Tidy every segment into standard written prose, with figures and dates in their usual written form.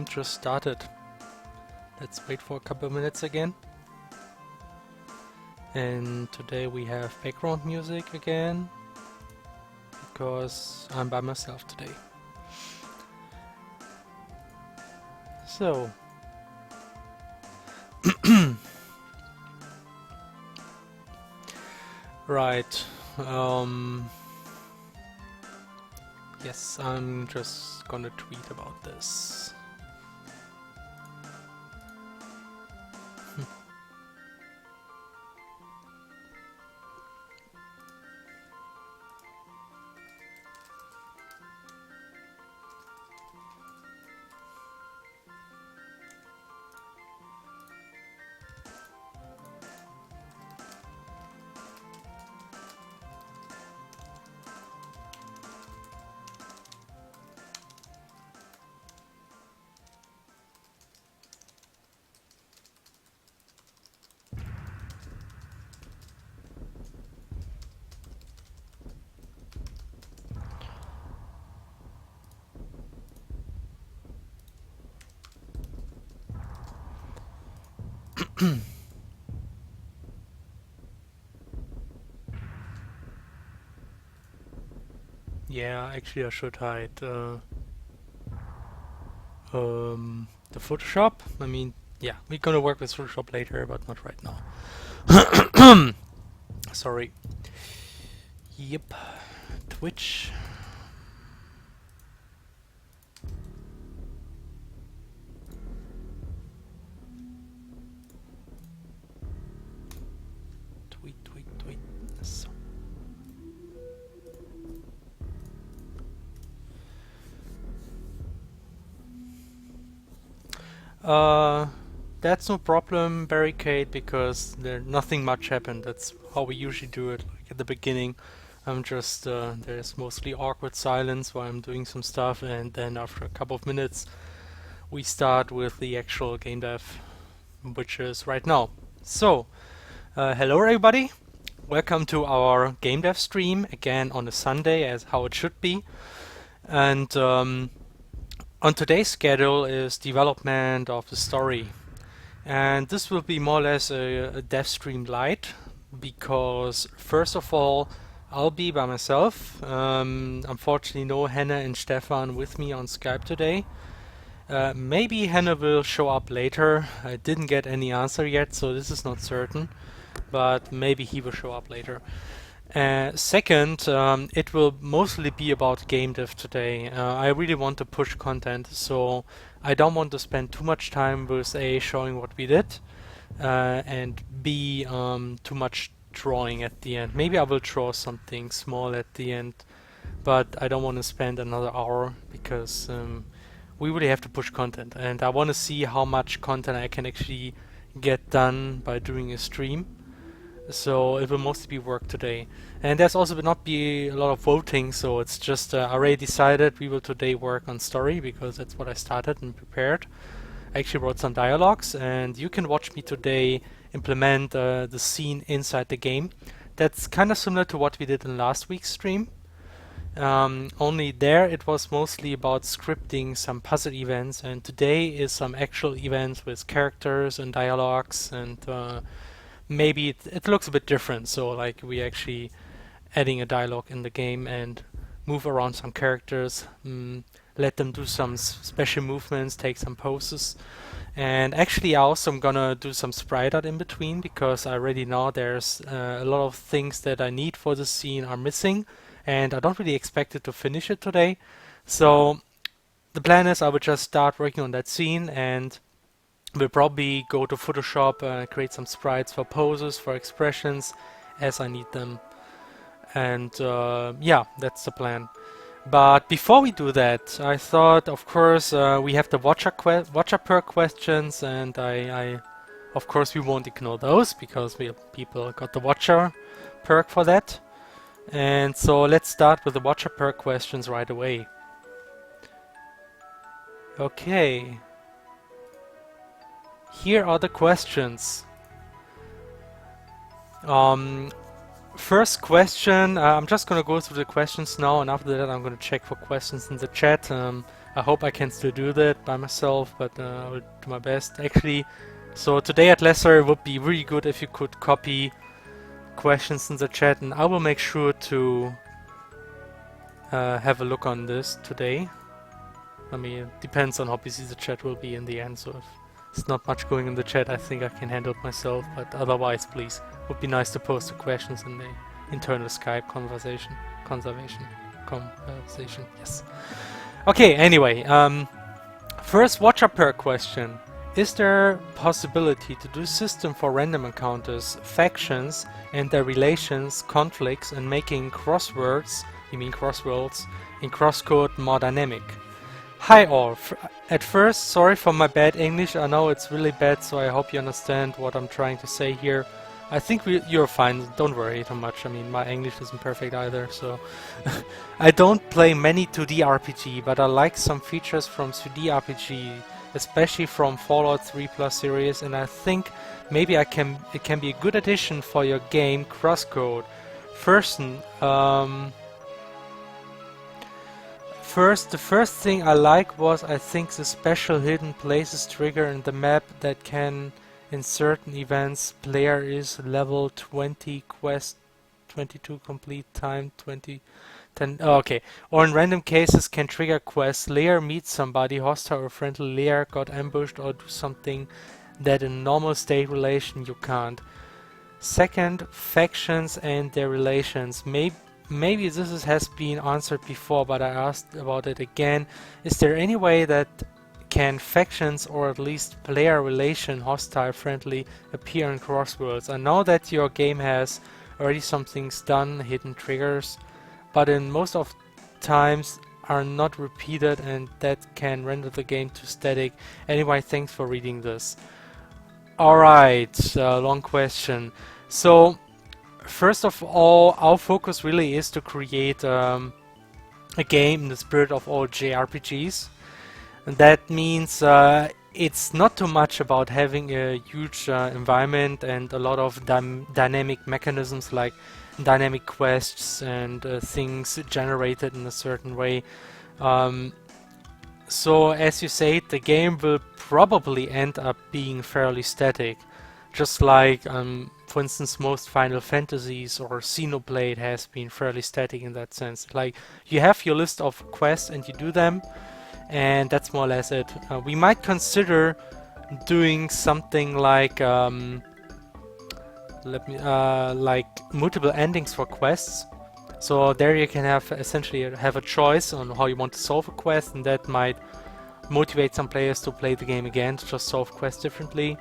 Just started. Let's wait for a couple of minutes again. And today we have background music again, because I'm by myself today. So, right. Yes, I'm just gonna tweet about this. Yeah, actually I should hide the Photoshop. I mean, yeah, we're gonna work with Photoshop later, but not right now. Sorry. Yep. Twitch. Tweet. So. That's no problem, Barricade, because nothing much happened. That's how we usually do it, like at the beginning. I'm just, there's mostly awkward silence while I'm doing some stuff, and then after a couple of minutes we start with the actual game dev, which is right now. So, hello everybody, welcome to our game dev stream, again on a Sunday, as how it should be. And on today's schedule is development of the story. And this will be more or less a dev stream light, because first of all, I'll be by myself. Unfortunately, no Hannah and Stefan with me on Skype today. Maybe Hannah will show up later. I didn't get any answer yet, so this is not certain, but maybe he will show up later. Second, it will mostly be about game dev today. I really want to push content, so I don't want to spend too much time with A, showing what we did, and B, too much drawing at the end. Maybe I will draw something small at the end, but I don't want to spend another hour, because we really have to push content, and I want to see how much content I can actually get done by doing a stream. So it will mostly be work today. And there's also will not be a lot of voting, so it's just I already decided we will today work on story, because that's what I started and prepared. I actually wrote some dialogues, and you can watch me today implement the scene inside the game. That's kind of similar to what we did in last week's stream. Only there it was mostly about scripting some puzzle events, and today is some actual events with characters and dialogues, and maybe it looks a bit different. So like we actually adding a dialogue in the game and move around some characters, let them do some special movements, take some poses. And actually I also am gonna do some sprite art in between, because I already know there's a lot of things that I need for the scene are missing, and I don't really expect it to finish it today. So the plan is I would just start working on that scene, and we'll probably go to Photoshop, create some sprites for poses, for expressions, as I need them. And yeah, that's the plan. But before we do that, I thought, of course, we have the Watcher Perk questions, and I of course, we won't ignore those, because people got the Watcher Perk for that. And so let's start with the Watcher Perk questions right away. Okay. Here are the questions. First question, I'm just gonna go through the questions now, and after that I'm gonna check for questions in the chat. I I hope I can still do that by myself, but I will do my best. Actually, so today at Lesser, it would be really good if you could copy questions in the chat, and I will make sure to have a look on this today. I mean, it depends on how busy the chat will be in the end, so if it's not much going in the chat, I think I can handle it myself, but otherwise, please, it would be nice to post the questions in the internal Skype conversation, yes. Okay, anyway, first Watcher Perk question. Is there possibility to do system for random encounters, factions and their relations, conflicts, and making crosswords, you mean crosswords, in CrossCode more dynamic? Hi all, at first, sorry for my bad English, I know it's really bad, so I hope you understand what I'm trying to say here. I think you're fine, don't worry too much, I mean my English isn't perfect either, so... I don't play many 2D RPG, but I like some features from 3D RPG, especially from Fallout 3 Plus series, and I think maybe it can be a good addition for your game CrossCode. The first thing I like was, I think, the special hidden places trigger in the map that can, in certain events, player is level 20, quest 22 complete, time 20, 10, oh, okay. Or in random cases can trigger quests, layer meets somebody, hostile or friendly layer got ambushed, or do something that in normal state relation you can't. Second, factions and their relations. Maybe this has been answered before, but I asked about it again. Is there any way that can factions or at least player relation, hostile, friendly, appear in crosswords? I know that your game has already some things done, hidden triggers, but in most of times are not repeated, and that can render the game too static. Anyway, thanks for reading this. Alright, long question. So, first of all, our focus really is to create a game in the spirit of all JRPGs. And that means it's not too much about having a huge environment and a lot of dynamic mechanisms like dynamic quests and things generated in a certain way. So as you say, the game will probably end up being fairly static. Just like, for instance, most Final Fantasies or Xenoblade has been fairly static in that sense. Like, you have your list of quests and you do them, and that's more or less it. We might consider doing something like like multiple endings for quests. So there you can have essentially have a choice on how you want to solve a quest, and that might motivate some players to play the game again, to just solve quests differently.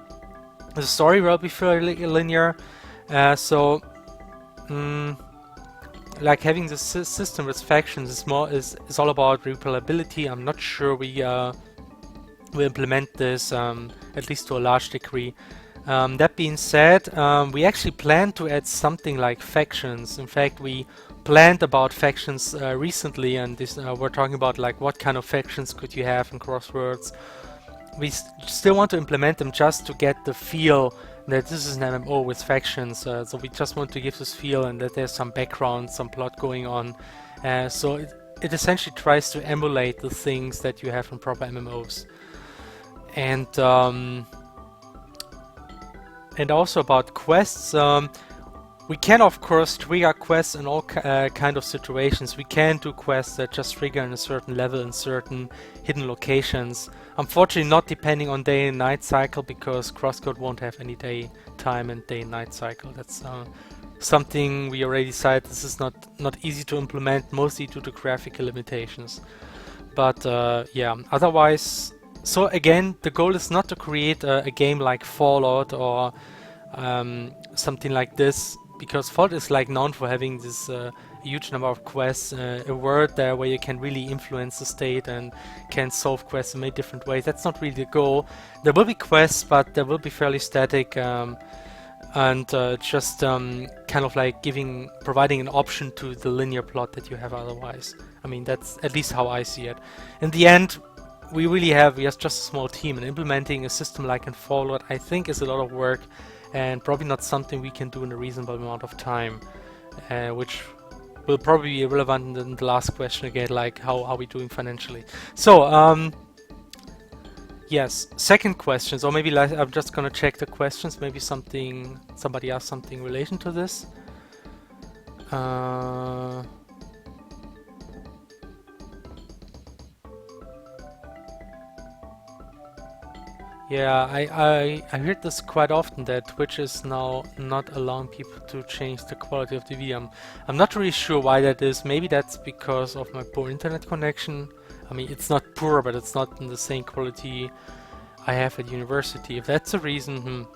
The story will be fairly linear, like having the system with factions is all about replayability. I'm not sure we will implement this at least to a large degree. That being said, we actually plan to add something like factions. In fact, we planned about factions recently, and this we're talking about like what kind of factions could you have in crosswords. We still want to implement them just to get the feel that this is an MMO with factions, so we just want to give this feel and that there's some background, some plot going on. So it essentially tries to emulate the things that you have in proper MMOs. And also about quests, we can of course trigger quests in all kind of situations. We can do quests that just trigger in a certain level in certain hidden locations. Unfortunately not depending on day and night cycle, because CrossCode won't have any day time and day and night cycle. That's something we already decided this is not easy to implement, mostly due to graphical limitations. But yeah, otherwise, so again, the goal is not to create a game like Fallout or something like this, because Fallout is like known for having this huge number of quests, a world there where you can really influence the state and can solve quests in many different ways. That's not really the goal. There will be quests, but they will be fairly static, and just kind of like providing an option to the linear plot that you have otherwise. I mean, that's at least how I see it. In the end, we are just a small team, and implementing a system like in Fallout, I think, is a lot of work and probably not something we can do in a reasonable amount of time, which will probably be relevant in the last question again, like how are we doing financially. So, yes, second questions, or maybe I'm just gonna check the questions, maybe somebody asked something in relation to this. Yeah, I heard this quite often, that Twitch is now not allowing people to change the quality of the video. I'm not really sure why that is. Maybe that's because of my poor internet connection. I mean, it's not poor, but it's not in the same quality I have at university. If that's the reason,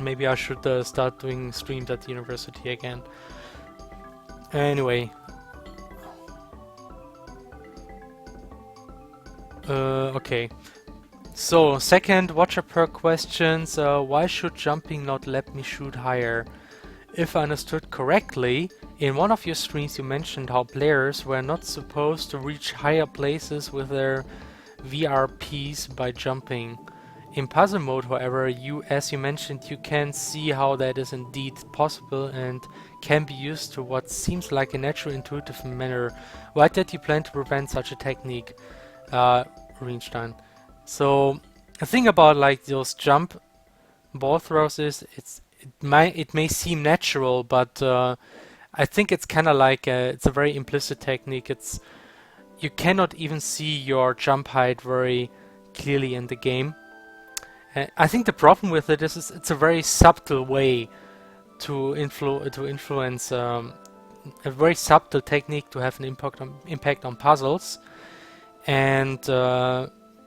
maybe I should start doing streams at the university again. Anyway. Okay. So, second Watcher Perk questions. Why should jumping not let me shoot higher? If I understood correctly, in one of your streams you mentioned how players were not supposed to reach higher places with their VRPs by jumping. In puzzle mode, however, as you mentioned, you can see how that is indeed possible and can be used to what seems like a natural, intuitive manner. Why did you plan to prevent such a technique? Reinstein. So the thing about like those jump ball throws is it may seem natural, but I think it's kind of like it's a very implicit technique. You cannot even see your jump height very clearly in the game. I think the problem with it is it's a very subtle way to influence a very subtle technique to have an impact on puzzles. And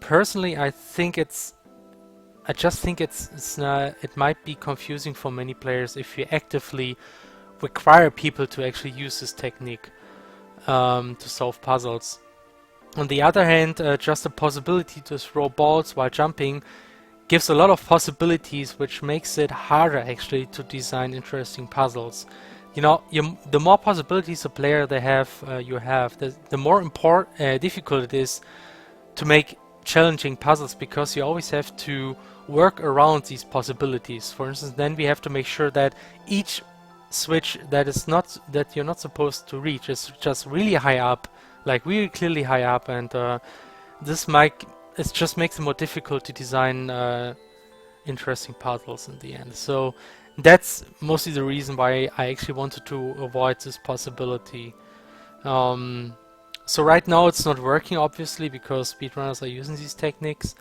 personally, I just think it might be confusing for many players if you actively require people to actually use this technique to solve puzzles. On the other hand, just the possibility to throw balls while jumping gives a lot of possibilities, which makes it harder actually to design interesting puzzles. You know, the more possibilities a player you have, the more difficult it is to make challenging puzzles, because you always have to work around these possibilities. For instance, then we have to make sure that each switch that you're not supposed to reach is just really high up, like really clearly high up, and it just makes it more difficult to design interesting puzzles in the end. So that's mostly the reason why I actually wanted to avoid this possibility. So right now it's not working, obviously, because speedrunners are using these techniques.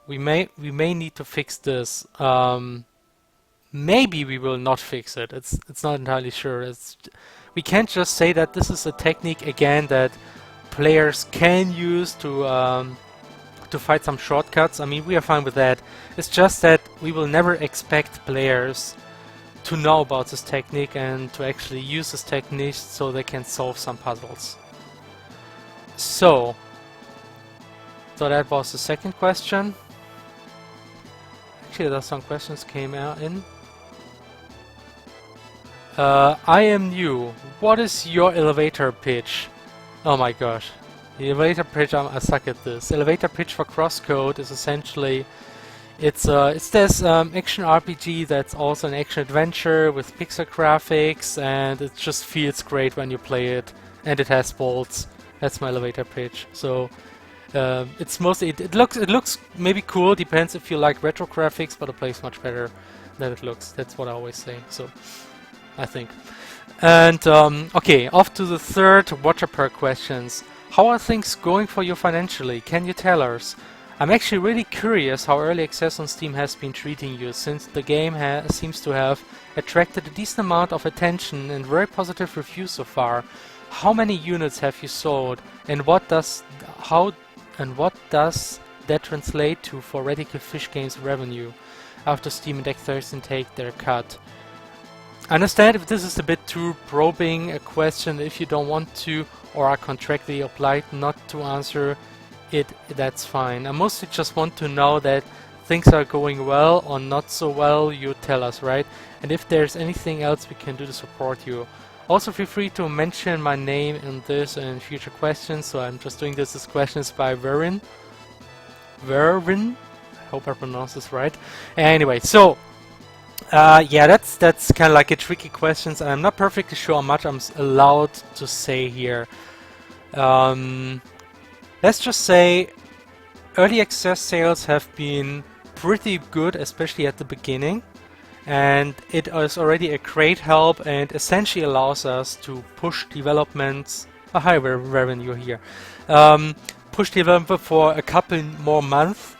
We may need to fix this. Maybe we will not fix it. It's not entirely sure. We can't just say that this is a technique again that players can use to fight some shortcuts. I mean, we are fine with that. It's just that we will never expect players to know about this technique and to actually use this technique so they can solve some puzzles. So that was the second question. Actually, there's some questions came out in. I am new. What is your elevator pitch? Oh my gosh. The elevator pitch, I suck at this. Elevator pitch for CrossCode is essentially it's this action RPG that's also an action adventure with pixel graphics, and it just feels great when you play it, and it has bolts. That's my elevator pitch. So it's mostly it looks maybe cool, depends if you like retro graphics, but it plays much better than it looks. That's what I always say. So I think. And okay, off to the third Watcher Perk questions. How are things going for you financially? Can you tell us? I'm actually really curious how early access on Steam has been treating you, since the game seems to have attracted a decent amount of attention and very positive reviews so far. How many units have you sold, and what does that translate to for Radical Fish Games revenue after Steam and X13 take their cut? I understand if this is a bit too probing a question. If you don't want to or are contractually obliged not to answer it, that's fine. I mostly just want to know that things are going well or not so well. You tell us, right? And if there's anything else we can do to support you. Also, feel free to mention my name in this and future questions. So I'm just doing this as questions by Verin. I hope I pronounced this right. Anyway, so Yeah, that's kind of like a tricky question. I'm not perfectly sure how much I'm allowed to say here. Um, let's just say early access sales have been pretty good, especially at the beginning, and it is already a great help and essentially allows us to push developments, a high revenue here, push development for a couple more months.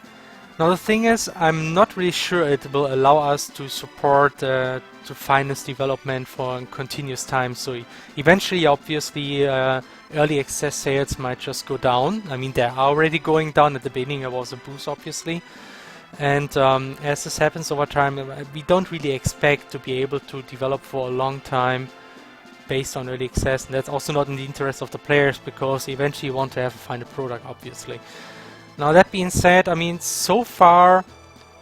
Now the thing is, I'm not really sure it will allow us to support to finance development for a continuous time. So eventually, obviously, early access sales might just go down. I mean, they're already going down. At the beginning, there was a boost, obviously. And as this happens over time, we don't really expect to be able to develop for a long time based on early access. And that's also not in the interest of the players, because eventually you want to have a final product, obviously. Now that being said, I mean, so far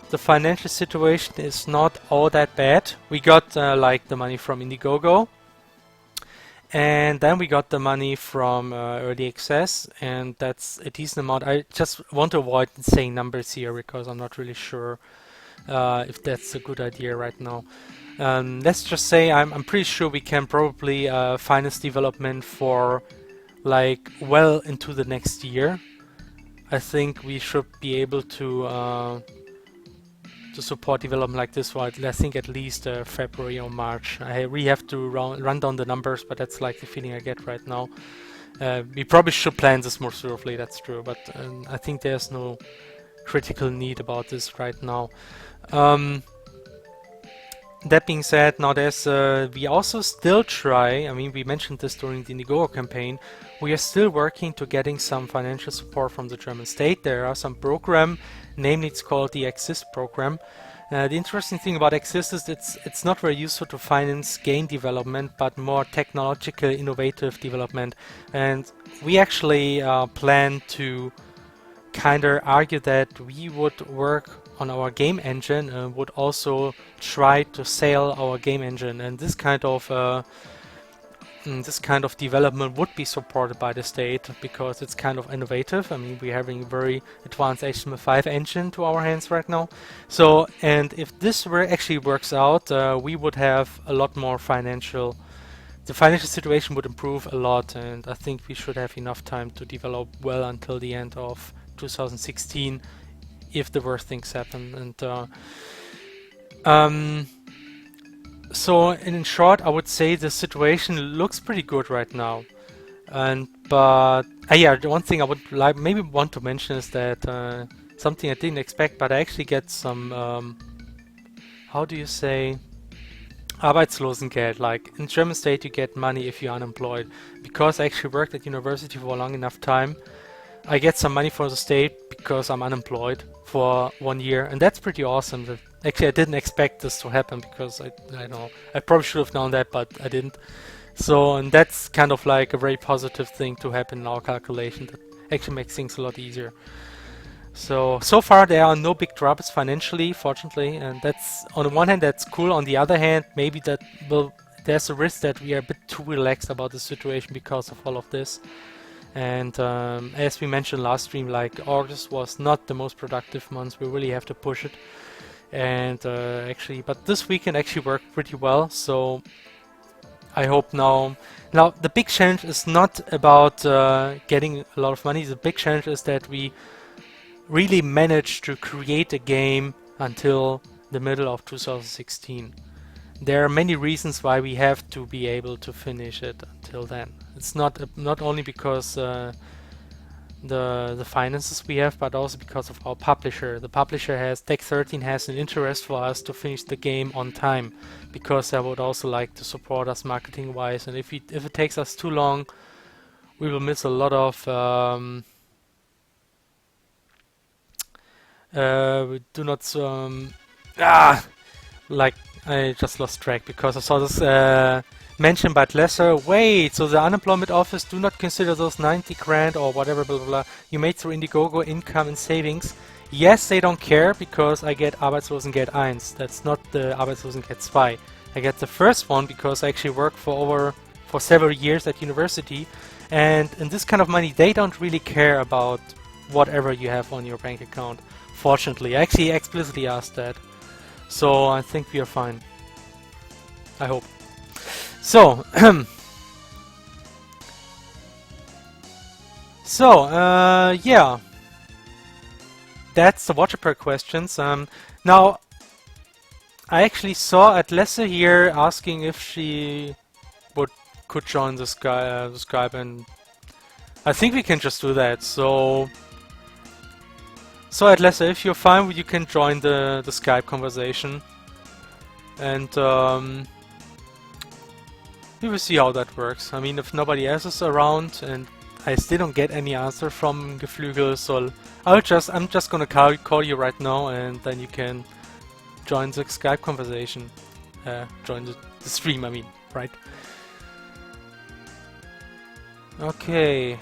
the financial situation is not all that bad. We got like the money from Indiegogo, and then we got the money from early access, and that's a decent amount. I just want to avoid saying numbers here because I'm not really sure if that's a good idea right now. Let's just say I'm pretty sure we can probably finance development for like well into the next year. I think we should be able to support development like this for I think at least February or March. I really have to run down the numbers, but that's like the feeling I get right now. We probably should plan this more thoroughly, that's true, but I think there's no critical need about this right now. That being said, now there's we also still try, I mean, we mentioned this during the Indiegogo campaign, we are still working to getting some financial support from the German state. There are some program, namely it's called the Exist program. The interesting thing about Exist is it's not very useful to finance game development, but more technological, innovative development. And we actually plan to kind of argue that we would work on our game engine and would also try to sell our game engine, and this kind of development would be supported by the state because it's kind of innovative. I mean, we're having a very advanced HTML5 engine to our hands right now. So, and if this actually works out, we would have a lot more financial. The financial situation would improve a lot, and I think we should have enough time to develop well until the end of 2016. If the worst things happen. And so in short, I would say the situation looks pretty good right now. But yeah, the one thing I would maybe want to mention is that something I didn't expect, but I actually get some how do you say, Arbeitslosengeld. Like in German state, you get money if you're unemployed. Because I actually worked at university for a long enough time, I get some money from the state because I'm unemployed for 1 year, and that's pretty awesome. Actually, I didn't expect this to happen because I know I probably should have known that, but I didn't. So, and that's kind of like a very positive thing to happen in our calculation. That actually makes things a lot easier. So far there are no big troubles financially, fortunately, and that's on the one hand that's cool. On the other hand, maybe there's a risk that we are a bit too relaxed about the situation because of all of this. And as we mentioned last stream, like August was not the most productive month. We really have to push it. And actually, but this weekend actually worked pretty well. So I hope now the big challenge is not about getting a lot of money. The big challenge is that we really managed to create a game until the middle of 2016. There are many reasons why we have to be able to finish it until then. It's not only because the finances we have, but also because of our publisher. The publisher Tech13 has an interest for us to finish the game on time, because they would also like to support us marketing wise. And if it takes us too long, we will miss a lot of. We do not like. I just lost track because I saw this mentioned by Lesser. Wait, so the unemployment office do not consider those 90 grand or whatever blah blah blah you made through Indiegogo income and savings? Yes, they don't care because I get Arbeitslosengeld 1. That's not the Arbeitslosengeld 2. I get the first one because I actually worked for several years at university, and in this kind of money they don't really care about whatever you have on your bank account. Fortunately, I actually explicitly asked that. So I think we are fine. I hope. So, yeah, that's the Watcher Perk questions. Now, I actually saw Atlessa here asking if she could join the Skype, and I think we can just do that. So Atlessa, if you're fine, you can join the Skype conversation, and we will see how that works. I mean, if nobody else is around, and I still don't get any answer from Geflügel, so I'm just gonna call you right now, and then you can join the Skype conversation. Join the stream, I mean, right? Okay.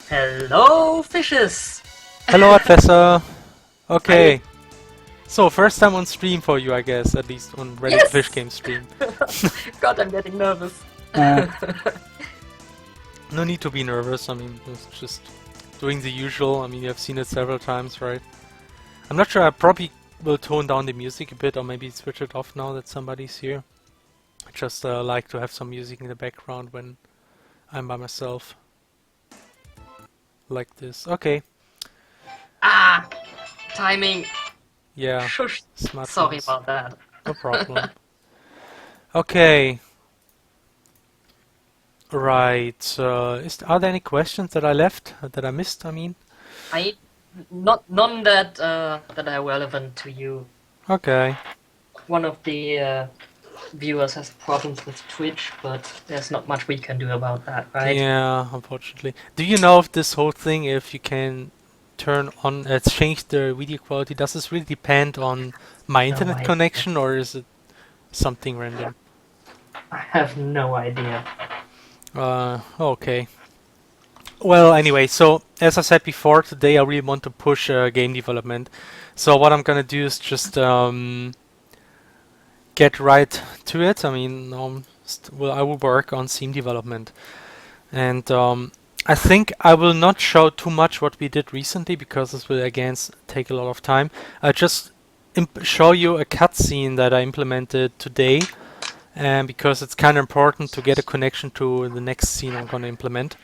Hello, fishes! Hello, Atlessa. Okay. Hi. So, first time on stream for you, I guess, at least on Reddit Yes! Fish Game stream. God, I'm getting nervous. No need to be nervous, I mean, it's just doing the usual. I mean, you have seen it several times, right? I'm not sure, I probably will tone down the music a bit, or maybe switch it off now that somebody's here. I just like to have some music in the background when I'm by myself. Like this. Okay. Ah! Timing. Yeah. Shush. Smart Sorry ones. about that. No problem. Okay. Right. Are there any questions that I left, that I missed, I mean? None that that are relevant to you. Okay. One of the viewers has problems with Twitch, but there's not much we can do about that, right? Yeah, unfortunately. Do you know if this whole thing, if you can turn on, change the video quality, does this really depend on my No internet idea. connection, or is it something random? I have no idea. Okay. Well, anyway, so as I said before, today I really want to push game development. So what I'm gonna do is just get right to it. I mean, I will work on theme development, and I think I will not show too much what we did recently, because this will again take a lot of time. I just show you a cutscene that I implemented today, and because it's kind of important to get a connection to the next scene I'm gonna implement.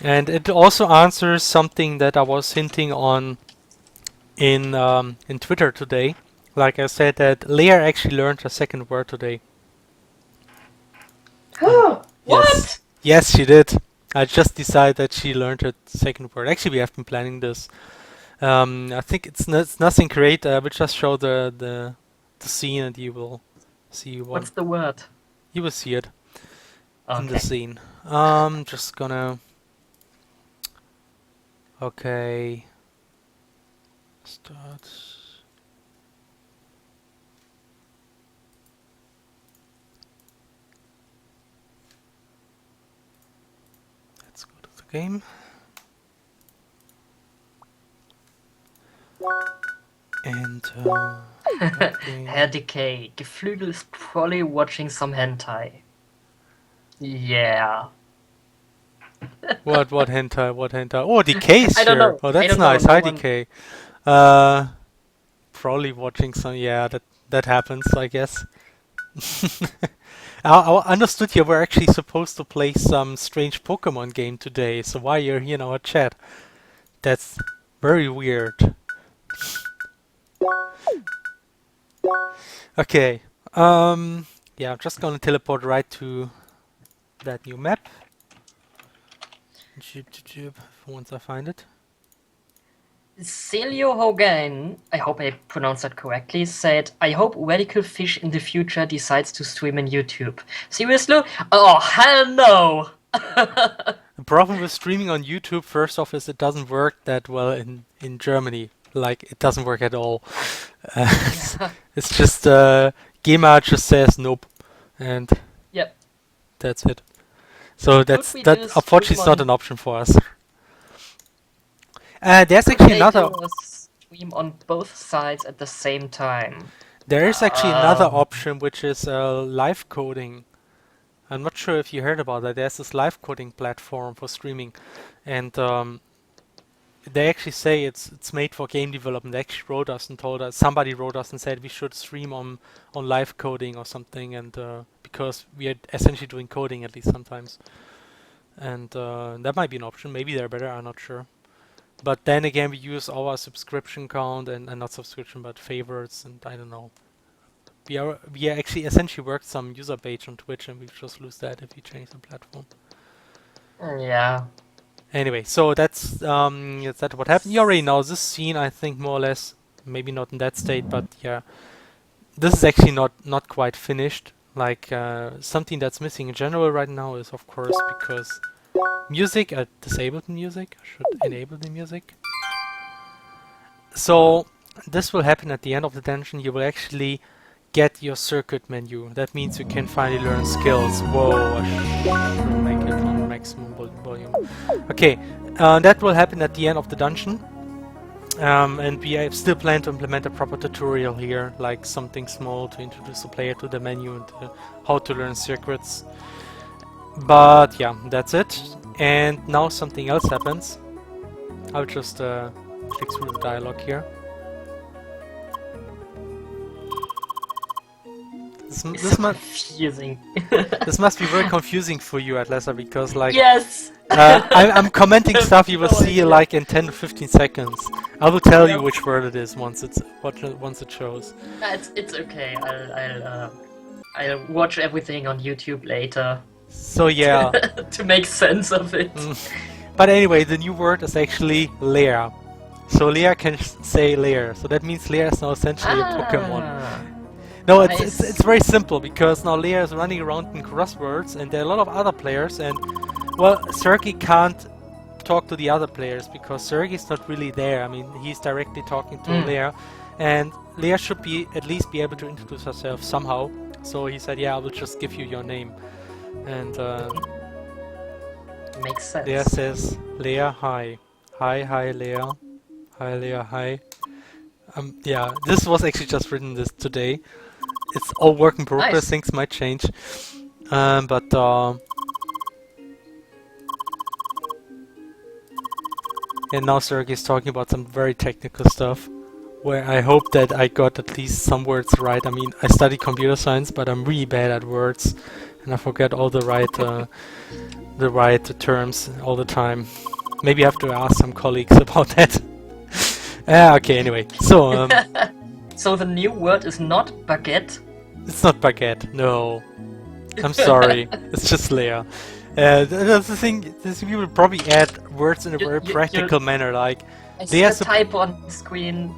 And it also answers something that I was hinting on in Twitter today. Like I said, that Leah actually learned a second word today. What? Yes. Yes, she did. I just decided that she learned her second word. Actually, we have been planning this. I think it's nothing great. I will just show the scene, and you will see what. What's the word? You will see it in the Okay. scene. Just gonna. Okay. Start. Let's go to the game. And okay. Herr Decay, Geflügel is probably watching some hentai. Yeah. What hentai? What hentai? Oh, Decay's I don't here. know. Oh, I that's don't know. nice. No Hi, one- Decay. Probably watching some. Yeah, that happens, I guess. I understood you were actually supposed to play some strange Pokemon game today, so why you're here in our chat? That's very weird. Okay. Yeah, I'm just gonna teleport right to that new map. Once I find it. Celio Hogan, I hope I pronounced that correctly, said, I hope Radical Fish in the future decides to stream on YouTube. Seriously? Oh, hell no! The problem with streaming on YouTube, first off, is it doesn't work that well in Germany. Like, it doesn't work at all. It's just, GEMA just says nope. And That's it. So Could we that do a unfortunately stream is not on? an option for us. There's Could actually they do another. a stream on both sides at the same time? There is actually another Um, option, which is live coding. I'm not sure if you heard about that. There's this live coding platform for streaming, and they actually say it's made for game development. They actually wrote us and told us, somebody wrote us and said we should stream on live coding or something, and because we are essentially doing coding at least sometimes, and that might be an option. Maybe they're better. I'm not sure. But then again, we use our subscription count and not subscription, but favorites, and I don't know. We are actually essentially worked some user base on Twitch, and we just lose that if we change the platform. yeah. Anyway, so that's is that what happened? You already know this scene, I think, more or less. Maybe not in that state, but yeah, this is actually not quite finished. Like something that's missing in general right now is, of course, because music. I disabled the music. I should enable the music. So this will happen at the end of the dungeon. You will actually get your circuit menu. That means you can finally learn skills. Whoa, I should make it on maximum volume. Okay, that will happen at the end of the dungeon. And we still plan to implement a proper tutorial here, like something small to introduce the player to the menu and how to learn secrets. But yeah, that's it. And now something else happens. I'll just click through the dialogue here. It's so confusing. This must be very confusing for you, Atlasa, because like Yes. I'm commenting stuff you will No see idea. like in 10 to 15 seconds. I will tell you which word it is once it shows. It's okay. I'll watch everything on YouTube later So yeah. to make sense of it. But anyway, the new word is actually lair. So Leia can say lair. So that means Leia is now essentially a Pokemon. No, nice. it's very simple because now Leia is running around in crosswords and there are a lot of other players and well, Sergey can't talk to the other players because Sergey's not really there. I mean, he's directly talking to Leia and Leia should at least be able to introduce herself somehow. So he said, yeah, I will just give you your name. And makes sense. Leia says, Leia, hi. Hi, Leia. Hi, Leia, hi. Yeah, this was actually just written this today. It's all work in progress, Nice. things might change. But and now Sergey's talking about some very technical stuff where I hope that I got at least some words right. I mean, I study computer science, but I'm really bad at words and I forget all the right terms all the time. Maybe I have to ask some colleagues about that. Okay, anyway. So So the new word is not baguette. it's not baguette, no. I'm sorry. It's just Leia. That's the thing. We will probably add words in a very practical manner, like I see a typo on screen.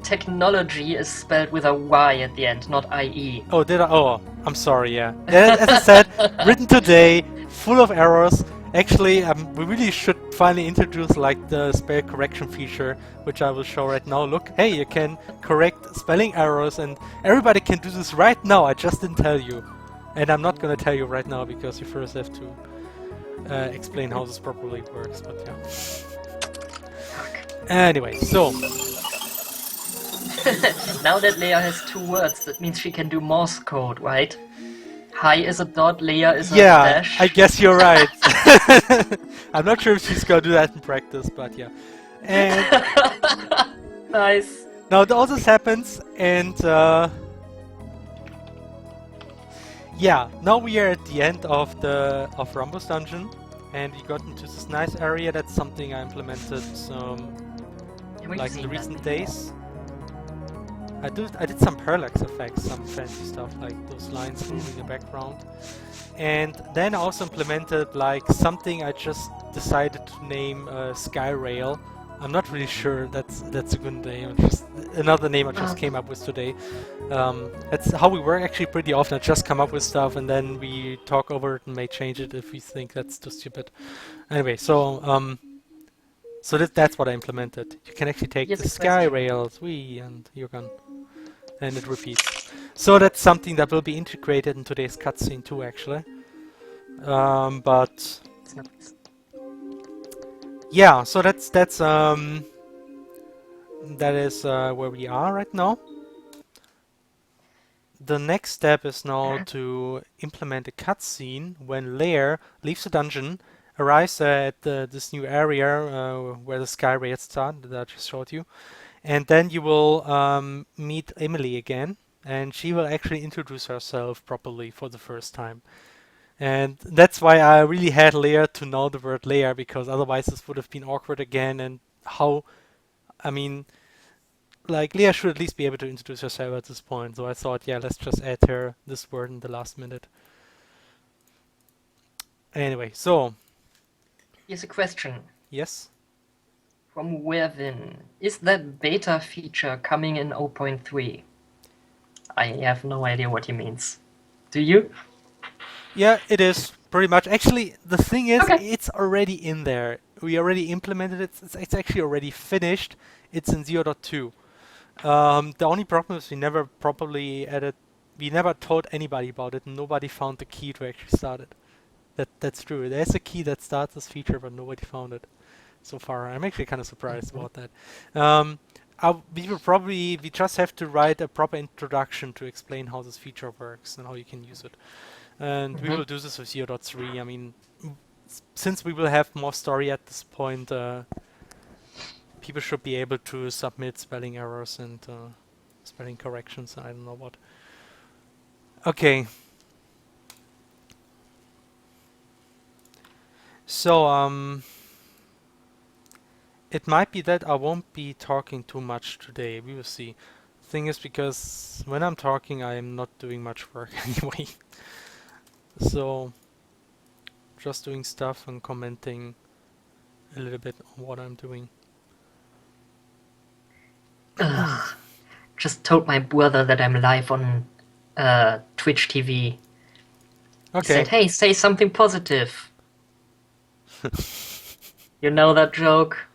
Technology is spelled with a Y at the end, not IE. Oh, did I? Oh, I'm sorry. Yeah. As I said, written today, full of errors. Actually, we really should finally introduce like the spell correction feature, which I will show right now. Look, hey, you can correct spelling errors, and everybody can do this right now. I just didn't tell you, and I'm not gonna tell you right now because you first have to explain how this properly works. But yeah. Anyway, so now that Leia has 2 words, that means she can do Morse code, right? Hi is a dot, Leia is a dash. I guess you're right. I'm not sure if she's gonna do that in practice, but yeah. And nice. now all this happens, and yeah, now we are at the end of Rambo's dungeon, and we got into this nice area. That's something I implemented like in the recent days. I did some parallax effects, some fancy stuff like those lines moving in the background. And then I also implemented like something I just decided to name Skyrail. I'm not really sure that's a good name. Just another name I just came up with today. That's how we work actually pretty often. I just come up with stuff and then we talk over it and may change it if we think that's too stupid. Anyway, so that's what I implemented. You can actually take the Skyrails, and you're gone. And it repeats. So that's something that will be integrated in today's cutscene too, actually. But It's nice. yeah, so that is where we are right now. The next step is now to implement a cutscene when Lair leaves the dungeon, arrives at this new area where the sky raid started that I just showed you, and then you will meet Emily again, and she will actually introduce herself properly for the first time. And that's why I really had Lair to know the word Lair, because otherwise this would have been awkward again. And how, I mean, like Leah should at least be able to introduce herself at this point. So I thought, yeah, let's just add her this word in the last minute. Anyway, so Here's a question yes, from Wervin. Is that beta feature coming in 0.3? I have no idea what he means. Do you? yeah, it is pretty much. Actually, the thing is, Okay. it's already in there. We already implemented it. It's actually already finished. It's in 0.2. The only problem is we never properly added. We never told anybody about it. And nobody found the key to actually start it. That's true. There's a key that starts this feature, but nobody found it so far. I'm actually kind of surprised Mhm. about that. Um, we just have to write a proper introduction to explain how this feature works and how you can use it. And we Mhm. will do this with 0.3. I mean, since we will have more story at this point, people should be able to submit spelling errors and spelling corrections. I don't know what. Okay, so it might be that I won't be talking too much today. We will see. Thing is, because when I'm talking, I'm not doing much work anyway. So just doing stuff and commenting a little bit on what I'm doing. Ugh. Just told my brother that I'm live on Twitch TV. He Okay. said, "Hey, say something positive." You know that joke?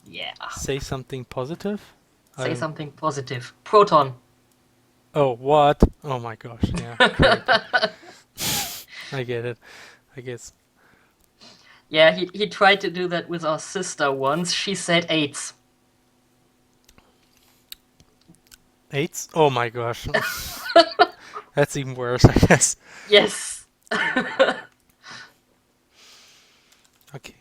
Yeah. Say something positive? I Say don't. something positive. Proton. Oh, what? Oh my gosh. Yeah, great. I get it. I guess. Yeah, he tried to do that with our sister once. She said AIDS. AIDS? Oh my gosh. That's even worse, I guess. Yes. Okay.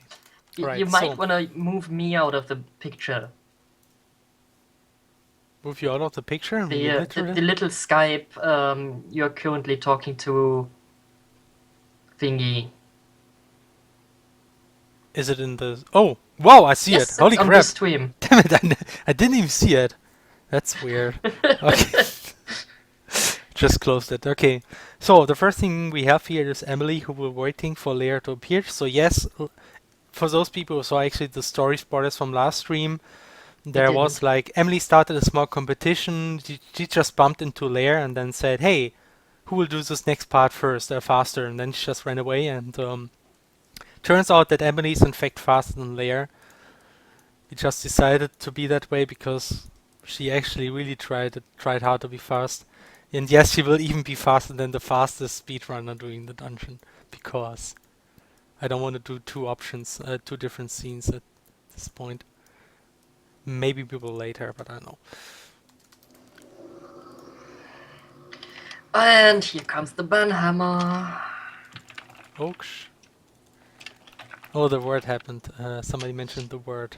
You Right. might So, want to move me out of the picture. move you out of the picture? I mean, The literally. little Skype you're currently talking to thingy. Is it in the? Oh, wow! I see it. Yes, it's Holy on the crap! stream. Damn it! I didn't even see it. That's weird. Okay. Just closed it. Okay. So the first thing we have here is Emily, who will waiting for Leia to appear. So yes, for those people who saw actually the story spoilers from last stream, He there was didn't. like Emily started a small competition. She just bumped into Leia and then said, "Hey, who will do this next part first, faster?" And then she just ran away. And turns out that Emily is in fact faster than Leia. We just decided to be that way because she actually really tried hard to be fast. And yes, she will even be faster than the fastest speedrunner doing the dungeon because I don't want to do two options, two different scenes at this point. Maybe we will later, but I don't know. And here comes the banhammer. Oaksh. Oh, the word happened. Somebody mentioned the word.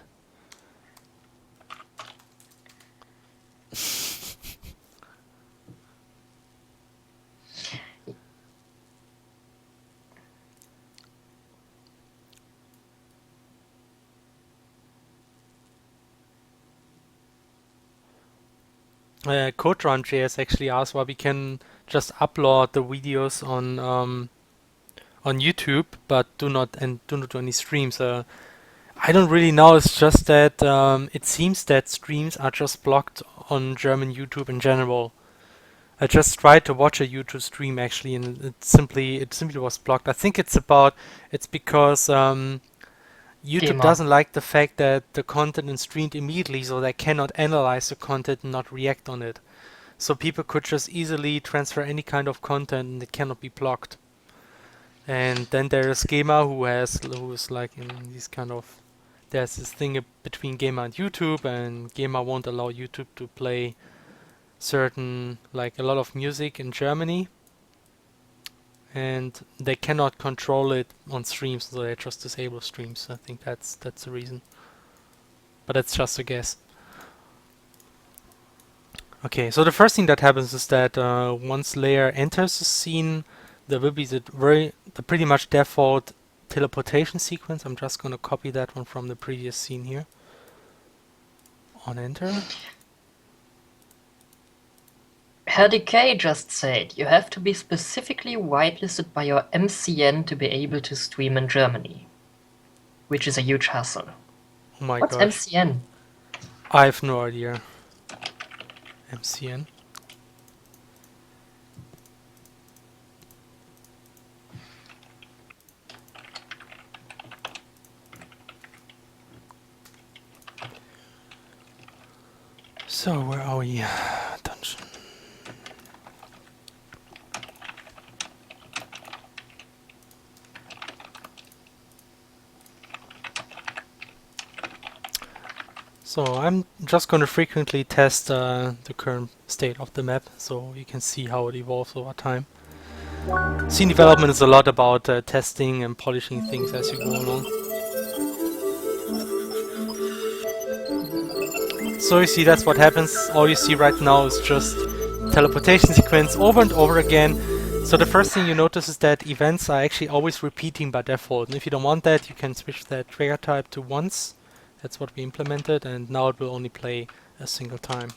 CodeRun.js actually asked why we can just upload the videos on YouTube, but do not do any streams. I don't really know. It's just that it seems that streams are just blocked on German YouTube in general. I just tried to watch a YouTube stream actually, and it simply was blocked. I think it's because YouTube Gamer. doesn't like the fact that the content is streamed immediately, so they cannot analyze the content and not react on it. So people could just easily transfer any kind of content, and it cannot be blocked. And then there's Gamer who is like in these kind of, there's this thing between Gamer and YouTube, and Gamer won't allow YouTube to play certain, like a lot of music in Germany, and they cannot control it on streams, so they just disable streams. I think that's the reason, but that's just a guess. Okay, so the first thing that happens is that once layer enters the scene, there will be the pretty much default teleportation sequence. I'm just gonna copy that one from the previous scene here. On enter. Herr Decay just said you have to be specifically whitelisted by your MCN to be able to stream in Germany, which is a huge hassle. Oh my What's gosh. MCN? I have no idea. MCN. So where are we? Dungeon. So I'm just going to frequently test the current state of the map, so you can see how it evolves over time. Scene development is a lot about testing and polishing things as you go along. So you see, that's what happens. All you see right now is just teleportation sequence over and over again. So the first thing you notice is that events are actually always repeating by default, and if you don't want that, you can switch that trigger type to once. That's what we implemented, and now it will only play a single time.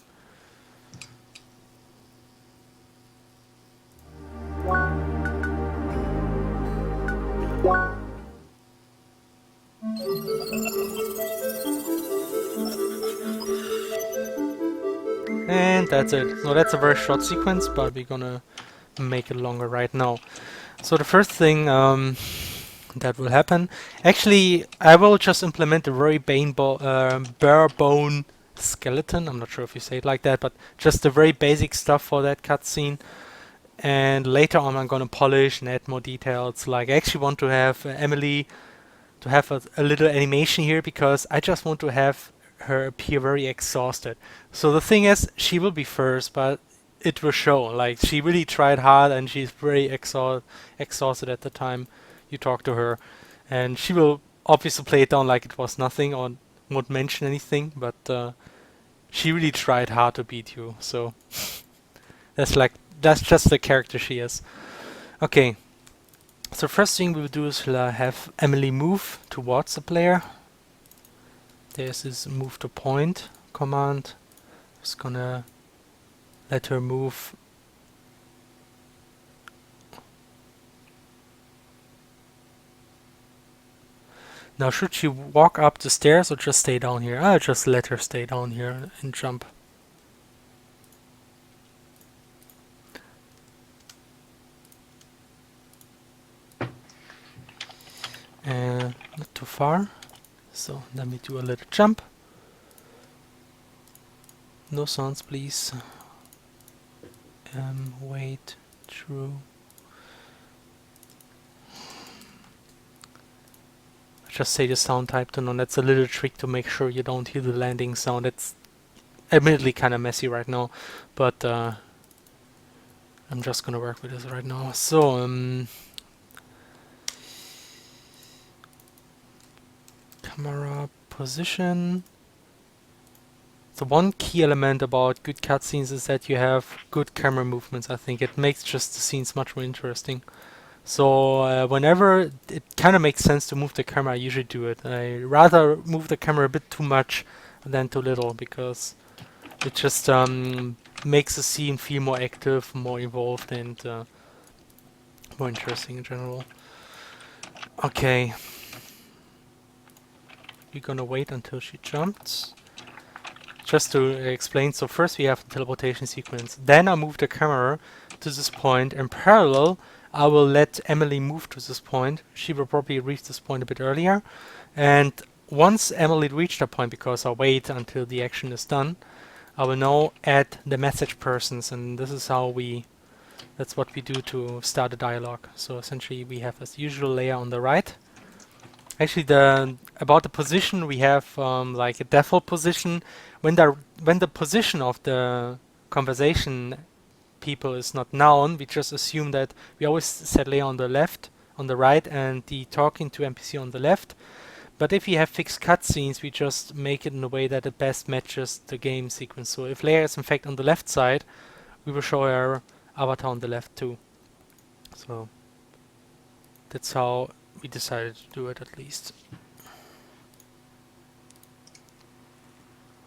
And that's it. So that's a very short sequence, but we're gonna make it longer right now. So the first thing that will happen, actually I will just implement a very bare bone skeleton. I'm not sure if you say it like that, but just the very basic stuff for that cutscene. And later on I'm gonna polish and add more details. Like I actually want to have Emily to have a little animation here, because I just want to have her appear very exhausted. So the thing is, she will be first, but it will show. Like, she really tried hard and she's very exhausted at the time you talk to her. And she will obviously play it down like it was nothing or won't mention anything, but she really tried hard to beat you. So that's just the character she is. Okay. So first thing we'll do is we'll have Emily move towards the player. There's this move to point command. Just gonna let her move. Now should she walk up the stairs or just stay down here? I'll just let her stay down here and jump. Not too far. So let me do a little jump. No sounds, please. Wait, true. Just say the sound type to none. That's a little trick to make sure you don't hear the landing sound. It's admittedly kind of messy right now, but I'm just gonna work with this right now. So camera position. The one key element about good cutscenes is that you have good camera movements. I think it makes just the scenes much more interesting. So whenever it kind of makes sense to move the camera, I usually do it. I rather move the camera a bit too much than too little, because it just makes the scene feel more active, more involved, and more interesting in general. Okay. We're gonna wait until she jumps. Just to explain, so first we have the teleportation sequence. Then I move the camera to this point. In parallel, I will let Emily move to this point. She will probably reach this point a bit earlier. And once Emily reached that point, because I wait until the action is done, I will now add the message persons, and this is how we That's what we do to start a dialogue. So essentially we have this usual layer on the right. Actually, about the position, we have like a default position. When the position of the conversation people is not known, we just assume that we always set layer on the left, on the right, and the talking to NPC on the left. But if we have fixed cutscenes, we just make it in a way that it best matches the game sequence. So if layer is in fact on the left side, we will show our avatar on the left too. So that's how we decided to do it, at least.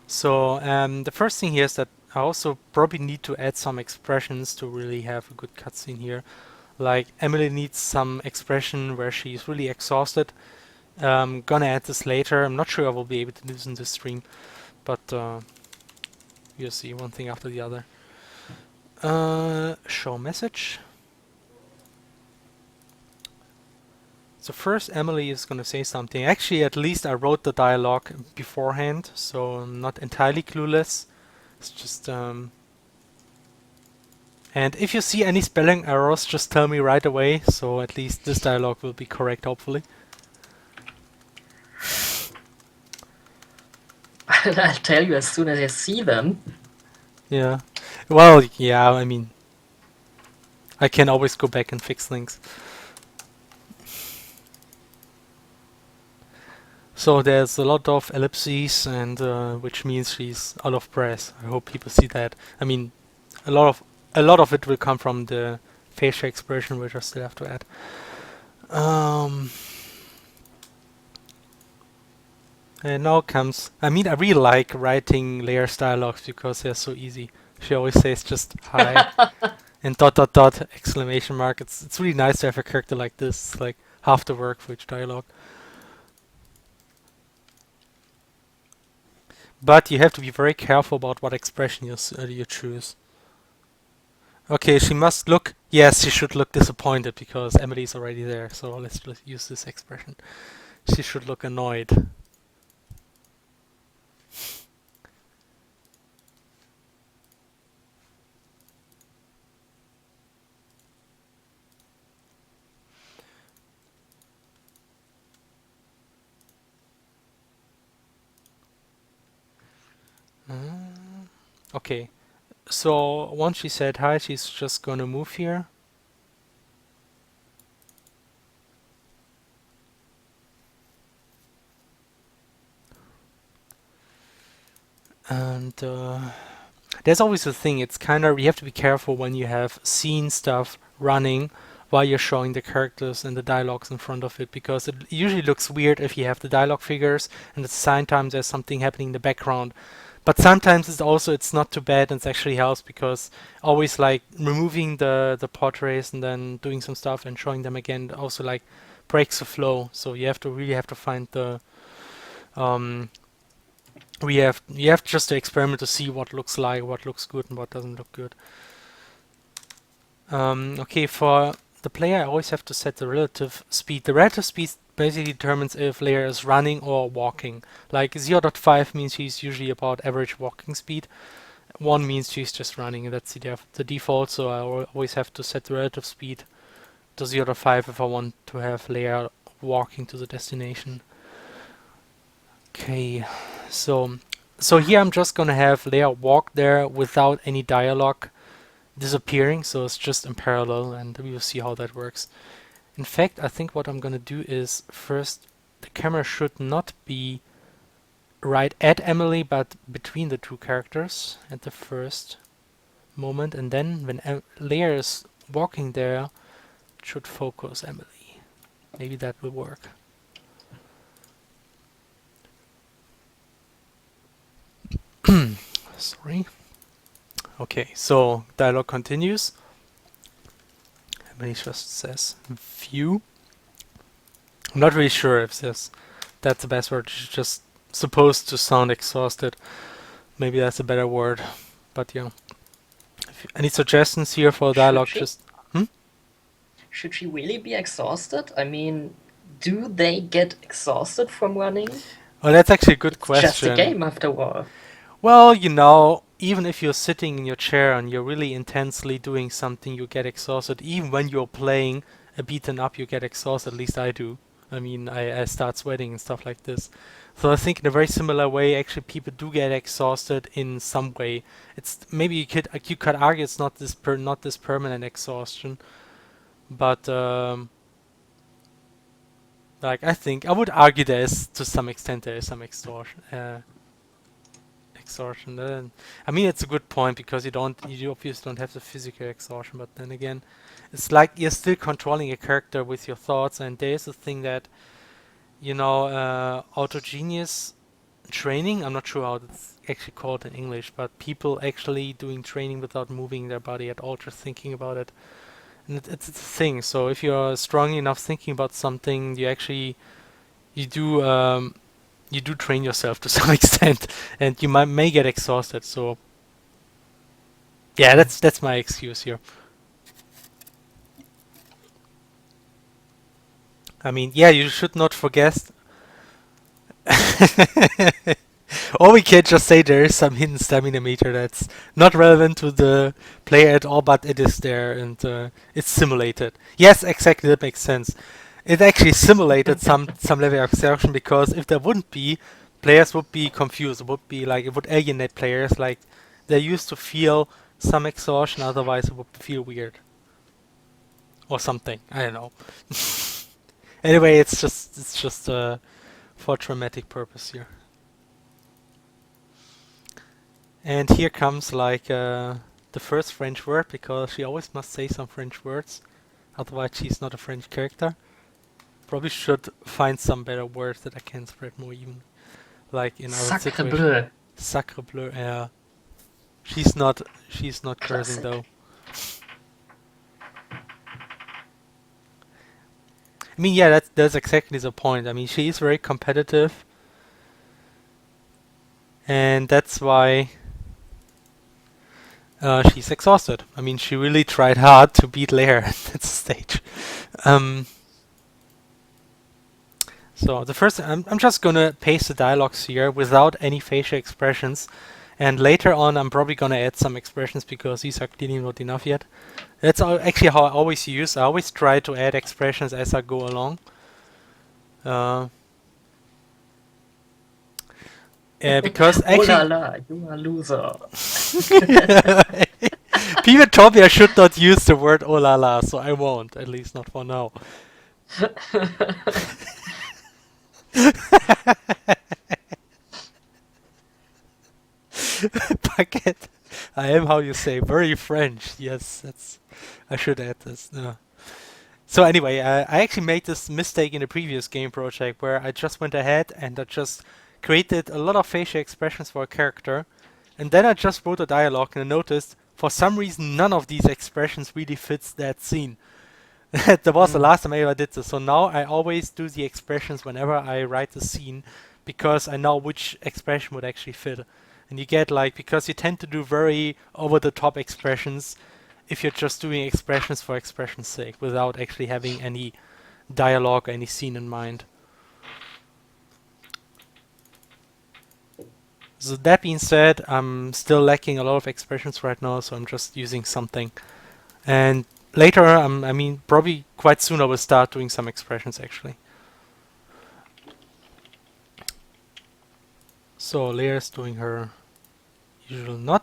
So the first thing here is that I also probably need to add some expressions to really have a good cutscene here. Like Emily needs some expression where she's really exhausted. Gonna add this later. I'm not sure I will be able to do this in this stream, but you'll see one thing after the other. Show message. So first Emily is gonna say something. Actually, at least I wrote the dialogue beforehand, so I'm not entirely clueless. It's just and if you see any spelling errors, just tell me right away, so at least this dialogue will be correct, hopefully. I'll tell you as soon as I see them. Yeah. Well, yeah, I mean, I can always go back and fix things. So there's a lot of ellipses, and which means she's out of breath. I hope people see that. I mean, a lot of it will come from the facial expression, which I still have to add. And now comes. I mean, I really like writing layers dialogues because they're so easy. She always says just hi and dot dot dot exclamation mark. It's really nice to have a character like this. It's like half the work for each dialogue. But you have to be very careful about what expression you choose. Okay, she must look. Yes, she should look disappointed because Emily's already there. So let's just use this expression. She should look annoyed. Okay, so once she said hi, she's just gonna move here. And there's always a thing, it's kind of, you have to be careful when you have scene stuff running while you're showing the characters and the dialogues in front of it, because it usually looks weird if you have the dialogue figures and at the same time there's something happening in the background. But sometimes it's not too bad, and it actually helps because always like removing the portraits and then doing some stuff and showing them again also like breaks the flow. So you really have to find the you have just to experiment to see what looks good and what doesn't look good. Okay, for the player I always have to set the relative speed. The relative speed basically determines if layer is running or walking. Like 0.5 means she's usually about average walking speed. 1 means she's just running, and that's the default, so I always have to set the relative speed to 0.5 if I want to have layer walking to the destination. Okay, so here I'm just gonna have layer walk there without any dialogue disappearing, so it's just in parallel, and we will see how that works. In fact, I think what I'm gonna do is first the camera should not be right at Emily, but between the two characters at the first moment, and then when layer is walking there, it should focus Emily. Maybe that will work. Sorry. Okay, so dialogue continues. Emily just says view. I'm not really sure if that's the best word. She's just supposed to sound exhausted. Maybe that's a better word. But yeah. Any suggestions here for dialogue? Should she really be exhausted? I mean, do they get exhausted from running? Oh, that's actually a good question. Just a game after all. Well, you know, even if you're sitting in your chair and you're really intensely doing something, you get exhausted. Even when you're playing a beaten up, you get exhausted. At least I do. I mean, I start sweating and stuff like this. So I think in a very similar way, actually, people do get exhausted in some way. It's maybe you could argue it's not this permanent exhaustion, but like I think I would argue there is to some extent there is some exhaustion. Exhaustion. I mean, it's a good point because you obviously don't have the physical exhaustion, but then again, it's like you're still controlling a character with your thoughts, and there's a thing that autogenius training. I'm not sure how it's actually called in English, but people actually doing training without moving their body at all, just thinking about it. And it's a thing. So if you're strong enough thinking about something, you do you do train yourself to some extent, and you may get exhausted. So yeah, that's my excuse here. I mean, yeah, you should not forget. Or we can just say there is some hidden stamina meter that's not relevant to the player at all, but it is there and it's simulated. Yes, exactly, that makes sense. It actually simulated some level of exhaustion, because if there wouldn't be, players would be confused. It would be like it would alienate players. Like they used to feel some exhaustion, otherwise it would feel weird or something. I don't know. Anyway, it's just for dramatic purpose here. And here comes like the first French word, because she always must say some French words, otherwise she's not a French character. Probably should find some better words that I can spread more even, like in other Sacre situations. bleu. Sacre bleu. Yeah, she's not cursing Classic. though. I mean, yeah, that's exactly the point. I mean, she is very competitive, and that's why she's exhausted. I mean, she really tried hard to beat Leia at that stage. So the first, I'm just gonna paste the dialogues here without any facial expressions, and later on I'm probably gonna add some expressions because these are clearly not enough yet. That's actually how I always use. I always try to add expressions as I go along. Because Oh la actually, la, you are a loser. people told me I should not use the word "oh la la," so I won't. At least not for now. Packet. I am, how you say, very French. Yes, that's. I should add this. No. So anyway, I actually made this mistake in the previous game project where I just went ahead and I just created a lot of facial expressions for a character, and then I just wrote a dialogue and I noticed for some reason none of these expressions really fits that scene. That was the last time I ever did this. So now I always do the expressions whenever I write the scene, because I know which expression would actually fit. And you get like, because you tend to do very over the top expressions if you're just doing expressions for expression's sake without actually having any dialogue or any scene in mind. So that being said, I'm still lacking a lot of expressions right now, so I'm just using something. And later, I mean, probably quite soon I will start doing some expressions actually. So Leia's doing her usual nod.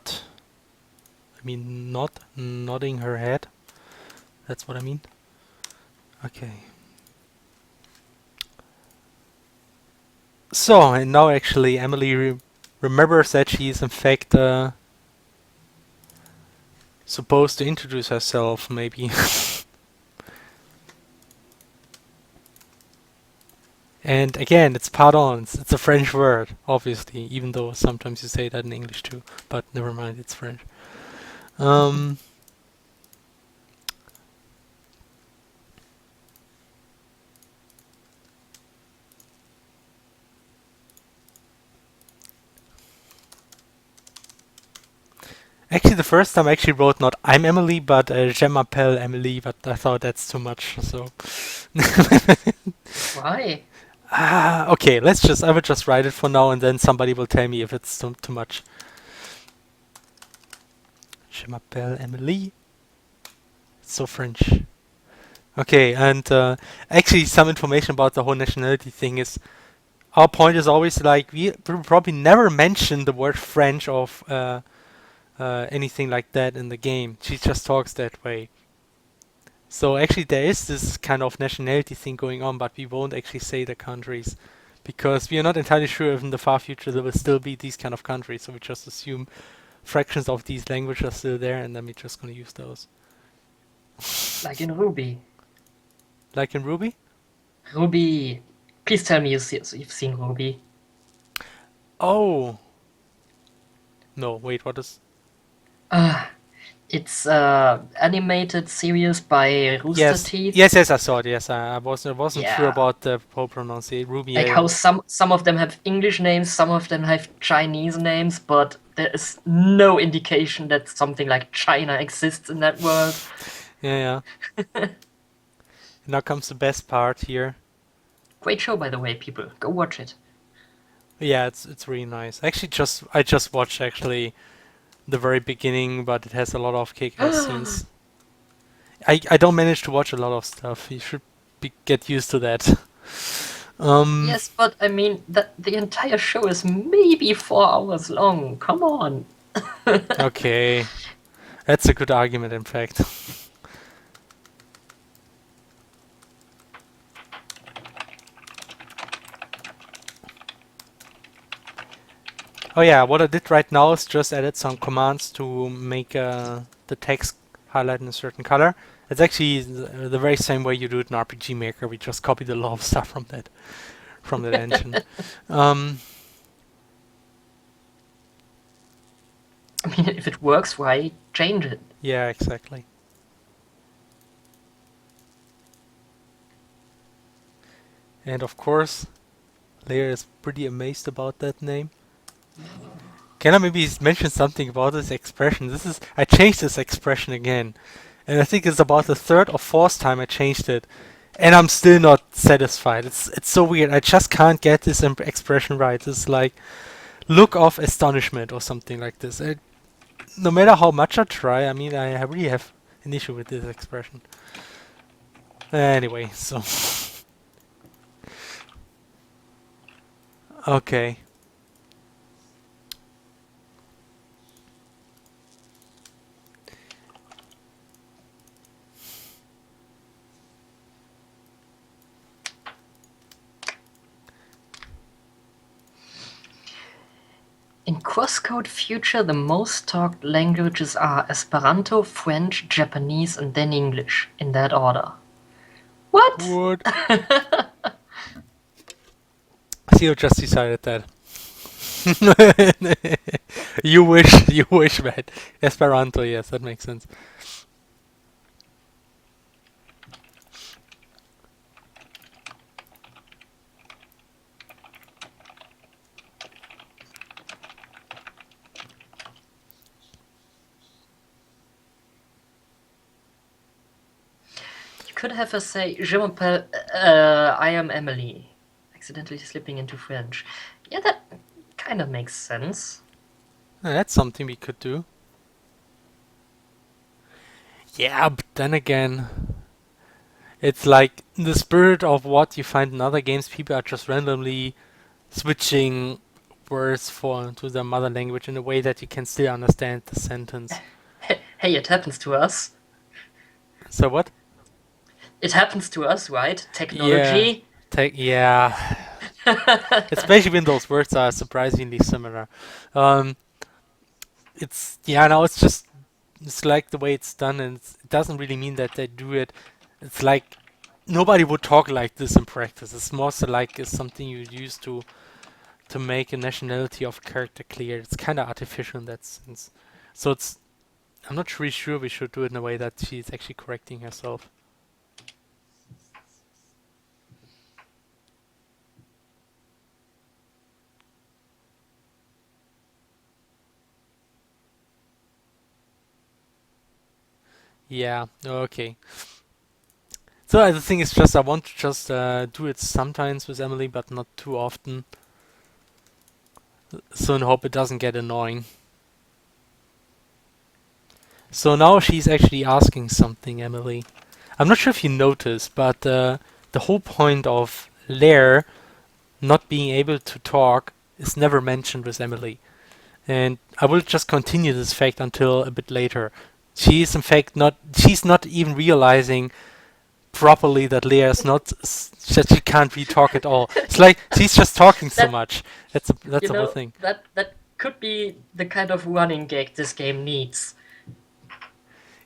I mean, nodding her head. That's what I mean. Okay. So, and now actually Emily remembers that she is in fact supposed to introduce herself, maybe. And again, it's pardon. It's a French word, obviously, even though sometimes you say that in English too. But never mind, it's French. Actually, the first time I actually wrote not I'm Emily, but Je m'appelle Emily, but I thought that's too much, so. Why? Okay, I will just write it for now, and then somebody will tell me if it's too much. Je m'appelle Emily. It's so French. Okay, and actually some information about the whole nationality thing is our point is always like we probably never mention the word French or anything like that in the game. She just talks that way. So actually there is this kind of nationality thing going on, but we won't actually say the countries because we are not entirely sure if in the far future there will still be these kind of countries. So we just assume fractions of these languages are still there, and then we're just going to use those. Like in Ruby. Like in Ruby? Ruby. Please tell me you've seen Ruby. Oh. No, wait, what is... It's animated series by Rooster Yes, Teeth. yes, I saw it. Yes, I wasn't sure Yeah. about the whole pronunciation. Ruby, Like yeah, how yeah. some of them have English names, some of them have Chinese names, but there is no indication that something like China exists in that world. Yeah, yeah. Now comes the best part here. Great show, by the way, people. Go watch it. Yeah, it's really nice. Actually, I just watched actually the very beginning, but it has a lot of kick-ass scenes. I don't manage to watch a lot of stuff. You should get used to that. Yes, but I mean, the entire show is maybe 4 hours long. Come on. Okay, that's a good argument, in fact. Oh yeah, what I did right now is just added some commands to make the text highlight in a certain color. It's actually the very same way you do it in RPG Maker. We just copied a lot of stuff from that engine. I mean, if it works, why change it? Yeah, exactly. And of course, Leia is pretty amazed about that name. Can I maybe mention something about this expression? I changed this expression again. And I think it's about the third or fourth time I changed it. And I'm still not satisfied. It's so weird. I just can't get this expression right. It's like look of astonishment or something like this. No matter how much I try, I mean, I really have an issue with this expression. Anyway, so... Okay. In CrossCode Future, the most talked languages are Esperanto, French, Japanese, and then English, in that order. What? What? Theo just decided that. You wish, man. Esperanto, yes, that makes sense. You could have us say, Je m'appelle, I am Emily, accidentally slipping into French. Yeah, that kind of makes sense. That's something we could do. Yeah, but then again, it's like in the spirit of what you find in other games, people are just randomly switching words to their mother language in a way that you can still understand the sentence. Hey, it happens to us. So what? It happens to us, right? Technology. Yeah. Especially when those words are surprisingly similar. It's like the way it's done, and it doesn't really mean that they do it. It's like nobody would talk like this in practice. It's more so like it's something you use to make a nationality of character clear. It's kind of artificial in that sense. So I'm not really sure we should do it in a way that she's actually correcting herself. Yeah, okay. So the thing is just I want to just do it sometimes with Emily, but not too often. So in hope it doesn't get annoying. So now she's actually asking something, Emily. I'm not sure if you noticed, but the whole point of Lair not being able to talk is never mentioned with Emily. And I will just continue this fact until a bit later. She is in fact not. She's not even realizing properly that Leia is not. That she can't re-talk at all. It's like she's just talking so That much. That's you the whole know thing. that could be the kind of running gag this game needs.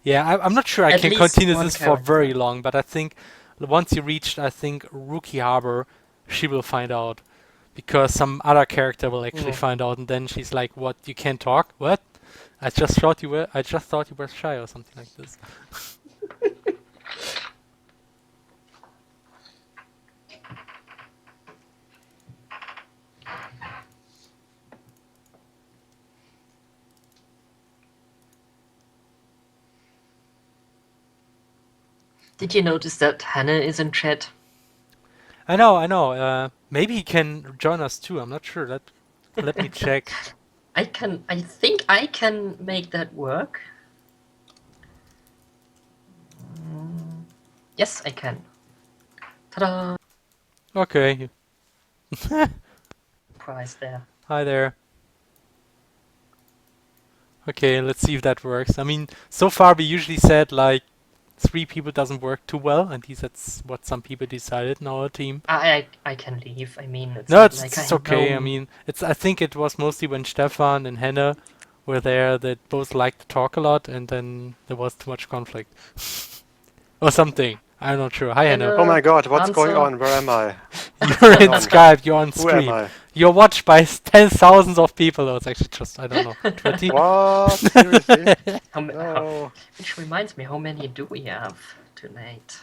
Yeah, I'm not sure I At can least continue one this for very character. long, but I think once you reached, I think, Rookie Harbor, she will find out. Because some other character will actually Mm. find out, and then she's like, "What? You can't talk? What? I just thought you were. I just thought you were shy, or something like this." Did you notice that Hannah is in chat? I know, I know. Maybe he can join us too. I'm not sure. Let me check. I think I can make that work. Yes, I can. Ta-da! Okay. Prize there. Hi there. Okay, let's see if that works. I mean, so far we usually said like 3 people doesn't work too well, and that's what some people decided in our team. I can leave. I mean, it's No, not it's, like I it's okay. I know. mean, it's. I think it was mostly when Stefan and Hannah were there that both liked to talk a lot, and then there was too much conflict or something. I'm not sure. Hi, Hannah. Oh my Hannah, god, what's going answer. on? Where am I? You're Going in on? Skype. You're on Who am stream. I? You're watched by 10,000s of people. Oh, it's actually just I don't know 20. What? Seriously? How No. which reminds me, how many do we have tonight?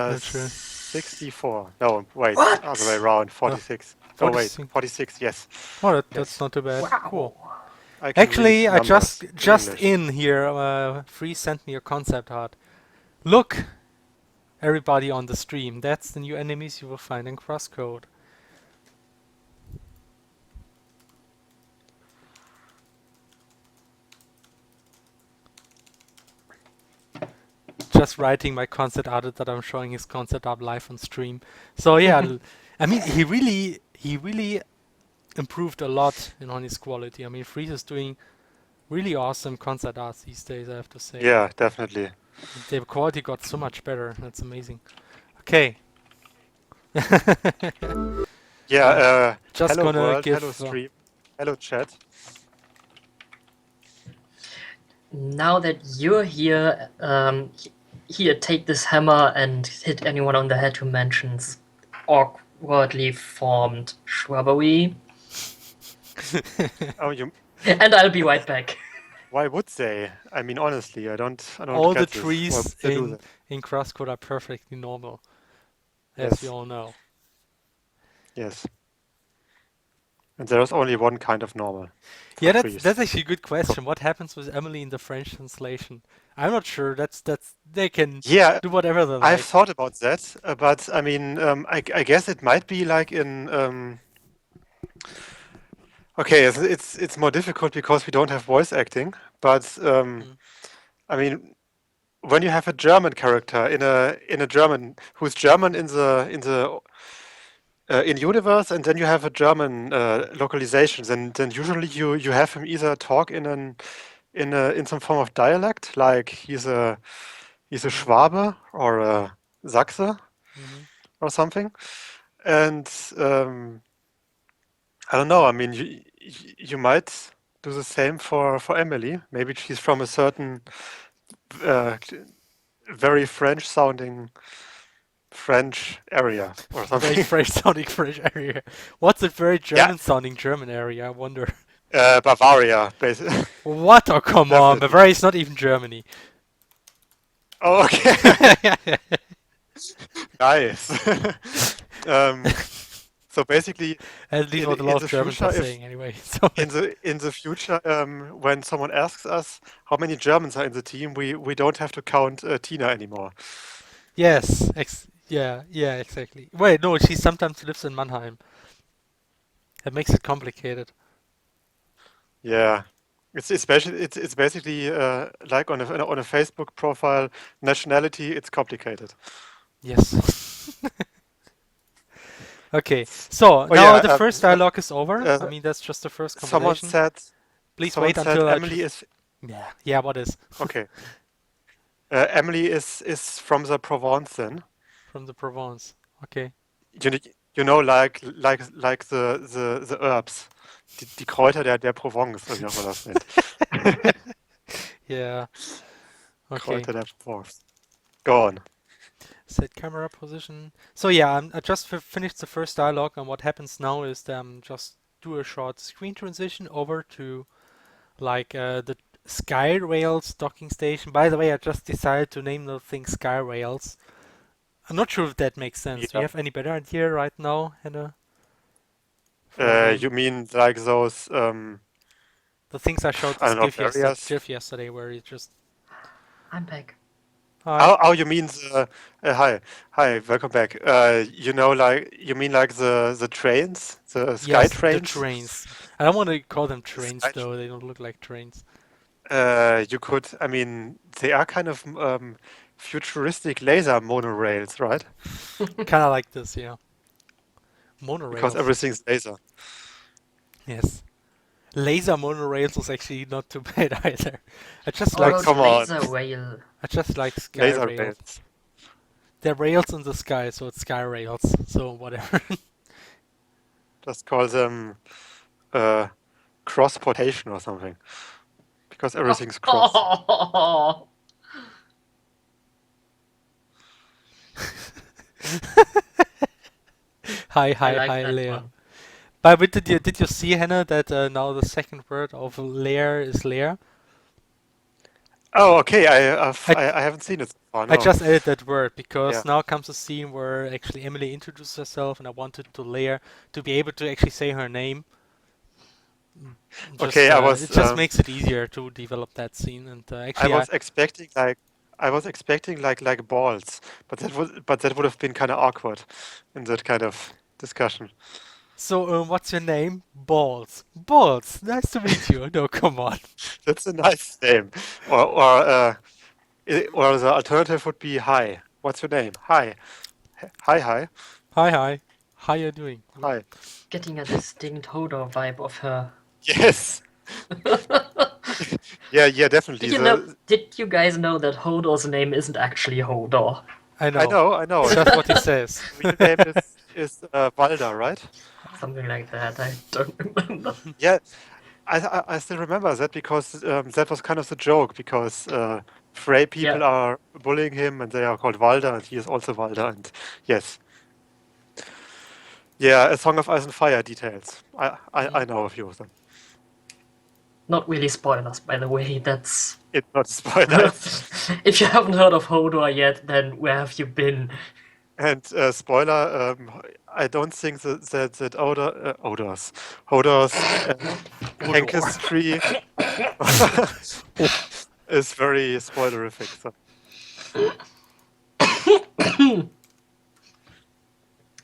Not sure. 64. No, wait. Other way What? around. Uh, 46. Oh, wait. 46. 46, yes. Oh, that's Yes. not too bad. Cool. Wow. I can read Actually, I numbers just English. in here. Free sent me a concept art. Look, everybody on the stream. That's the new enemies you will find in CrossCode. Just writing my concept art that I'm showing his concept art live on stream. So yeah, I mean, he really improved a lot on his quality. I mean, Freeze is doing really awesome concept arts these days, I have to say. Yeah, definitely. The quality got so much better. That's amazing. Okay. Yeah, Just hello gonna world, give. hello stream, hello chat. Now that you're here, here, take this hammer and hit anyone on the head who mentions awkwardly formed shrubbery. Oh, you. And I'll be right back. Why would they? I mean, honestly, I don't All the get this. Why would trees they do that? in CrossCode are perfectly normal, as Yes, we all know. yes. And there's only one kind of normal for Yeah, trees. that's actually a good question. What happens with Emily in the French translation? I'm not sure. That's they can Yeah, do whatever they I've like. thought about that, but I mean, I guess it might be like in. Okay, it's more difficult because we don't have voice acting, but Mm. I mean, when you have a German character in a German who's German in universe, and then you have a German localization, then usually you have him either talk in some form of dialect, like he's a Schwabe or a Sachse Mhm. or something, and I don't know. I mean, you might do the same for Emily. Maybe she's from a certain uh, very French sounding French area or Very something. French sounding French area. What's a very Yeah, German sounding German area? I wonder. Bavaria, basically. What? Oh, come on. Definitely. Bavaria is not even Germany. Oh, okay. Nice. um, so basically, At least what a in lot of the Germans future, are if saying anyway. So in the future, when someone asks us how many Germans are in the team, we don't have to count Tina anymore. yes, yeah, exactly. Wait, no, she sometimes lives in Mannheim. That makes it complicated. Yeah. It's basically like on a Facebook profile, nationality. It's complicated. Yes. Okay, so Oh now yeah. the first dialogue is over. I Uh, mean, that's just the first someone conversation. said. Please Someone wait said until I Emily just... is Yeah, yeah, what is? okay. Emily is from the Provence then. From the Provence. Okay. You know, like the herbs, die Kräuter der Provence, oder wie auch immer das nennt. Yeah. Okay. Kräuter der Provence. Go on. Set camera position. So yeah, I just finished the first dialogue, and what happens now is just do a short screen transition over to like the Sky Rails docking station. By the way, I just decided to name the thing Sky Rails. I'm not sure if that makes sense. Do you Yeah. have any better idea right now, Hannah? For a name? You mean like those The things I showed I this don't know, GIF yesterday, where you just... I'm back. Hi. Oh, you mean the hi, welcome back. You mean like the trains, the sky Yes, the trains? trains. I don't want to call them The trains sky though. They don't look like trains. You could, I mean, they are kind of futuristic laser monorails, right? Kind of like this, yeah. Because Monorails. everything's laser. Yes. Laser monorails is actually not too bad either. I just Oh, like those come on. laser rail. I just like sky Laser rails. rails. They're rails in the sky, so it's sky rails. So whatever. Just call them cross-portation or something. Because everything's cross. Oh, Hi, I hi, like hi, that layer. one. But did you see, Hannah, that now the second word of layer is layer? Oh, okay. I haven't seen it so far. I No. just added that word because Yeah. now comes a scene where actually Emily introduces herself, and I wanted to layer to be able to actually say her name. Okay, It just makes it easier to develop that scene, and I actually was expecting like balls, but that would have been kind of awkward in that kind of discussion. So, what's your name? Balls. Balls. Nice to meet you. No, come on. That's a nice name. Or the alternative would be hi. What's your name? Hi. Hi. Hi, hi. How you doing? Hi. Getting a distinct Hodor vibe of her. Yes. Yeah, definitely. Did you guys know that Hodor's name isn't actually Hodor? I know. I know. It's just what he says. Real name is Valda, right? Something like that. I don't remember. Yeah, I still remember that because that was kind of the joke because Frey people Yeah. are bullying him and they are called Valda and he is also Valda and yes. Yeah, A Song of Ice and Fire details. I know a few of them. Not really spoilers, by the way. That's It's not a spoiler. if you haven't heard of Hodor yet, then where have you been? And spoiler, I don't think that Hodor's ancestry is very spoilerific. So.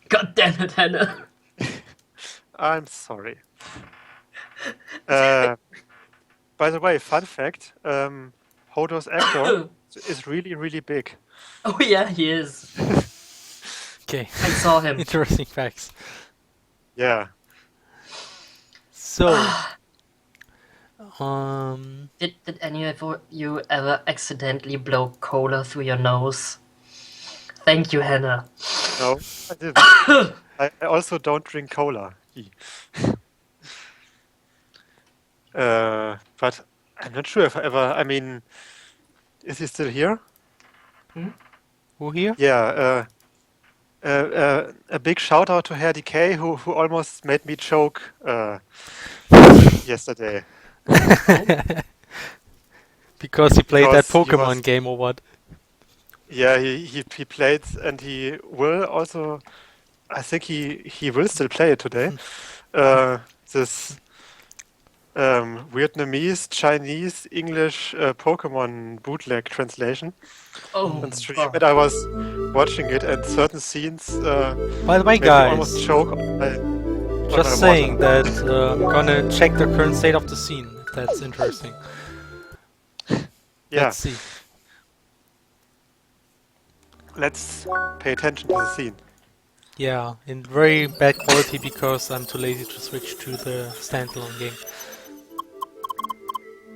God damn it, Hannah. I'm sorry. By the way, fun fact: Hodor's actor is really, really big. Oh yeah, he is. Okay. I saw him. Interesting facts. Yeah. So, Did any of you ever accidentally blow cola through your nose? Thank you, Hannah. No, I didn't. I also don't drink cola. But I'm not sure if I ever. I mean, is he still here? who here? Yeah. A big shout out to Herr DK who almost made me choke yesterday. Because he played that Because he Pokemon was- game or what? Yeah, he played and he will also. I think he will still play it today. This Vietnamese, Chinese, English Pokemon bootleg translation Oh, on stream, and I was watching it, and certain scenes By the way, made me almost guys, choke on my just saying water. that I'm gonna check the current state of the scene. That's interesting. Yeah, Let's see. let's pay attention to the scene. Yeah, in very bad quality because I'm too lazy to switch to the standalone game.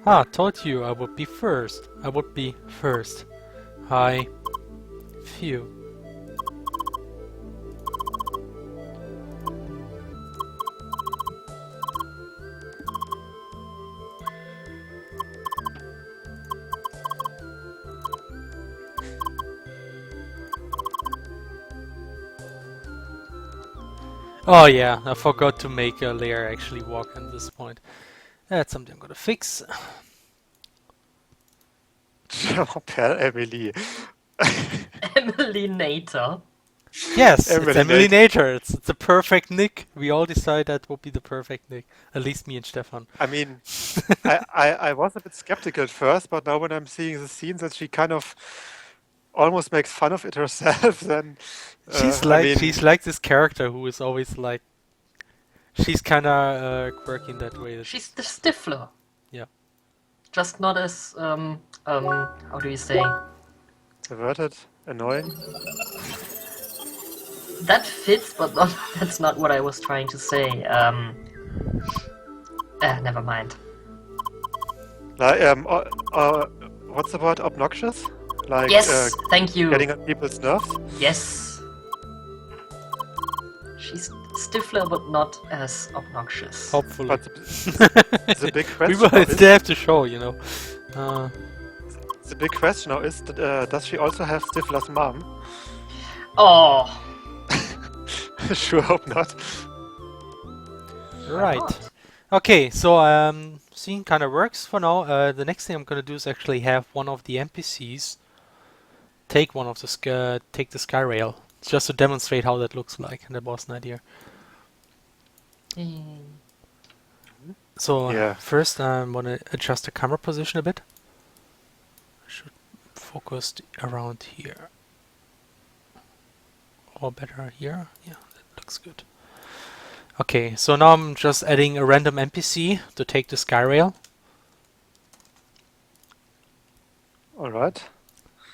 Ah, told you I would be first. I would be first. Hi. Phew. Oh yeah, I forgot to make a layer actually walk at this point. That's something I'm gonna fix. Per Emily. Emily Nater. Yes, it's Emily Emily Nate. Nature. It's a perfect nick. We all decided that would be the perfect nick. At least me and Stefan. I mean, I was a bit skeptical at first, but now when I'm seeing the scenes that she kind of almost makes fun of it herself, then I She's mean, like this character who is always like she's kinda quirky in that way. She's the Stifler. Yeah. Just not as how do you say? perverted, annoying. That fits, but not, that's not what I was trying to say. Never mind. Like, what's the word? Obnoxious? Like, Yes, thank you. getting on people's nerves? Yes. She's Stifler, but not as obnoxious. Hopefully. But the big We question will now is, still have to show, you know. the big question now is, does she also have Stifler's mom? Oh, Sure hope not. Right. not? Okay, so scene kind of works for now. The next thing I'm gonna do is actually have one of the NPCs take take the sky rail, just to demonstrate how that looks like, and that was an idea. So Yeah. first I'm gonna adjust the camera position a bit. I should focus around here. Or better here. Yeah, that looks good. Okay, so now I'm just adding a random NPC to take the sky rail. Alright.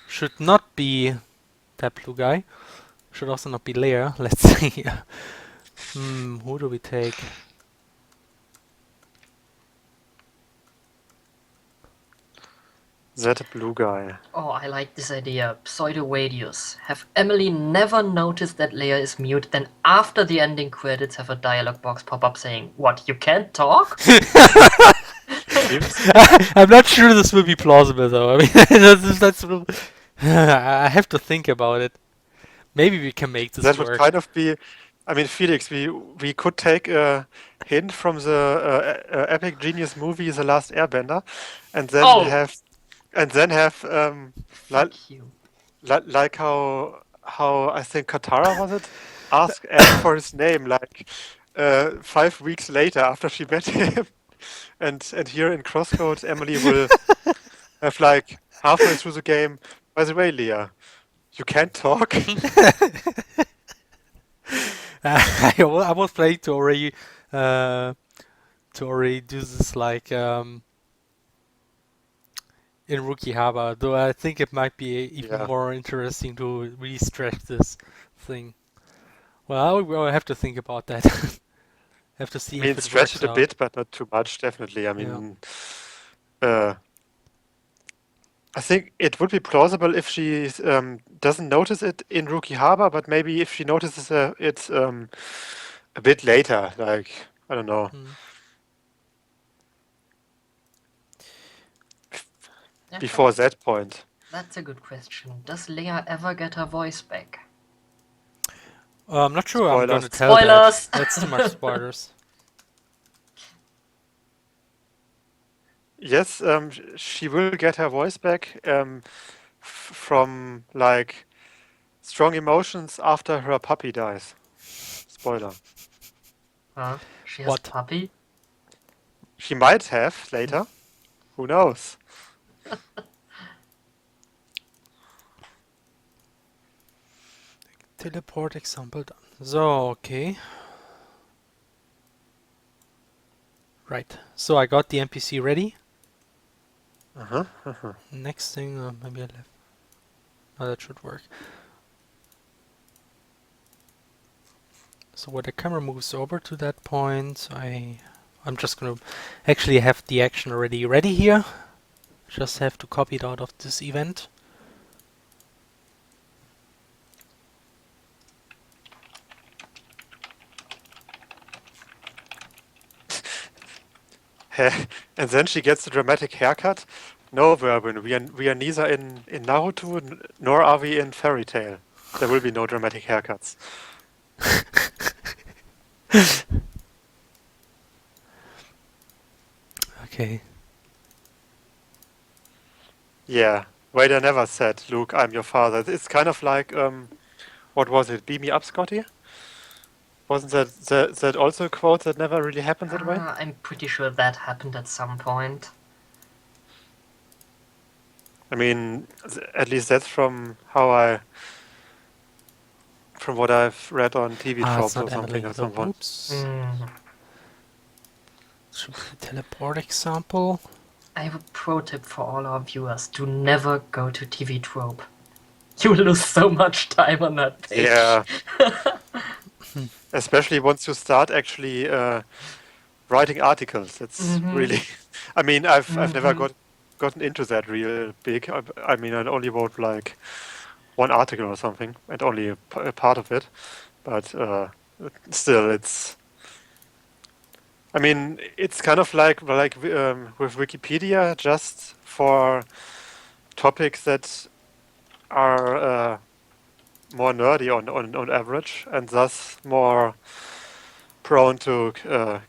Should not be that blue guy. Should also not be Leia. Let's see. Who do we take? That blue guy. Oh, I like this idea. Pseudo-Wadius. Have Emily never noticed that Leia is mute, then after the ending credits have a dialog box pop up saying, "What, you can't talk?" I'm not sure this will be plausible though. I mean, that's I have to think about it. Maybe we can make this That would work. kind of be. I mean, Felix, we could take a hint from the epic genius movie, The Last Airbender, and then Oh! have like Fuck you. like how I think Katara was it ask Aang for his name like 5 weeks later after she met him, and here in CrossCode Emily will have like halfway through the game. By the way, Leah, you can't talk. I was planning to already do this like in Rookie Harbor, though I think it might be even Yeah. more interesting to really stretch this thing. Well, we'll have to think about that. Have to see I mean, if it stretch works it a out. bit, but not too much, definitely. I mean, I think it would be plausible if she doesn't notice it in Rookie Harbor, but maybe if she notices it a bit later, like, I don't know. Before that point. That's a good question. Does Leia ever get her voice back? I'm not sure I'm going to Spoilers. tell Spoilers! that. That's too much spoilers. Yes, she will get her voice back from like strong emotions after her puppy dies. Spoiler. Huh? She has What? a puppy? She might have later. Who knows? Teleport example done. So, okay. Right. So I got the NPC ready. Uh-huh. Next thing, maybe I left. Oh, that should work. So when the camera moves over to that point, I'm just gonna actually have the action already ready here. Just have to copy it out of this event. And then she gets a dramatic haircut. No, Verbin, we are neither in Naruto nor are we in Fairy Tail. There will be no dramatic haircuts. Okay. Yeah. Wait, I never said, Luke, I'm your father. It's kind of like, what was it? Beam me up, Scotty? Wasn't that also a quote that never really happened that way? I'm pretty sure that happened at some point. I mean, at least that's from what I've read on TV It's tropes or not something Emily. at some So, point. oops. Mm. Should be the teleport example. I have a pro tip for all our viewers. Do never go to TV trope. You lose so much time on that page. Yeah. Especially once you start actually writing articles. It's really. I mean, I've never gotten into that real big. I mean, I only wrote like one article or something, and only a part of it. But still, it's. I mean, it's kind of like with Wikipedia, just for topics that are more nerdy on average, and thus more prone to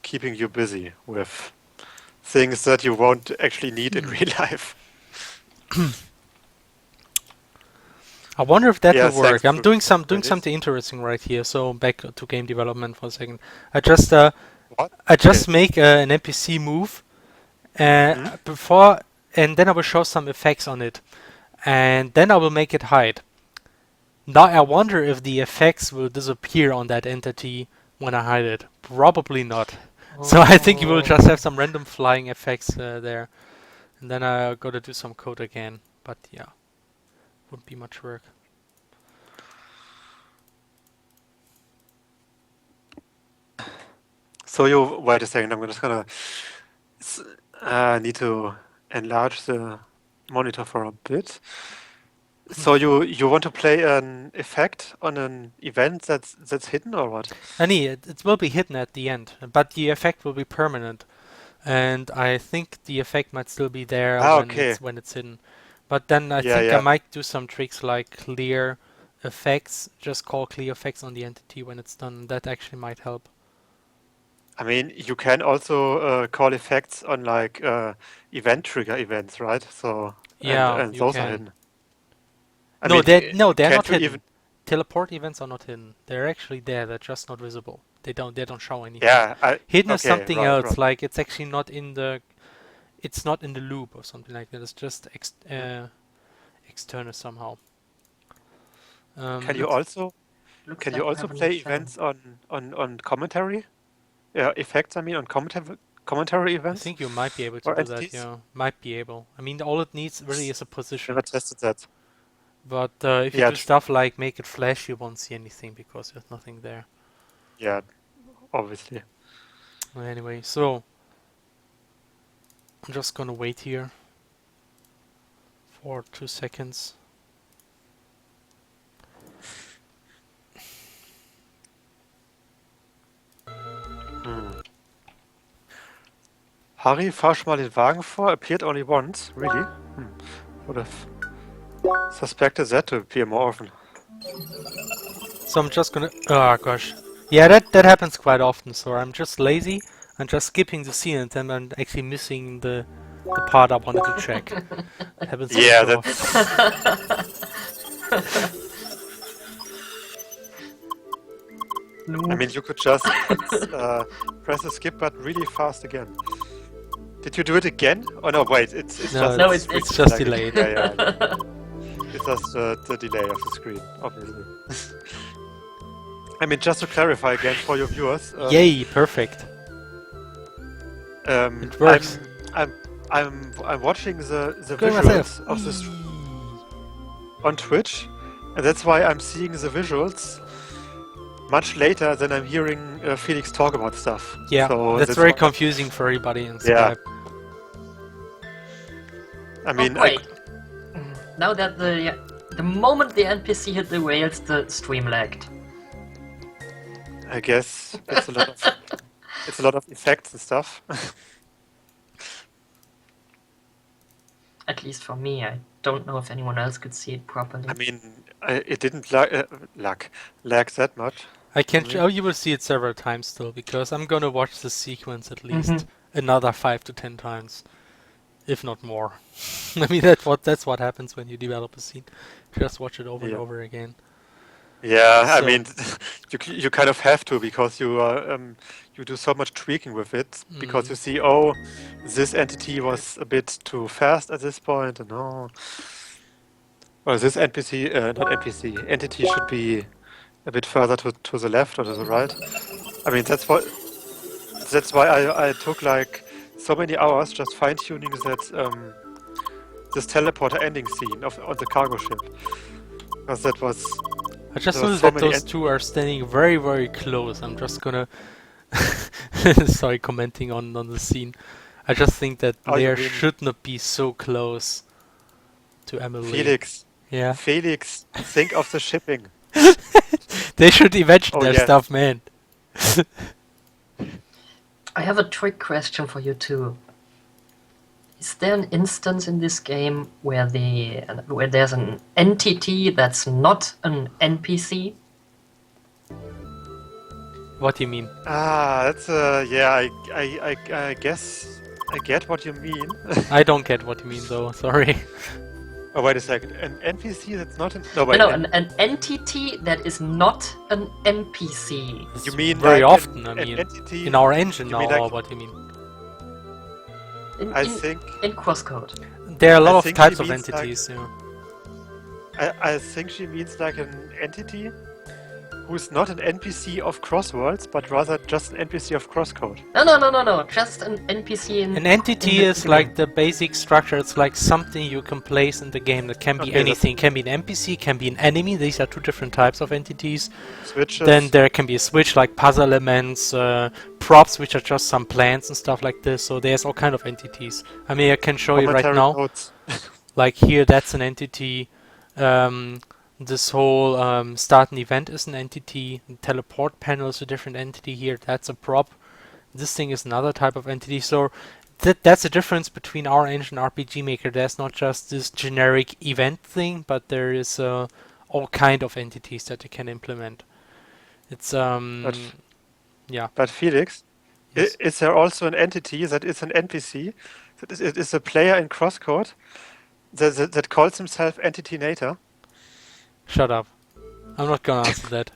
keeping you busy with things that you won't actually need in real life. I wonder if that Yeah, will work. thanks I'm for doing this. something interesting right here. So back to game development for a second. I just What? make an NPC move before, and then I will show some effects on it, and then I will make it hide. Now I wonder if the effects will disappear on that entity when I hide it. Probably not. So I think you will just have some random flying effects there, and then I gotta do some code again. But yeah, wouldn't be much work. So you wait a second. I'm just gonna need to enlarge the monitor for a bit. So you want to play an effect on an event that's hidden or what? It will be hidden at the end, but the effect will be permanent. And I think the effect might still be there Okay. when it's hidden. But then I Yeah, think I yeah. might do some tricks like clear effects, just call clear effects on the entity when it's done. That actually might help. I mean, you can also call effects on like event trigger events, right? So Yeah, and you those are can. hidden. I No, mean, they're not can't you hidden. even? Teleport events are not hidden. They're actually there. They're just not visible. They don't show anything. Yeah. Hidden is Okay. something Right. else. Right. Like it's actually not in the. It's not in the loop or something like that. It's just external somehow. Can you Let's- also Looks can like you we also have a new play thing. events on commentary? Yeah, effects. I mean, on commentary I events think you might be able to or do that. entities. Yeah, might be able. I mean, all it needs really is a position. Never tested that. But if you Yeah. do stuff like make it flash, you won't see anything because there's nothing there. Yeah. Obviously. Well, anyway, so I'm just gonna wait here for 2 seconds. Harry, fahr schon mal den Wagen vor. Appeared only once. Really? Would have suspected that to appear more often. So I'm just gonna. Oh gosh. Yeah, that happens quite often. So I'm just lazy. I'm just skipping the scene and then I'm actually missing the part I wanted to check. Happens way Yeah, too that's. often. I mean, you could just press the skip button really fast again. Did you do it again? Oh no, wait, it's No, just it's just like- delayed. Yeah. It's just the delay of the screen, obviously. I mean, just to clarify again for your viewers. Yay! Perfect. It works. I'm watching the Going myself. visuals of this on Twitch, and that's why I'm seeing the visuals much later than I'm hearing Felix talk about stuff. Yeah, so that's very why confusing for everybody in Yeah. Skype. I mean, wait. Now that the moment the NPC hit the rails, the stream lagged. I guess it's a lot of it's a lot of effects and stuff. At least for me, I don't know if anyone else could see it properly. I mean, it didn't lag that much. I can. Really? Oh, you will see it several times still because I'm gonna watch the sequence at least another 5 to 10 times, if not more. I mean that's what happens when you develop a scene. Just watch it over and over again. Yeah, I So- mean, you kind of have to because you do so much tweaking with it because you see, oh, this entity was a bit too fast at this point, and or this NPC, not NPC, entity should be a bit further to the left or to the right. I mean, that's why I took like so many hours just fine tuning that this teleporter ending scene on the cargo ship, because that was. I just There were noticed so that many those two are standing very, very close. I'm just gonna sorry, commenting on the scene. I just think that Oh, you Leia mean- should not be so close to Emily. Felix, Yeah, Felix, think of the shipping. they should imagine Oh, their yeah. stuff, man. I have a trick question for you too. Is there an instance in this game where there's an entity that's not an NPC? What do you mean? That's yeah. I guess I get what you mean. I don't get what you mean though. Sorry. Oh, wait a second. An NPC that's not an. No, wait. No, an entity that is not an NPC. You mean very like often? an I mean, entity in our engine you now, mean like- or what do you mean? I think In CrossCode. There are a lot I of think types she of means, like- entities. Yeah. I think she means like an entity who's not an NPC of Crosswords, but rather just an NPC of CrossCode. No. Just an NPC in. An entity in is like the basic structure. It's like something you can place in the game that can be Okay, anything. Can be an NPC, can be an enemy. These are two different types of entities. Switches. Then there can be a switch, like puzzle elements, props, which are just some plants and stuff like this. So there's all kind of entities. I mean, I can show you right commentary now. notes. Like here, that's an entity. This whole start an event is an entity. The teleport panel is a different entity here. That's a prop. This thing is another type of entity. So that's the difference between our engine and RPG Maker. There's not just this generic event thing, but there is all kind of entities that you can implement. It's yeah. But Felix, Yes. is there also an entity that is an NPC? That is a player in CrossCode that calls himself Entity-Nator? Shut up. I'm not gonna answer that.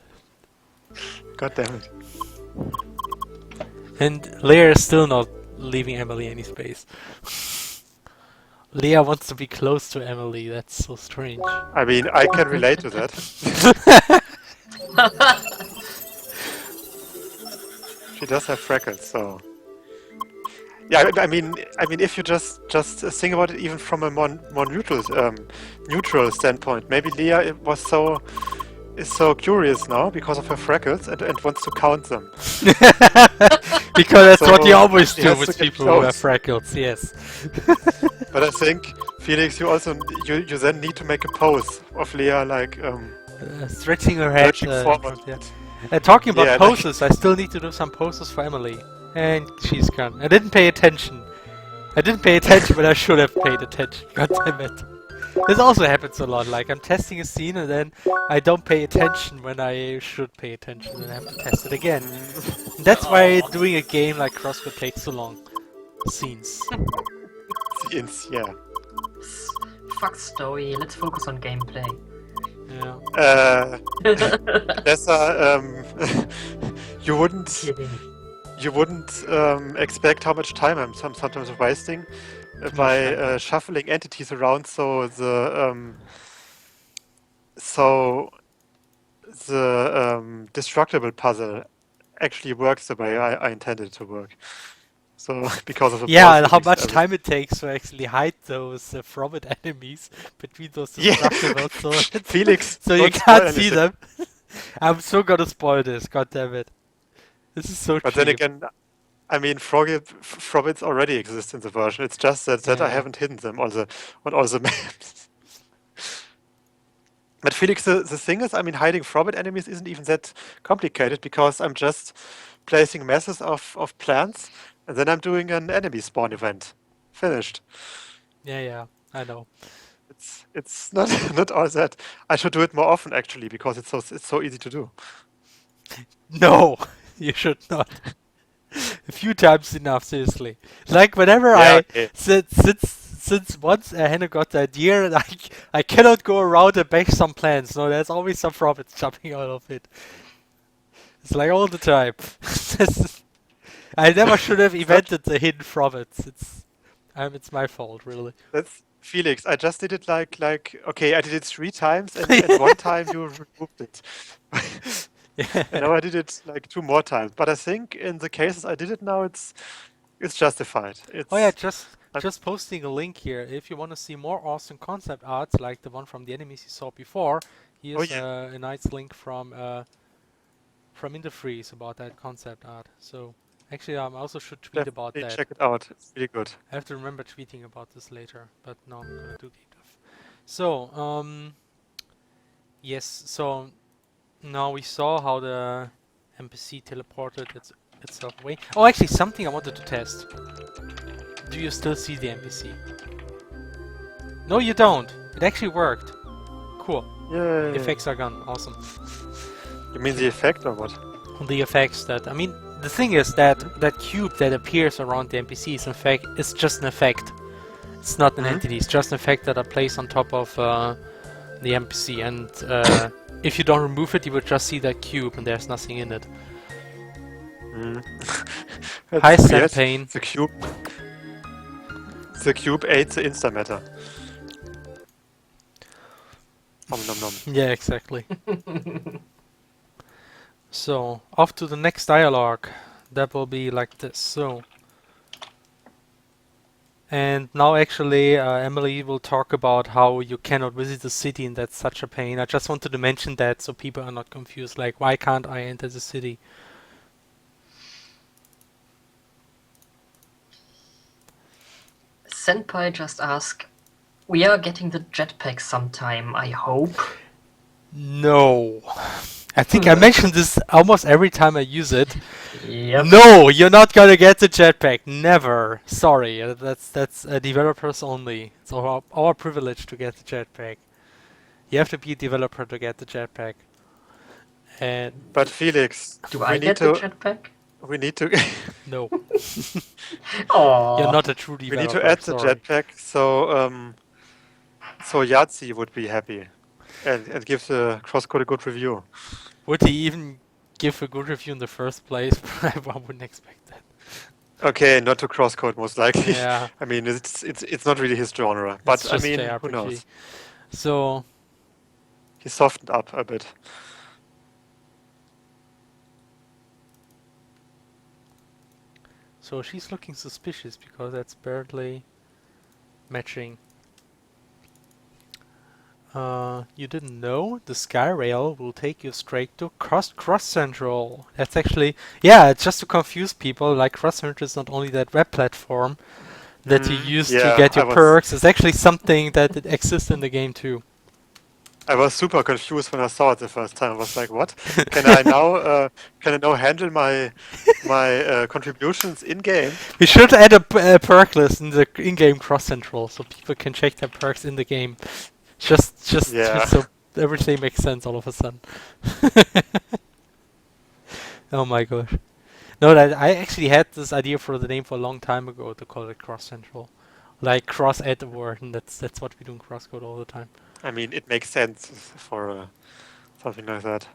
God damn it. And Leia is still not leaving Emily any space. Leia wants to be close to Emily. That's so strange. I mean, I can relate to that. She does have freckles, so. Yeah, I mean, if you just think about it, even from a more neutral standpoint, maybe Leia is so curious now because of her freckles and wants to count them. Because that's what So, you always she do has with to get people who have close. freckles. Yes. But I think, Felix, you then need to make a pose of Leia, like Stretching her head. lurching forward. Yeah. Talking about Yeah, like- poses, I still need to do some poses for Emily. And she's gone. I didn't pay attention. But I should have paid attention. God damn it. This also happens a lot. Like, I'm testing a scene and then I don't pay attention when I should pay attention and I have to test it again. That's why doing a game like CrossCode takes so long. Scenes. Scenes, yeah. Fuck story. Let's focus on gameplay. Yeah. Tessa, you wouldn't Kidding. expect how much time I'm sometimes wasting by shuffling entities around, so the destructible puzzle actually works the way I intended it to work. So because of the Yeah, pause and how physics, much time it takes to actually hide those from it enemies between those yeah, destructibles, so Felix, so you don't spoil can't see anything. them. I'm so gonna spoil this. God damn it! This is so But then cheap. again, I mean, Frobbits already exist in the version. It's just that I Yeah, haven't hidden them on all the maps. But Felix, the thing is, I mean, hiding Frobbit enemies isn't even that complicated because I'm just placing masses of plants and then I'm doing an enemy spawn event. Finished. yeah. I know. It's not not all that. I should do it more often actually because it's so easy to do. No, you should not. A few times enough, seriously. Like whenever Yeah, I okay. since once Hannah got the idea, and I cannot go around and bake some plants. No, there's always some profits jumping out of it. It's like all the time. I never should have It's not invented the hidden profits. It's my fault, really. that's Felix. I just did it like okay, I did it 3 times and one time you removed it. And Yeah. now I did it like 2 more times. But I think in the cases I did it now, it's justified. Oh yeah, It's I'm, just posting a link here. If you want to see more awesome concept arts like the one from the enemies you saw before, oh here's yeah, a nice link from Interfreeze about that concept art. So actually, I also should tweet about definitely that. check it out. It's really good. I have to remember tweeting about this later, but now I'm gonna do deep dive. So yes, so now we saw how the NPC teleported itself away. Oh, actually, something I wanted to test. Do you still see the NPC? No, you don't. It actually worked. Cool. Yay. Effects are gone. Awesome. You mean the effect or what? The effects that I mean, the thing is that that cube that appears around the NPCs, in fact, is just an effect. It's not an entity. It's just an effect that are placed on top of the NPC, and if you don't remove it, you would just see that cube, and there's nothing in it. Mm. Hi, That's weird. Pain. The cube ate the instamatter. Nom nom nom. Yeah, exactly. So, off to the next dialogue. That will be like this. So, and now actually Emily will talk about how you cannot visit the city and that's such a pain. I just wanted to mention that so people are not confused. Like, why can't I enter the city? Senpai just asked, we are getting the jetpack sometime, I hope. No. I think I mentioned this almost every time I use it. Yep. No, you're not gonna get the jetpack. Never. Sorry, that's developers only. It's our privilege to get the jetpack. You have to be a developer to get the jetpack. And But Felix, Do we I need get the to jetpack? we need to no, Oh, you're not a true we developer. need to add the sorry. jetpack so Yahtzee would be happy and give the CrossCode a good review. Would he even give a good review in the first place? I wouldn't expect that. Okay, not to CrossCode most likely. Yeah, I mean, it's not really his genre, but it's I just mean, JRPG. who knows? So He softened up a bit. So she's looking suspicious because that's barely matching. You didn't know? The Skyrail will take you straight to Cross Central. That's actually, yeah, it's just to confuse people. Like Cross Central is not only that web platform that you use to Yeah, get your perks. It's actually something that it exists in the game too. I was super confused when I saw it the first time. I was like, "What? Can I now handle my contributions in game?" We should add a perk list in the in-game Cross Central so people can check their perks in the game. Just Yeah. so everything makes sense all of a sudden. Oh my gosh. No, that I actually had this idea for the name for a long time ago to call it Cross Central. Like cross add the word, and that's what we do in CrossCode all the time. I mean, it makes sense for something like that.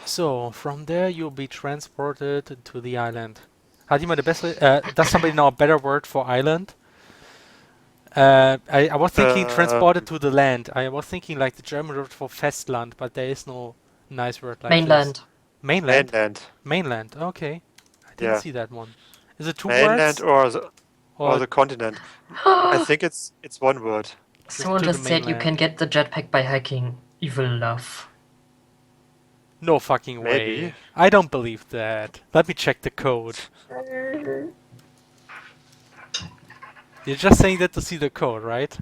So from there you'll be transported to the island. Hat jemand the best? Does somebody know a better word for island? I was thinking transported to the land. I was thinking like the German word for Festland, but there is no nice word like mainland. this. Mainland? Mainland. Mainland, okay. I didn't Yeah. see that one. Is it two Mainland words? or Or the continent. I think it's one word. just Someone to the just said you can mainland? get the jetpack by hacking. Evil love. No fucking Maybe. way. I don't believe that. Let me check the code. You're just saying that to see the code, right?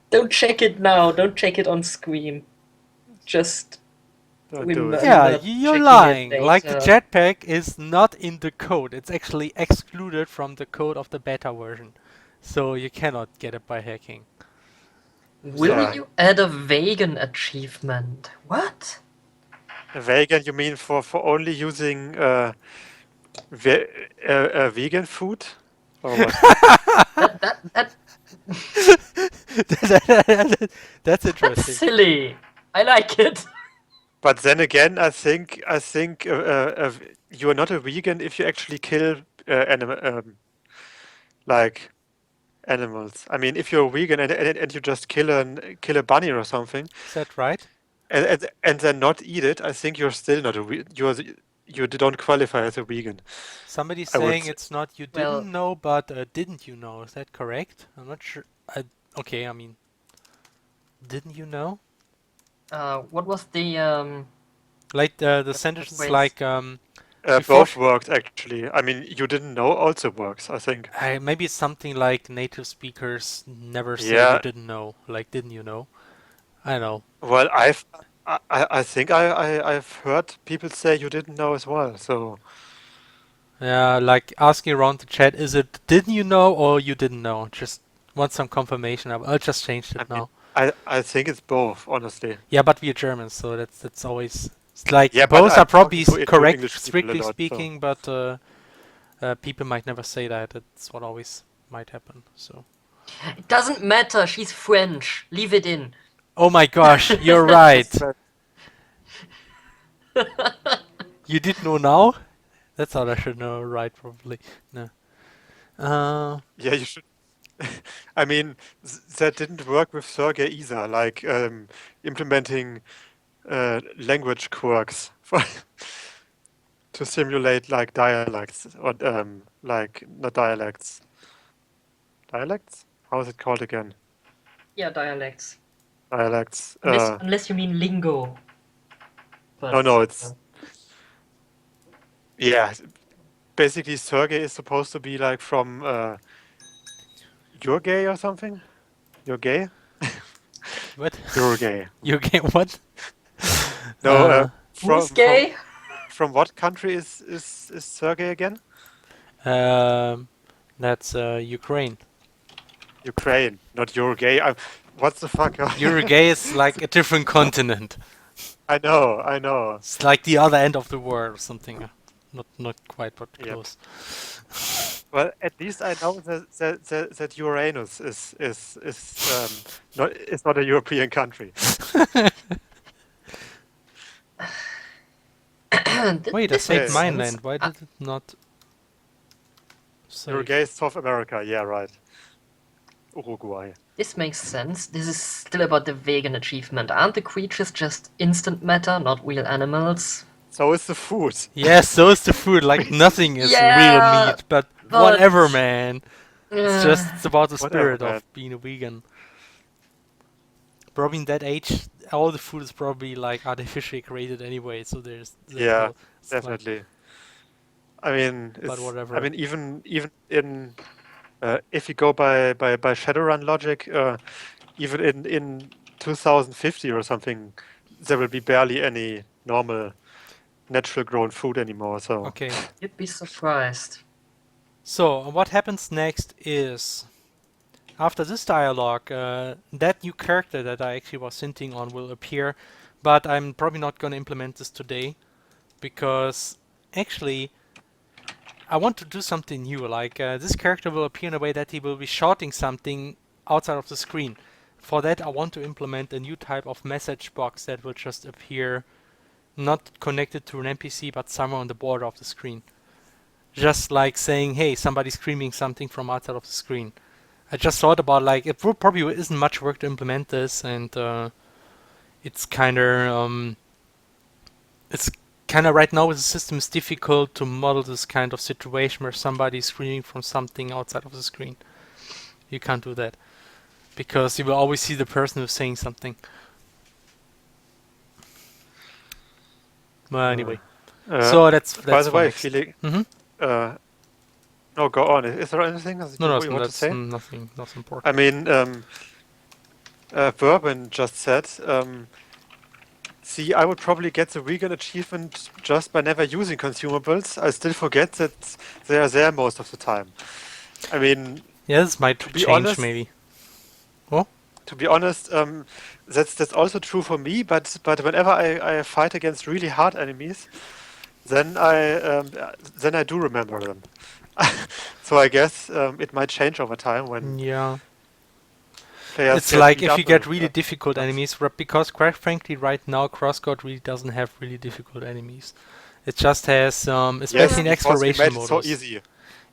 Don't check it now. Don't check it on Scream. Just Don't do it. Yeah, remember you're checking it lying. Like the later. jetpack is not in the code. It's actually excluded from the code of the beta version. So you cannot get it by hacking. Will Yeah. you add a vegan achievement? What? Vegan, you mean for only using vegan food? Or what? That That's that's interesting. silly. I like it. But then again, I think you are not a vegan if you actually kill like animals. I mean, if you're a vegan and you just kill a bunny or something, Is that right? and then not eat it, I think you're still not you don't qualify as a vegan. Somebody's I would saying it's not you Well, didn't know, but didn't you know? Is that correct? I'm not sure. Okay, I mean, didn't you know? what was the Like the the sentence is phrase? like before both worked actually. I mean, you didn't know also works, I think. maybe it's something like native speakers never say you Yeah. didn't know. Like didn't you know? I know. Well, I think I've heard people say you didn't know as well. So Yeah, like asking around the chat, is it didn't you know or you didn't know? Just want some confirmation. I'll just change I it mean, now. I think it's both, honestly. Yeah, but we're Germans, so that's always it's like Yeah, but both are I'm talking probably to correct, English people a strictly lot. So speaking, but people might never say that. That's what always might happen. So. It doesn't matter. She's French. Leave it in. Oh my gosh, you're right. That's right. You did know now? That's how I should know, right? Probably. No. Yeah, you should. I mean, that didn't work with Sergey either. Like implementing language quirks to simulate like dialects or like not dialects. Dialects? How is it called again? Yeah, dialects. Dialects. Unless you mean lingo. But No, it's yeah. Basically, Sergey is supposed to be like from you're gay or something. You're gay. what? You're gay. You get what? No, who's gay? from what country is Sergey again? Um, that's Ukraine. Ukraine, not you're gay. What the fuck? Uruguay is like a different continent. I know. It's like the other end of the world or something. Not quite, but Yep. close. Well, at least I know that Uranus is not a European country. Wait, I This said makes sense. mainland. Why did it not save? Uruguay is South America. Yeah, right. Uruguay. This makes sense. This is still about the vegan achievement. Aren't the creatures just instant matter, not real animals? So is the food. Yes, so is the food. Like nothing is real Yeah, meat, but but- whatever, man. It's about the Whatever, spirit man. of being a vegan. Probably in that age, all the food is probably like artificially created anyway. So there's Yeah, no, it's like- definitely. I mean, But whatever. I mean, even in if you go by Shadowrun logic, even in 2050 or something, there will be barely any normal natural grown food anymore. So Okay. You'd be surprised. So what happens next is, after this dialogue, that new character that I actually was hinting on will appear, but I'm probably not going to implement this today, because actually I want to do something new. Like this character will appear in a way that he will be shouting something outside of the screen. For that, I want to implement a new type of message box that will just appear, not connected to an NPC, but somewhere on the border of the screen. Just like saying, hey, somebody's screaming something from outside of the screen. I just thought about, like, it probably isn't much work to implement this, and it's kind of right now with the system is difficult to model this kind of situation where somebody's screaming from something outside of the screen. You can't do that because you will always see the person who's saying something. Well, anyway, so that's By the for way, next. Felix, Mm-hmm. no, go on. Is there anything that No, you want to that's say? nothing important. I mean, Bourbon just said, see, I would probably get the vegan achievement just by never using consumables. I still forget that they are there most of the time. I mean, Yeah, this might to be change honest, maybe. Oh, that's also true for me. But whenever I fight against really hard enemies, then I do remember them. So I guess it might change over time when yeah. players It's get like beat if you up get really with difficult bugs. enemies, because quite frankly, right now CrossCode really doesn't have really difficult enemies. It just has, especially Yes, in because we exploration made it so modus. easy.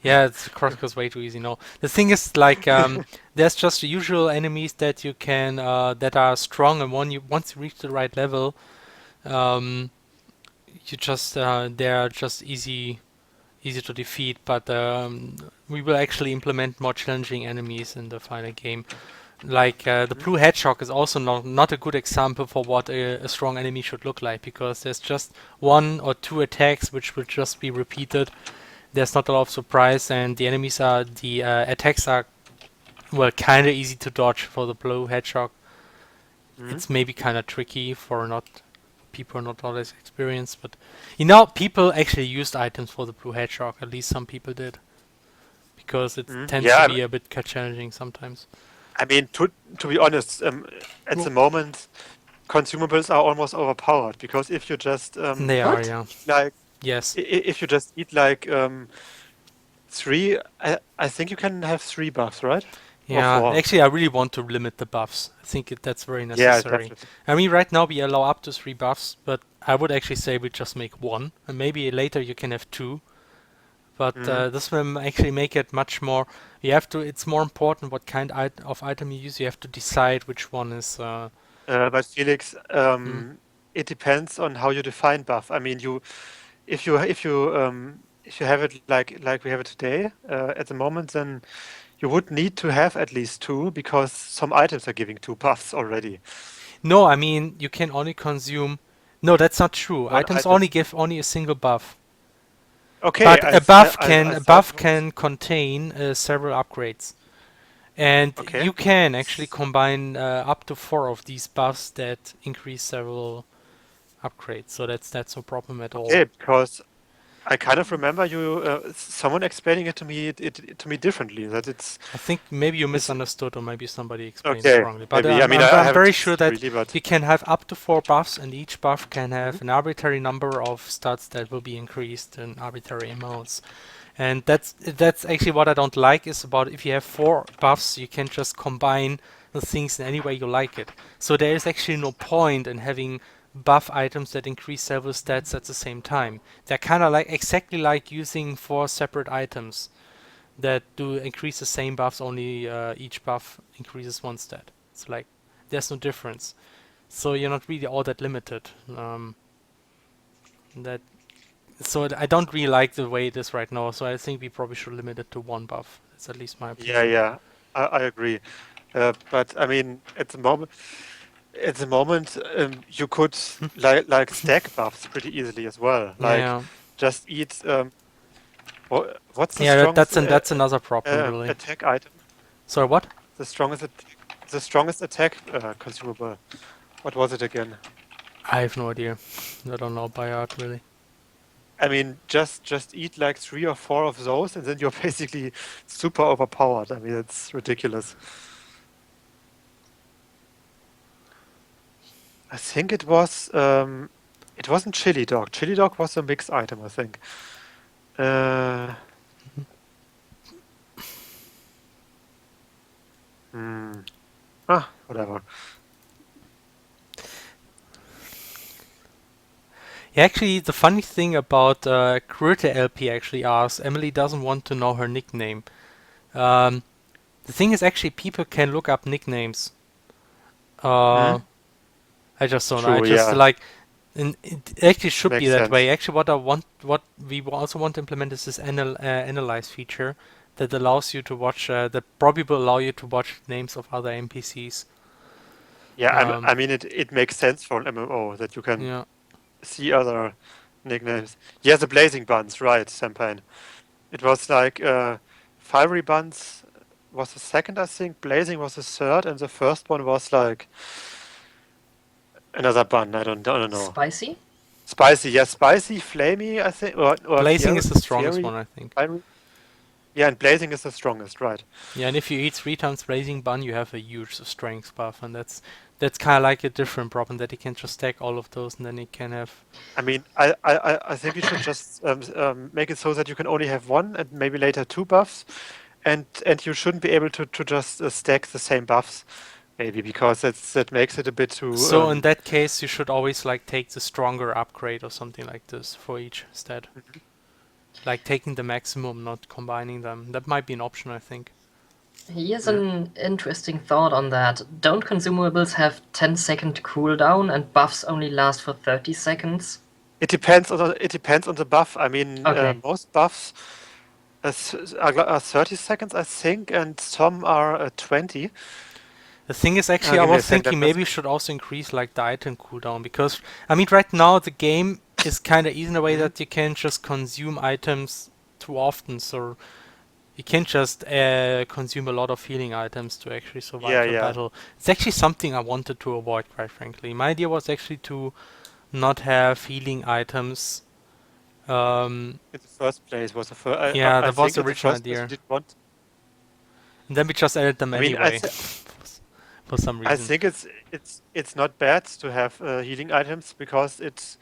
Yeah, it's CrossCode's way too easy. No, the thing is like there's just the usual enemies that you can that are strong, and once you reach the right level, um, you just they're just easy to defeat. But we will actually implement more challenging enemies in the final game. Like the Mhm. blue hedgehog is also not a good example for what a strong enemy should look like, because there's just one or two attacks which will just be repeated. There's not a lot of surprise, and the attacks are well kind of easy to dodge for the blue hedgehog. Mhm. It's maybe kind of tricky for not people not always experienced, but people actually used items for the blue hedgehog. At least some people did, because it Mhm. tends to Yeah, be a bit challenging sometimes. I mean, to be honest, at Well, the moment, consumables are almost overpowered because if you just they are, What? yeah. eat like Yes. if you just eat like three, I think you can have three buffs, right? Or Yeah, four? actually, I really want to limit the buffs. I think that's very Yeah, necessary. definitely. I mean, right now we allow up to 3 buffs, but I would actually say we just make one, and maybe later you can have two. But Mhm. this will actually make it much more. You have to. It's more important what kind of item you use. You have to decide which one is. But Felix, Hmm. it depends on how you define buff. I mean, if you have it like we have it today at the moment, then you would need to have at least two because some items are giving two buffs already. No, I mean you can only consume. No, that's not true. One Items item. only give only a single buff. Okay, But I a thought buff it was can contain several upgrades. And okay. you can actually combine up to 4 of these buffs that increase several upgrades. So that's no problem at all. Okay, because I kind of remember someone explaining it to me to me differently. That I think maybe you it's misunderstood, or maybe somebody explained it okay. wrongly. But Maybe I mean I I'm haven't very sure tested that really, but we can have up to 4 buffs, and each buff can Mhm. have an arbitrary number of stats that will be increased in arbitrary amounts. And that's actually what I don't like is about if you have 4 buffs, you can just combine the things in any way you like it. So there is actually no point in having buff items that increase several stats at the same time. They're kind of like exactly like using 4 separate items that do increase the same buffs, only each buff increases 1 stat. It's like there's no difference. So you're not really all that limited. That I don't really like the way it is right now. So I think we probably should limit it to 1 buff. That's at least my Yeah, opinion. yeah, I agree. But I mean, at the moment, you could like stack buffs pretty easily as well. Like Yeah, just eat. What's the yeah. strongest That's another problem, really. attack item? Sorry, what? The strongest attack consumable. What was it again? I have no idea. I don't know by heart, really. I mean, just eat like three or four of those, and then you're basically super overpowered. I mean, it's ridiculous. I think it wasn't chili dog. Chili dog was a mixed item, I think. Uh, hmm. Whatever. Yeah, actually, the funny thing about Critter LP actually asks, Emily doesn't want to know her nickname. Um, the thing is, actually, people can look up nicknames. Hmm? Uh, I just don't know. I True, just yeah. like, and it actually should be Makes that way. sense. Actually, what we also want to implement is this analyze feature that allows you to watch, that probably will allow you to watch names of other NPCs. Yeah, Um, I mean, it makes sense for an MMO that you can yeah, see other nicknames. Yeah, the Blazing Buns, right, Champagne. It was like Fiery Buns was the second, I think. Blazing was the third, and the first one was like another bun. I don't know. Spicy? Spicy, yes, spicy, flamey, I think, or blazing fiery, is the strongest fiery, one, I think. fiery. Yeah, and blazing is the strongest, right? Yeah, and if you eat 3 times blazing bun, you have a huge strength buff, and that's kind of like a different problem that you can just stack all of those, and then you can have. I mean, I think we should just make it so that you can only have one and maybe later two buffs, and you shouldn't be able to just stack the same buffs, maybe because that makes it a bit too. So in that case, you should always like take the stronger upgrade or something like this for each instead. Mhm. Like taking the maximum, not combining them. That might be an option, I think. Here's Mhm. an interesting thought on that. Don't consumables have 10-second cooldown and buffs only last for 30 seconds? It depends on the buff. I mean, Okay. most buffs are 30 seconds, I think, and some are 20. The thing is, actually, I Give me a was second. thinking maybe we should also increase like the item cooldown because I mean, right now the game is kind of easy in a way Mhm. that you can't just consume items too often. So you can't just consume a lot of healing items to actually Yeah, survive a yeah. battle. It's actually something I wanted to avoid, quite frankly. My idea was actually to not have healing items. In the first place was the first. Yeah, I that was think the in the original first place you idea. didn't want. And then we just added them I mean, anyway for some I reason. think it's not bad to have healing items because it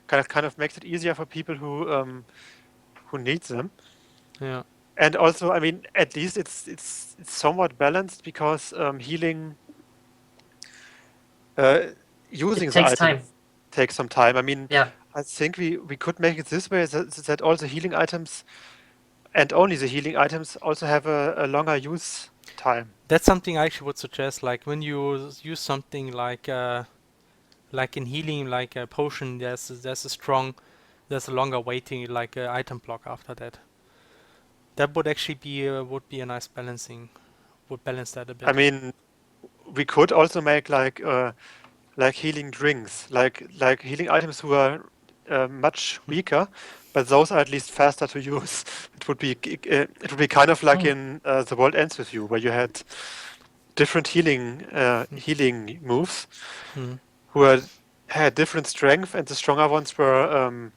kind of makes it easier for people who need them. Yeah. And also, I mean, at least it's somewhat balanced because healing uh, It using the takes item time. takes some time. I mean, Yeah. I think we could make it this way that all the healing items and only the healing items also have a longer use time. That's something I actually would suggest. Like when you use something like in healing, like a potion, there's a longer waiting, like item block after that. That would actually be a nice balancing. Would balance that a I bit. mean, we could also make like healing drinks, like healing items who are much weaker, but those are at least faster to use. It would be kind of like Hmm. in The World Ends with You, where you had different healing moves Hmm. who had different strength, and the stronger ones were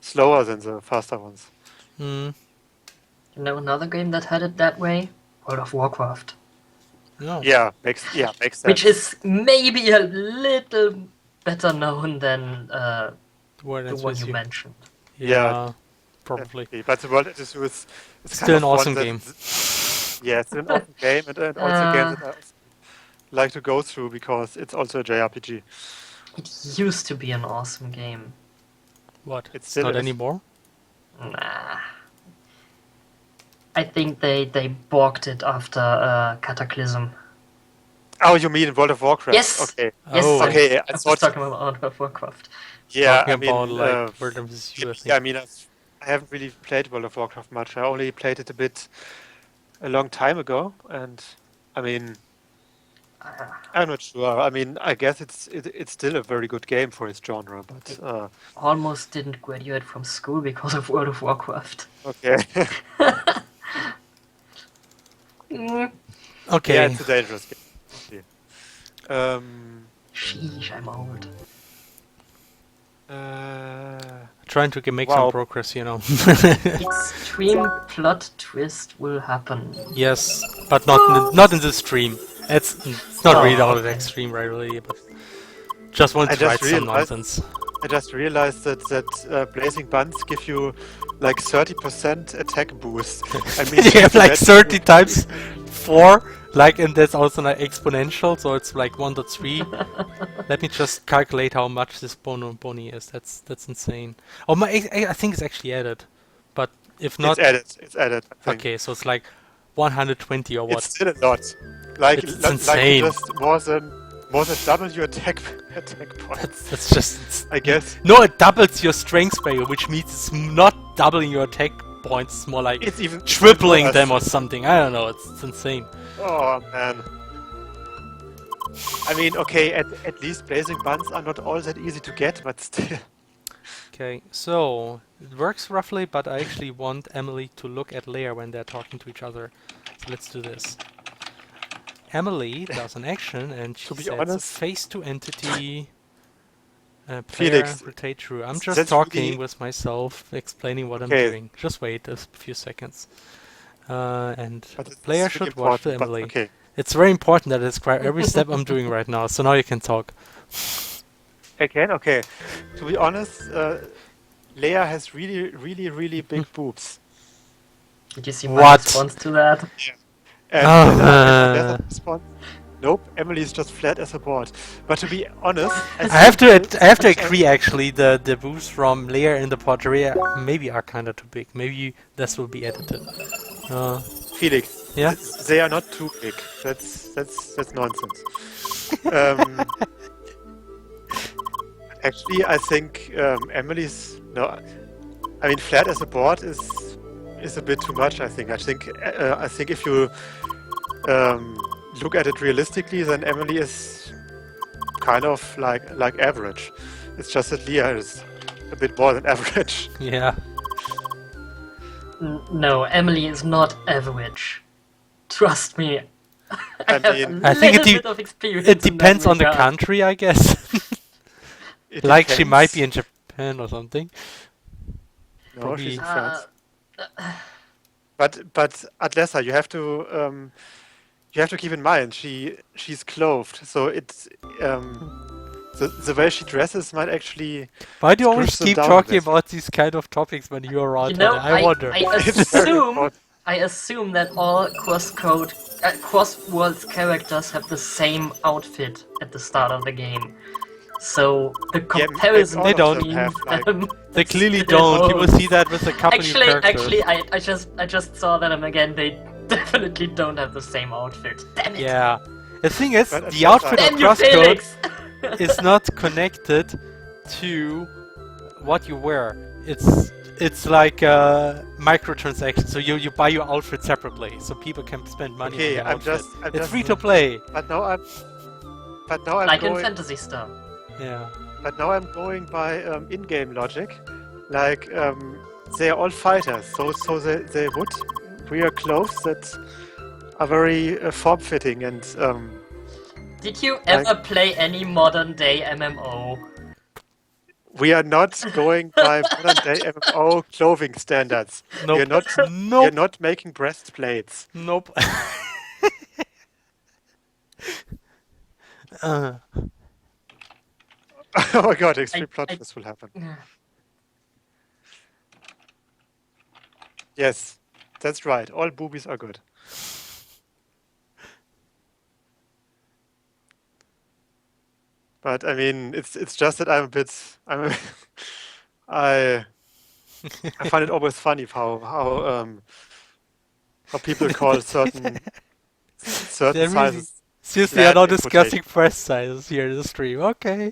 slower than the faster ones. Hmm. You know another game that had it that way? World of Warcraft. No. Makes Which sense. is maybe a little better known than Word the ends one with you you. mentioned. Yeah, Yeah. Probably. definitely. But the World Ends with You is kind Still an of one awesome that game. yeah, it's an awesome game, and also a game Uh, that I also like to go through because it's also a JRPG. it used to be an awesome game. What? It It's still not is. anymore. Nah. I think they balked it after Cataclysm. Oh, you mean World of Warcraft? Yes! Okay. Yes, Oh, Okay, I I was thought, talking about World of Warcraft. yeah, talking I about mean, like Word ends with you, I yeah, I think. mean, I haven't really played World of Warcraft much. I only played it a long time ago, and I mean, I'm not sure. I mean, I guess it's still a very good game for its genre, but Almost didn't graduate from school because of World of Warcraft. okay. Mm. Yeah, Okay. it's a dangerous game. Um, Sheesh, I'm old. Trying to make some wow. progress, you know. Extreme plot twist will happen. Yes, but not in this stream. It's not really Oh, all that okay. extreme, right? Really, but just wanted I to write just some realized nonsense. I just realized that blazing buns give you like 30% attack boost. I mean, You have like imagine 30 times 4, like, and that's also an exponential, so it's like 1.3. Let me just calculate how much this boni is. That's insane. Oh my, I think it's actually added, but if it's not, added. It's added. I think okay, so it's like 120 or it's what? still a lot. Like It's like you insane. just more than double your attack points. That's just... I guess. No, it doubles your strength value, which means it's not doubling your attack points, it's more like It's even tripling worse. them or something. I don't know, it's insane. Oh man. I mean, okay, at least blazing buns are not all that easy to get, but still. Okay, so it works roughly, but I actually want Emily to look at Leia when they're talking to each other. So let's do this. Emily does an action and she To be sets honest- a face to entity. Player Felix, rotate through. I'm just that's talking really- with myself, explaining what I'm Okay. doing. Just wait a few seconds. And But it's player really should watch the important, but Emily. okay. It's very important that I describe every step I'm doing right now, so now you can talk. Again, okay. To be honest, Leia has really big boobs. Did you see What? my response to that? And Ah. response. Nope, Emily is just flat as a board. But to be honest, I have to agree actually, the boobs from Leia in the portrait maybe are kinda too big. Maybe this will be edited. Felix, Yeah? they are not too big. That's nonsense. Actually, I think Emily's no. I mean, flat as a board is a bit too much. I think if you look at it realistically, then Emily is kind of like average. It's just that Leah is a bit more than average. Yeah. No, Emily is not average. Trust me. I have mean- a I think little bit of experience. It in that depends on the regard. country, I guess. It Like she might be depends. in Japan or something. No, she's in probably- France. But Adlessa, you have to keep in mind she's clothed, so it's the way she dresses might actually. Why do you Screws always them keep down a talking bit. about these kind of topics when you're around? You know, I wonder. I It's very assume important. I assume that all crosswords characters have the same outfit at the start of the game. So the Yeah, comparison all of them between have, like- them They is clearly still don't. You will wrong. see that with a couple of characters. Actually, I just saw them again. They definitely don't have the same outfit. Damn it! Yeah. The thing is, But the outfit of Damn you, CrossCode Felix! is not connected to what you wear. It's like microtransactions. So you buy your outfit separately, so people can spend money on Okay, your I'm outfit. just It's free to play. But now I'm Like in going. Fantasy Star. Yeah. But now I'm going by in-game logic. Like they are all fighters, so they would wear clothes that are very form-fitting and. Did you ever play any modern day MMO? We are not going by modern-day MMO clothing standards. Nope. We're not. Nope. We're not making breastplates. Nope. Oh my god! Extreme plot I- twist will happen. Yes, that's right. All boobies are good. But I mean, it's just that I find it always funny how people call certain They're really- sizes. Seriously, we are Flat now in discussing breast sizes here in the stream. Okay.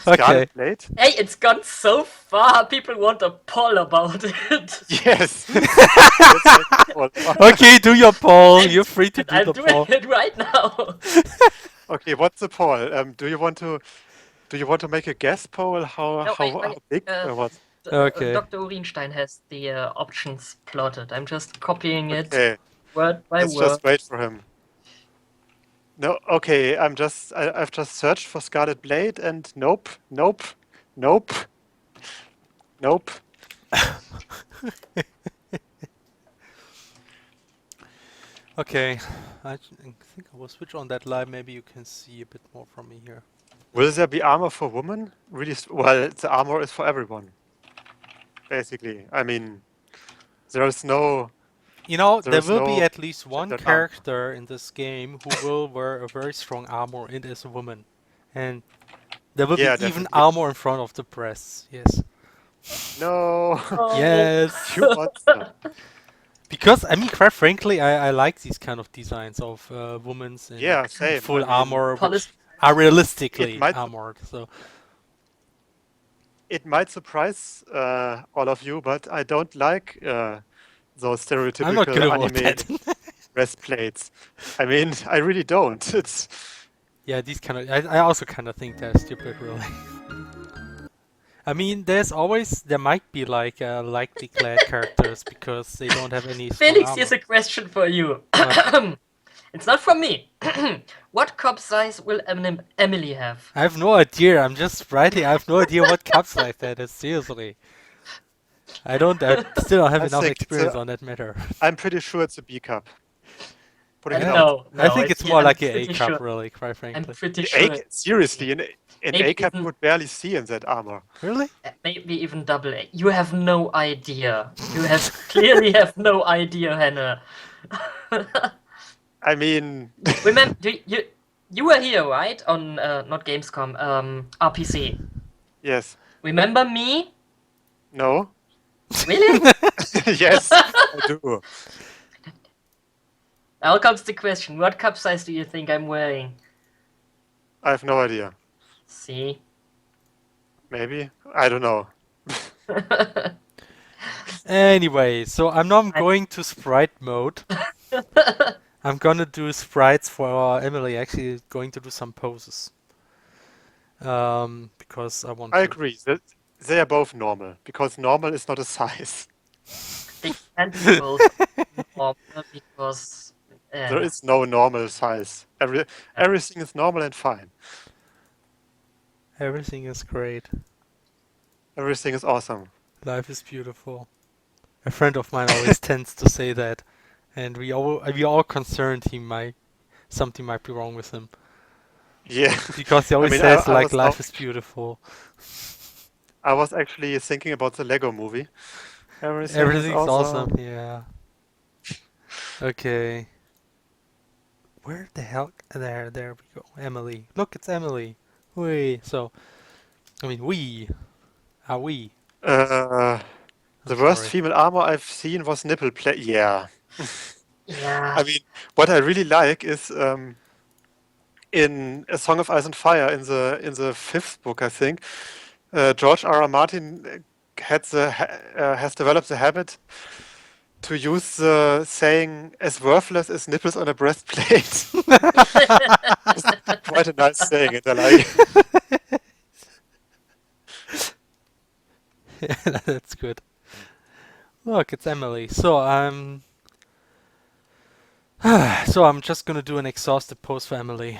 Okay. Scarlet Blade? Hey, it's gone so far. People want a poll about it. Yes. That's like- Okay, do your poll. You're free to do I'm the doing poll. it right now. Okay, what's the poll? Do you want to make a guess poll? How No, how big or what? Okay. Dr. Urinstein has the options plotted. I'm just copying it Okay, word by let's word. just wait for him. No, okay, I've just searched for Scarlet Blade and nope. Okay. I think I will switch on that live. Maybe you can see a bit more from me here. Will there be armor for women? Really? Well, the armor is for everyone. Basically, I mean, there is no. You know, There there is will be no at least one gendered character in this game who will wear a very strong armor and is a woman. And there will Yeah, be even definitely. armor in front of the breasts. Yes. No. Oh, Yes. You monster. Because I mean, quite frankly, I like these kind of designs of women's in Yeah, same. I full mean, armor, Policy. which are it realistically might armored. So it might surprise all of you, but I don't like those I'm not stereotypical gonna vote anime that. breastplates. I mean, I really don't. It's Yeah, these kind of. I also kind of think they're stupid, really. I mean, there might be like lightly clad characters because they don't have any strong Felix, armor. here's a question for you. What? It's not from me. What cup size will Emily have? I have no idea. I'm just writing. I have no idea what cups like that is. Seriously, I don't. I still don't have I enough think it's experience a on that matter. I'm pretty sure it's a B cup. Putting it I, out. No, I no. think it's more I'm like an A pretty cup, sure. really. Quite I'm frankly. pretty The sure. seriously, in A Maybe cup you even, would barely see in that armor. Really? maybe even double A. You have no idea. You have clearly have no idea, Hannah. I mean, Remember, you were here, right? On not Gamescom, RPC. yes, Remember me? no, Really? yes, I do. Now comes the question: what cup size do you think I'm wearing? I have no idea. See. Maybe I don't know. Anyway, so I'm not going to sprite mode. I'm gonna do sprites for Emily. Actually, going to do some poses. Because I want I to. agree that they are both normal because normal is not a size. They can't be both normal because There is no normal size. Everything is normal and fine. Everything is great. Everything is awesome. Life is beautiful. A friend of mine always tends to say that, and we all concerned something might be wrong with him Yeah. because he I always mean, says like life is beautiful. I was actually thinking about the Lego movie. Everything is Everything's awesome. awesome. Yeah. Okay. Where the hell? There we go. Emily. Look, it's Emily. We. So, I mean, we. Are we? The I'm worst sorry. female armor I've seen was nipple play. Yeah. yeah. I mean, what I really like is in A Song of Ice and Fire in the fifth book, I think, George R. R. Martin has developed the habit to use the saying "as worthless as nipples on a breastplate." It's quite a nice saying, and I like it. Yeah, that's good. Look, it's Emily. So so I'm just gonna do an exhaustive pose for Emily.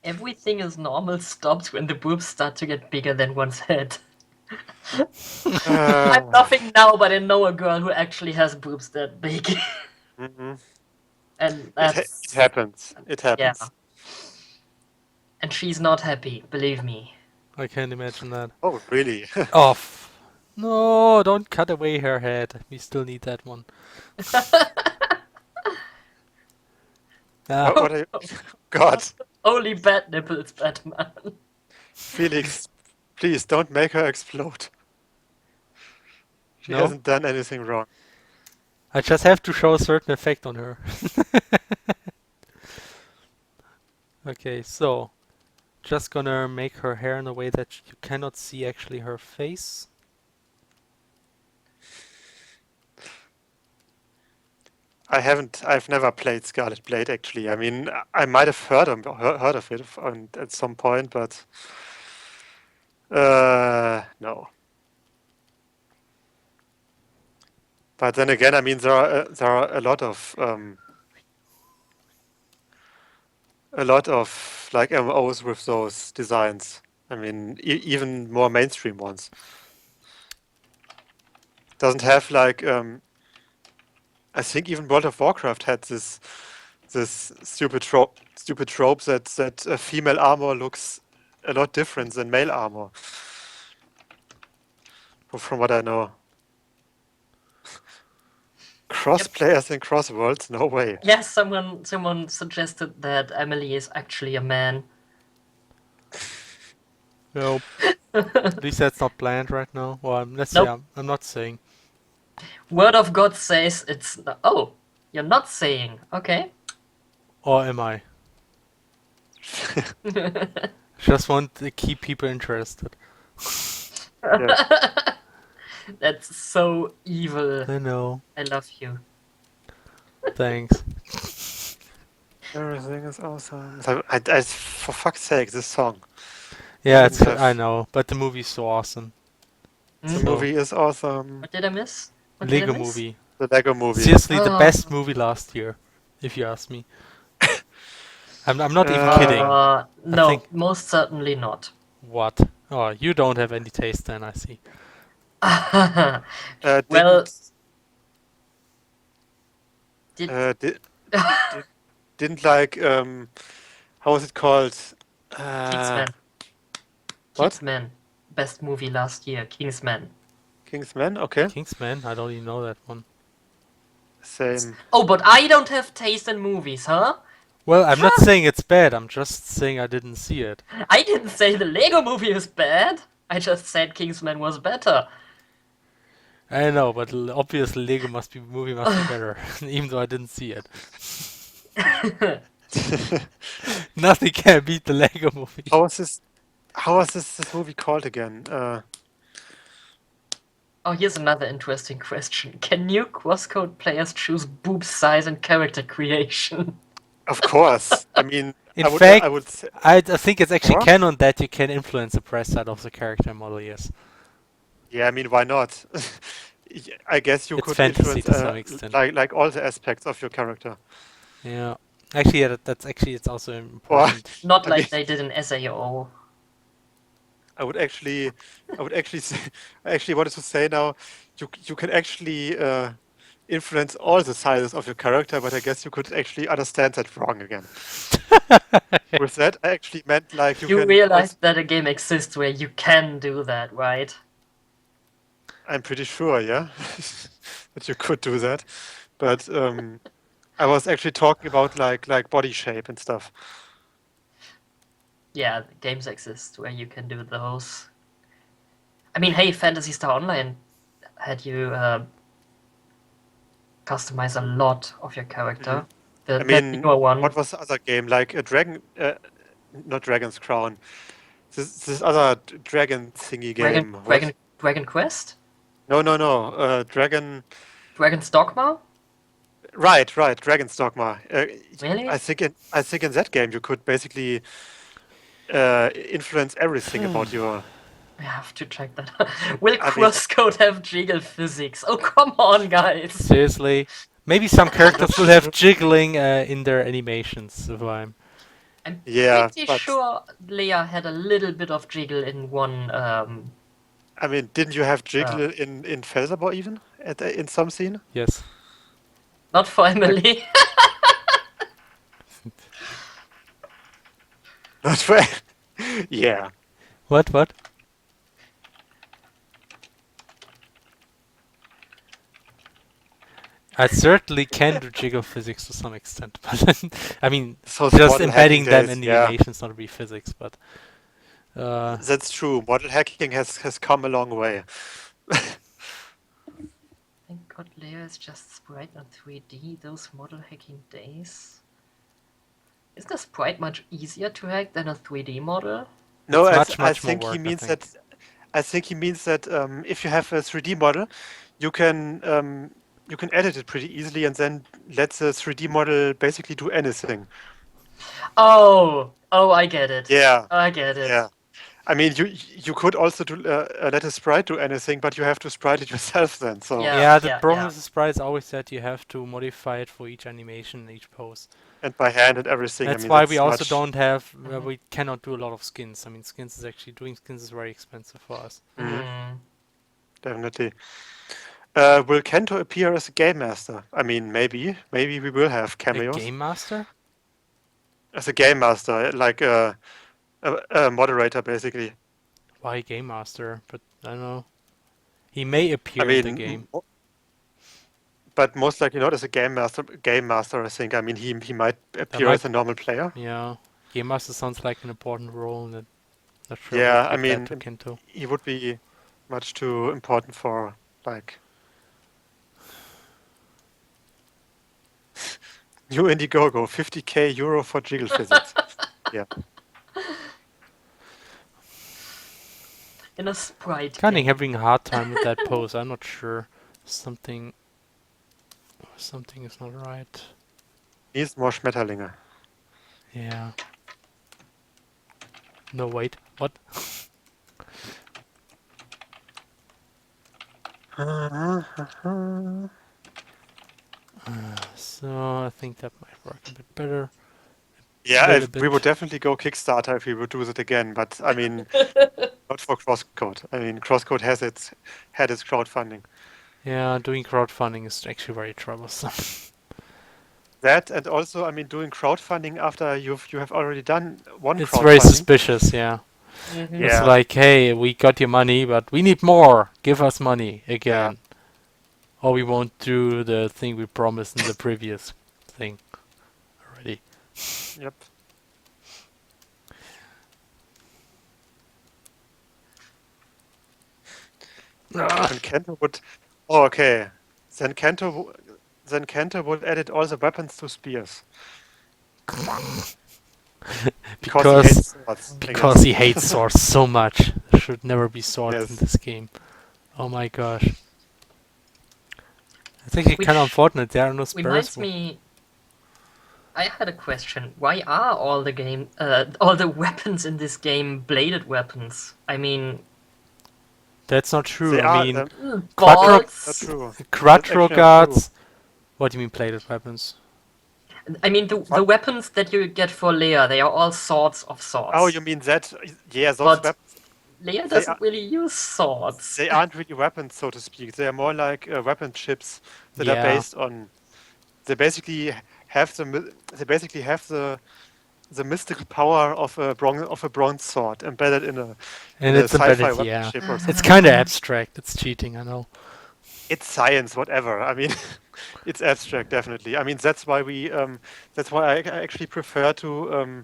Everything is normal stops when the boobs start to get bigger than one's head. I'm laughing now, but I know a girl who actually has boobs that big. Mhm. And It that's happens. It yeah. happens. And she's not happy, believe me. I can't imagine that. Oh, really? Off. No, don't cut away her head. We still need that one. Ah, What are you? God, Only bad nipples, Batman. Felix, please don't make her explode. She no. hasn't done anything wrong. I just have to show a certain effect on her. Okay, so just gonna make her hair in a way that you cannot see actually her face. I've never played Scarlet Blade actually. I mean, I might have heard of it at some point, but no. But then again, I mean, there are a lot of like MMOs with those designs. I mean, even more mainstream ones. Doesn't have like I think even World of Warcraft had this stupid trope that female armor looks a lot different than male armor. From what I know. Cross players in cross worlds? No way. Yes, someone suggested that Emily is actually a man. Nope. At least that's not planned right now. Well, let's say Nope. I'm not saying. Word of God says it's. Oh, you're not saying. Okay. Or am I? Just want to keep people interested. Yeah. That's so evil. I know. I love you. Thanks. Everything is awesome. So for fuck's sake, this song. Yeah, Shouldn't I have. know, but the movie's so awesome. The Hmm? So, movie is awesome. What did I miss? What did I Lego miss? movie. The Lego movie. Seriously, the Oh, best movie last year, if you ask me. I'm not even kidding. Uh, I think no, most certainly not. what? Oh, you don't have any taste then, I see. Well, didn't did uh, did, didn't like how was it called? Uh, Kingsman. what? Kingsman. Best movie last year. Kingsman. Kingsman? Okay, Kingsman? I don't even know that one. same. Oh, but I don't have taste in movies, huh? Well, I'm not Huh? saying it's bad, I'm just saying I didn't see it. I didn't say the Lego movie is bad. I just said Kingsman was better. I know, but obviously Lego movie must be better, even though I didn't see it. Nothing can beat the Lego movie. How was this? How was this movie called again? Oh, here's another interesting question. Can new CrossCode players choose boob size and character creation? Of course. I mean, In I fact, would say, I think it's actually what? canon that you can influence the press side of the character model, yes. Yeah, I mean, why not? I guess you It's could fantasy influence to some extent. like all the aspects of your character. Yeah. Actually, yeah, that's actually it's also Or important. Not I mean, like they did in SAO. I would actually, I would actually say, I actually wanted to say now, you can actually influence all the sizes of your character, but I guess you could actually understand that wrong again. With that, I actually meant like you You can also. realize that a game exists where you can do that, right? I'm pretty sure, yeah, that you could do that, but I was actually talking about like body shape and stuff. Yeah, games exist where you can do those. I mean, hey, Phantasy Star Online had you customize a lot of your character. Mhm. I That mean, newer one, what was the other game? Like a dragon, not Dragon's Crown. This other dragon thingy Dragon, game. What? Dragon, Dragon Quest, No, no, no. Dragon. Dragon's Dogma. Right, right. Dragon's Dogma. Really? I think in that game you could basically influence everything about your. I have to check that out. Will I mean, CrossCode have jiggle physics? Oh, come on, guys! Seriously. Maybe some I'm not characters will have sure. jiggling in their animations, if I'm... I'm Yeah, pretty but sure Leia had a little bit of jiggle in one. I mean, didn't you have Uh, Jiggle in Felzerbor even in some scene? Yes. not for Like Emily. not for. Yeah. What? I certainly can do jiggle physics to some extent, but I mean, So the just model hacking embedding them days, in the yeah. animations, not really physics, but... That's true. Model hacking has come a long way. Thank God Leia is just sprite on 3D. Those model hacking days. Is the sprite much easier to hack than a 3D model? No, it's I much more think he work, I means think. that I think he means that if you have a 3D model, you can edit it pretty easily and then let the 3D model basically do anything. Oh, I get it. Yeah, I get it. yeah. I mean, you could also do let a sprite do anything, but you have to sprite it yourself then. So Yeah, Yeah, the yeah, problem yeah. with the sprites always that you have to modify it for each animation, each pose. and by hand and everything. I That's mean, why we that's also much. don't have, Mhm. we cannot do a lot of skins. I mean, doing skins is very expensive for us. Mm. Definitely. Will Kento appear as a game master? I mean, maybe we will have A cameos game master? as a game master, like a moderator, basically. Why game master? But I don't know. He may I appear in the mean, game. but most likely not as a game master. Game master, I think. I mean, he might That appear might, as a normal player. yeah. Game master sounds like an important role in it. Not sure Yeah, what I give that mean, to Kento. he would be much too important for like new Indiegogo, 50k euro for jiggle physics. Yeah. In a sprite Kinda game. having a hard time with that pose. I'm not sure. Something is not right. Needs more Schmetterlinge. Yeah. No, wait. What? So I think that might work a bit better. Yeah, Little we would bit. definitely go Kickstarter if we would do it again, but I mean, not for CrossCode. I mean, CrossCode had its crowdfunding. Yeah, doing crowdfunding is actually very troublesome. That and also, I mean, doing crowdfunding after you have already done one It's very crowdfunding. suspicious, yeah. Mhm. It's Yeah, like, hey, we got your money, but we need more. Give us money yeah, again. Or we won't do the thing we promised in the previous thing already. yep. And Kento would. Oh, okay. Then Kento would edit all the weapons to spears because he Because hates swords, I because guess. he hates swords so much. There should never be swords in Yes. this game. Oh my gosh. It's actually kind of Which unfortunate there are no reminds spears. me, I had a question. Why are all the weapons in this game bladed weapons? I mean, That's not true. They I are. mean, Quattro That's not balls. true. That's Quattro actually not true. guards. What do you mean plated weapons? I mean, the What? weapons that you get for Leia, they are all swords of Oh, sorts. you mean that? Yeah, those But weapons. Leia They doesn't really use swords. they aren't really weapons, so to speak. They are more like weapon chips that are Yeah. based on. They basically have they basically have the mystical power of a bronze sword embedded in And a it's sci-fi embedded, weapon yeah. chip or It's something. kind of abstract. It's cheating, I know. It's science, whatever. I mean, it's abstract, definitely. I mean, that's why that's why I actually prefer to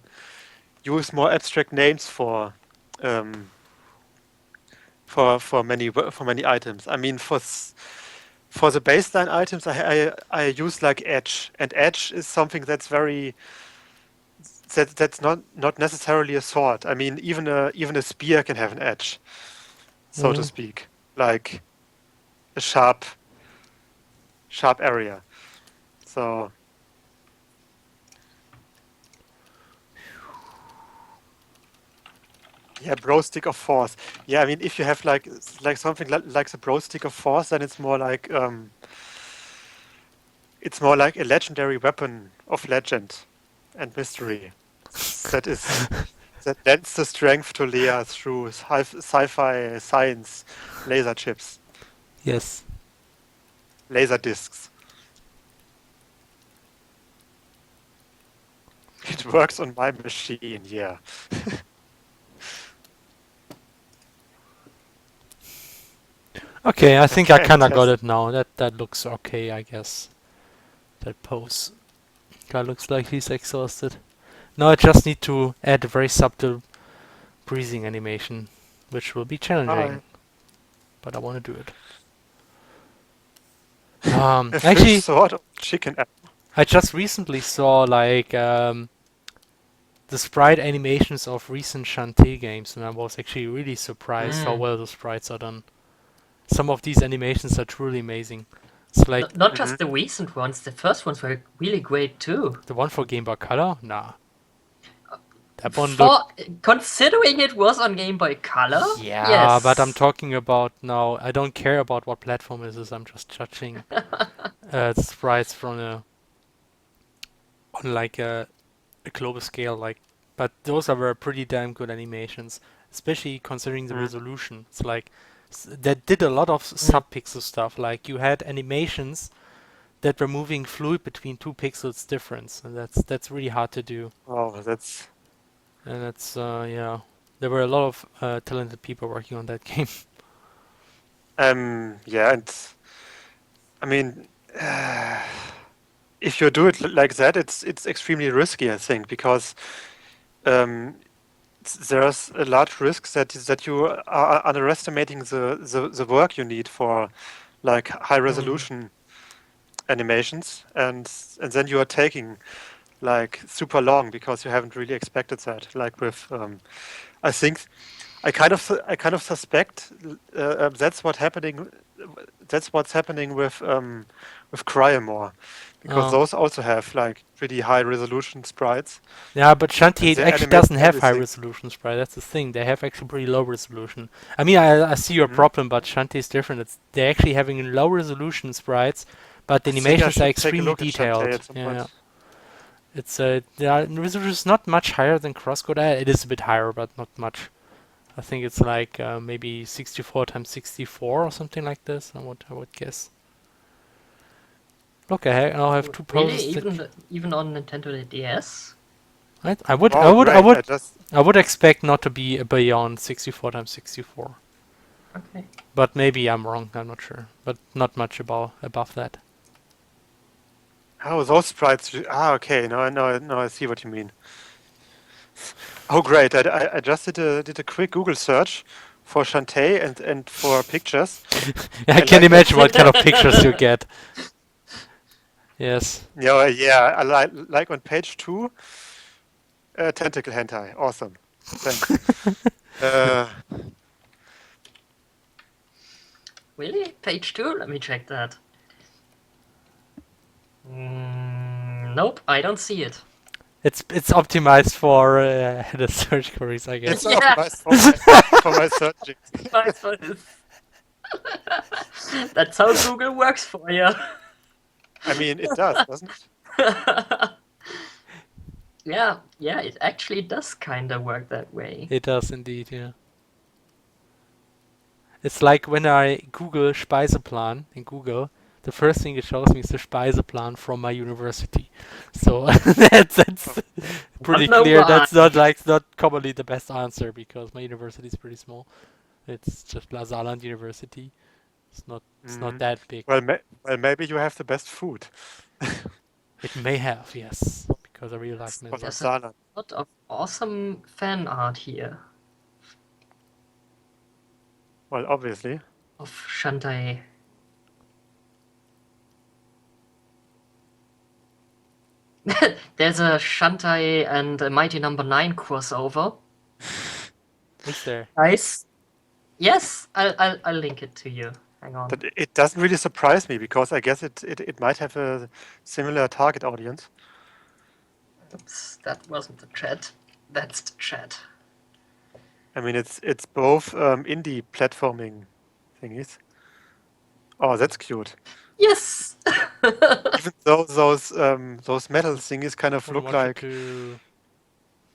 use more abstract names um, for many items. I mean, for the baseline items, I use like edge, and edge is something that's that's not necessarily a sword. I mean, even a spear can have an edge, so to Mm. speak, like a sharp area. So yeah, bro stick of force. Yeah, I mean, if you have like something like the bro stick of force, then it's more like a legendary weapon of legend and mystery. That is that lends the strength to Leia through sci-fi science laser chips, Yes. laser discs. It works on my machine, yeah. Okay, I think I Okay, kind of got test. it now. That looks okay, I guess. That pose. Guy looks like he's exhausted. Now I just need to add a very subtle breathing animation, which will be challenging, Hi. but I want to do it. A fish Actually, sword of chicken. I just recently saw like the sprite animations of recent Shantae games, and I was actually really surprised how Mm. well the sprites are done. Some of these animations are truly amazing. It's like Not Mhm. just the recent ones, the first ones were really great too. the one for Game Boy Color. Nah, that one looked. For considering it was on Game Boy Color, Yeah, but I'm yes. talking about now. I don't care about what platform it is. I'm just judging the sprites from on like a global scale. Like, but those were pretty damn good animations, especially considering the Mhm. resolution. It's like that did a lot of Mm. sub-pixel stuff. Like you had animations that were moving fluid between 2 pixels difference, and that's really hard to do. Oh, that's And that's yeah, there were a lot of talented people working on that game. yeah, and I mean, if you do it like that, it's extremely risky, I think, because um, there's a large risk that you are underestimating the work you need for like high resolution animations, and then you are taking like super long because you haven't really expected that. Like with, I think I kind of suspect that's what's happening. That's what's happening with Cryomore, because Oh. those also have like pretty high resolution sprites, Yeah, but and Shanty they're actually animating doesn't have high everything. resolution sprite. That's the thing. They have actually pretty low resolution. I mean, I see your Mhm. problem, but Shanty is different. They're actually having low resolution sprites, but the I think I animations are should take a extremely look at Shantae detailed. at some Yeah, point. it's the resolution is not much higher than CrossCode. It is a bit higher, but not much. I think it's like maybe 64 times 64 or something like this. I would guess. Look, now I have two Really? poses that Even on Nintendo DS? I would I Oh, would I great! would I would expect not to be beyond 64 times 64. Okay. But maybe I'm wrong. I'm not sure. But not much above that. Oh, those sprites. Okay. Now I see what you mean. Oh, great! I just did a quick Google search for Shantae and for pictures. I I can like imagine what kind of pictures you get. Yes. yeah. I like on page 2, tentacle hentai. Awesome. Thanks. Uh, Really? Page 2? Let me check that. Nope, I don't see it. It's optimized for the search queries, I it's guess. Yeah, optimized for my searching. nice for this. That's how Google works for you. I mean, it does, doesn't Yeah, it actually does kind of work that way. It does indeed, yeah. It's like when I Google Speiseplan in Google, the first thing it shows me is the Speiseplan from my university. So that's it? pretty Wonder clear. why. That's not commonly the best answer because my university is pretty small. It's just La Saarland University. It's not Mhm. that big. Well, maybe you have the best food. It may have, yes, because I really like For Mensa. There's a Saarland. lot of awesome fan art here Well, obviously. of Shantae. There's a Shantae and a Mighty Number 9 crossover. Is there? Nice. Yes, I'll link it to you. Hang on. But it doesn't really surprise me because I guess it might have a similar target audience. Oops, that wasn't the chat. That's the chat. I mean, it's both indie platforming thingies. Oh, that's cute. Yes. Even though those metal thingies kind of Only look Watcher like to.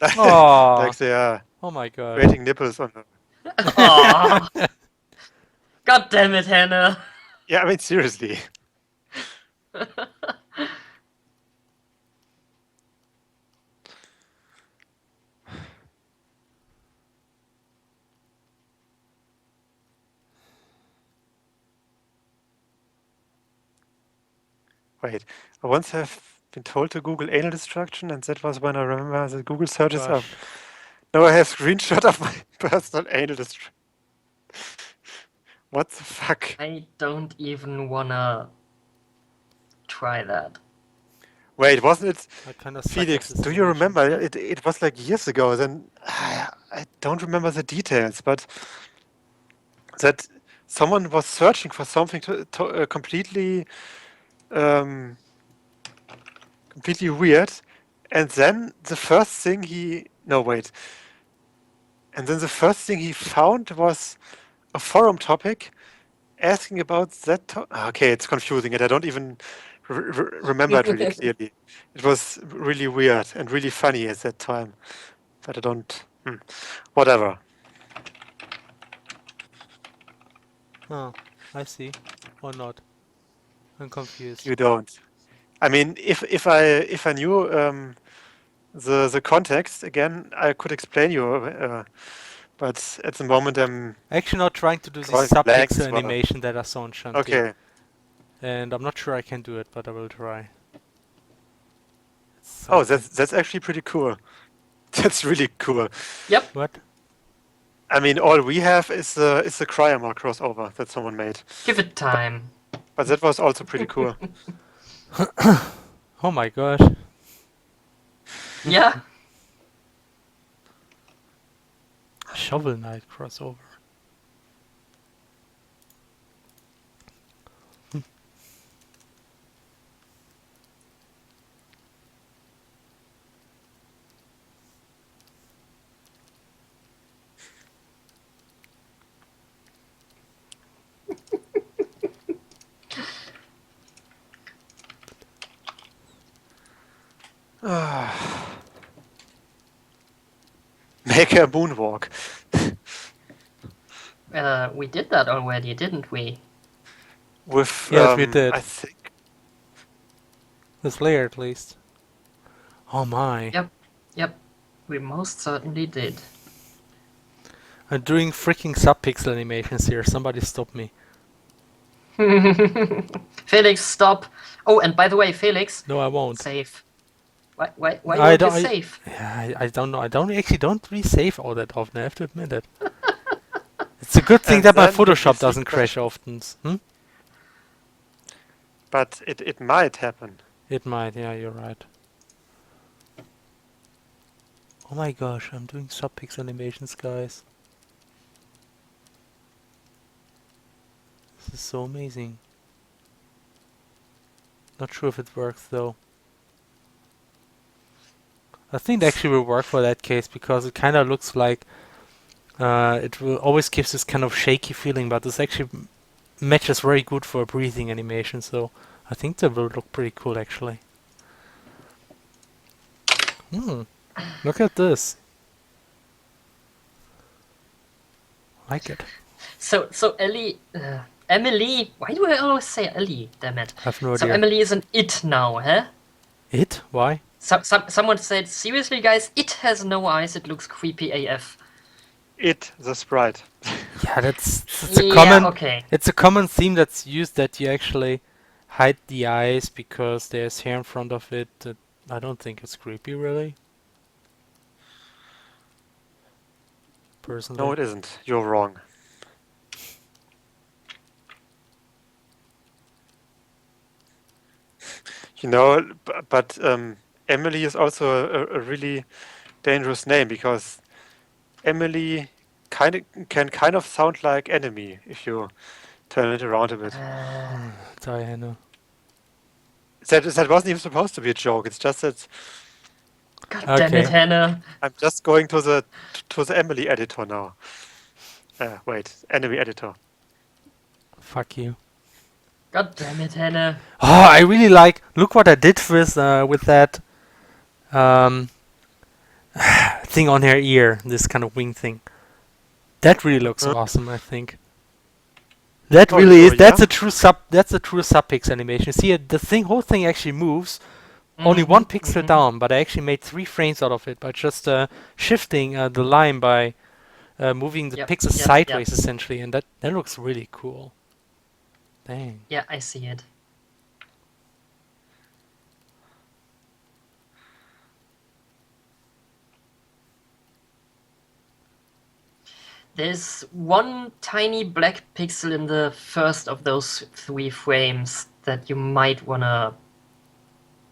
like Oh, they are oh my god. creating nipples on them. Aw. God damn it, Hannah. Yeah, I mean seriously. Wait, I once have been told to Google anal destruction, and that was when I remember the Google searches are. Gosh. Now I have screenshot of my personal anal destruction. What the fuck? I don't even wanna try that. Wait, wasn't it I kind of suck at Felix? this Do you animation remember? stuff. It was like years ago. Then I don't remember the details, but that someone was searching for something completely completely weird, and then the first thing he no wait, and then the first thing he found was a forum topic asking about that. Okay, it's confusing, and I don't even remember it really clearly. It was really weird and really funny at that time, but I don't. Whatever. Oh, I see. Or not. I'm confused. You don't. I mean, if I knew the context again, I could explain you. But at the moment, I'm Actually not trying to do these drawing blanks. sub-pixel For animation that I saw in Shanti. okay. And I'm not sure I can do it, but I will try. It's Oh, something. that's actually pretty cool. That's really cool. Yep. What? I mean, all we have is the Cryamore crossover that someone made. Give it time. But that was also pretty cool. Oh my gosh. Yeah. Shovel Knight crossover. Make a moonwalk. We did that already, didn't we? With, Yes, we did. I think, This layer at least. Oh my. Yep. We most certainly did. I'm doing freaking subpixel animations here. Somebody stop me. Felix, stop. Oh, and by the way, Felix, No, I won't. save. Why I don't you don't- save? Yeah, I don't know. I don't really save all that often. I have to admit it. It's a good thing And that my then you Photoshop see doesn't that- crash often. but it might happen. It might. Yeah, you're right. Oh my gosh, I'm doing subpixel animations, guys. This is so amazing. Not sure if it works though. I think it actually will work for that case because it kind of looks like it will always gives this kind of shaky feeling, but this actually matches very good for a breathing animation. So I think that will look pretty cool actually. Look at this. Like it. So Emily, why do I always say Ellie? Damn it. I have no So idea. Emily is an it now, huh? It? Why? Someone said, seriously, guys, it has no eyes. It looks creepy AF. It, the sprite. Yeah, it's a Yeah, common. okay. It's a common theme that's used that you actually hide the eyes because there's hair in front of it. I don't think it's creepy, really. Personally. No, it isn't. You're wrong. You know, but Emily is also a really dangerous name because Emily can kind of sound like enemy if you turn it around a bit. Diana. That wasn't even supposed to be a joke. It's just that God damn it, Okay. Hannah. I'm just going to the Emily editor now. Wait, enemy editor. Fuck you. God damn it, Hannah. Oh, I really like. Look what I did with that thing on her ear. This kind of wing thing. That really looks awesome. I think. That Oh, really sure, is. That's yeah. a true subpixel animation. See, whole thing actually moves. Only Mhm, one pixel mhm. down, but I actually made 3 frames out of it by just shifting the line by moving the Yep, pixels yep, sideways yep. essentially, and that looks really cool. Dang. Yeah, I see it. There's one tiny black pixel in the first of those 3 frames that you might wanna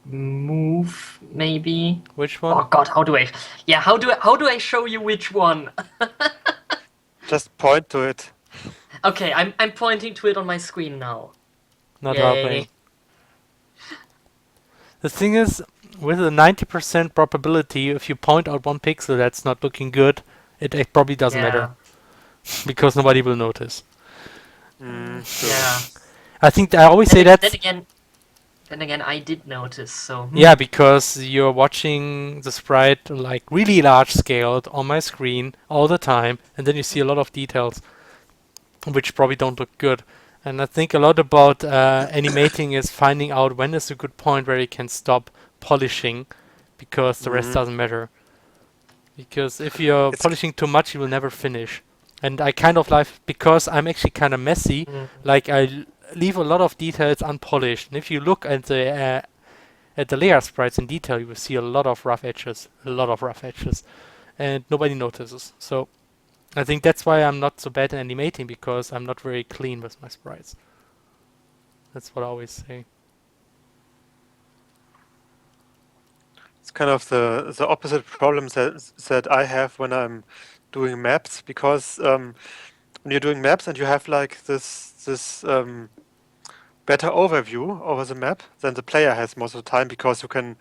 move, maybe. Which Oh one? God, how do I show you which one? Just point to it. Okay, I'm pointing to it on my screen now. Not Yay. helping. The thing is, with a 90% probability, if you point out one pixel that's not looking good, it probably doesn't matter because nobody will notice. Sure. Yeah. I think I always say that. Then again, I did notice. So Yeah, because you're watching the sprite like really large scaled on my screen all the time, and then you see a lot of details which probably don't look good. And I think a lot about animating is finding out when is a good point where you can stop polishing, because the rest doesn't matter. Because if you're polishing too much, you will never finish. And I kind of like, because I'm actually kind of messy, like I leave a lot of details unpolished. And if you look at the at the layer sprites in detail, you will see a lot of rough edges, and nobody notices. So I think that's why I'm not so bad at animating, because I'm not very clean with my sprites. That's what I always say. It's kind of the opposite problem that I have when I'm doing maps, because when you're doing maps and you have like this better overview over the map than the player has most of the time, because you can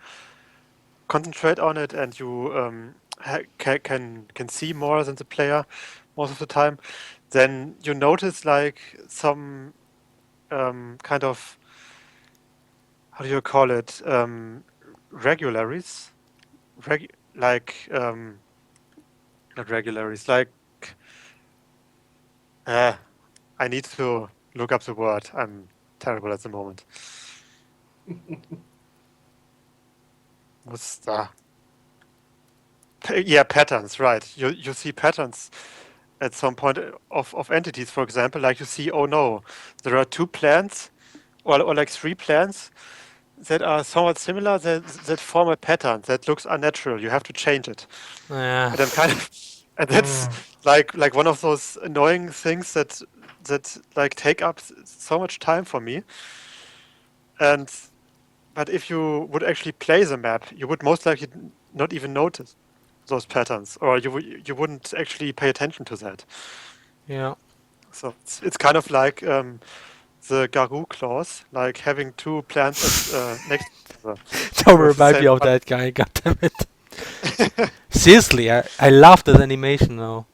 concentrate on it and you can see more than the player most of the time, then you notice like some kind of, how do you call it, regularities, like not regularities, like I need to look up the word. I'm terrible at the moment. What's the yeah, patterns, right? You see patterns at some point of entities, for example, like you see, oh no, there are two plants or like three plants that are somewhat similar that form a pattern that looks unnatural. You have to change it. Yeah. And I'm kind of, and that's like one of those annoying things that like take up so much time for me. And but if you would actually play the map, you would most likely not even notice those patterns, or you wouldn't actually pay attention to that. Yeah. So it's kind of like the Garou clause, like having two plants next to each other. Don't With the remind me same of that guy, goddammit. Seriously, I love this animation now.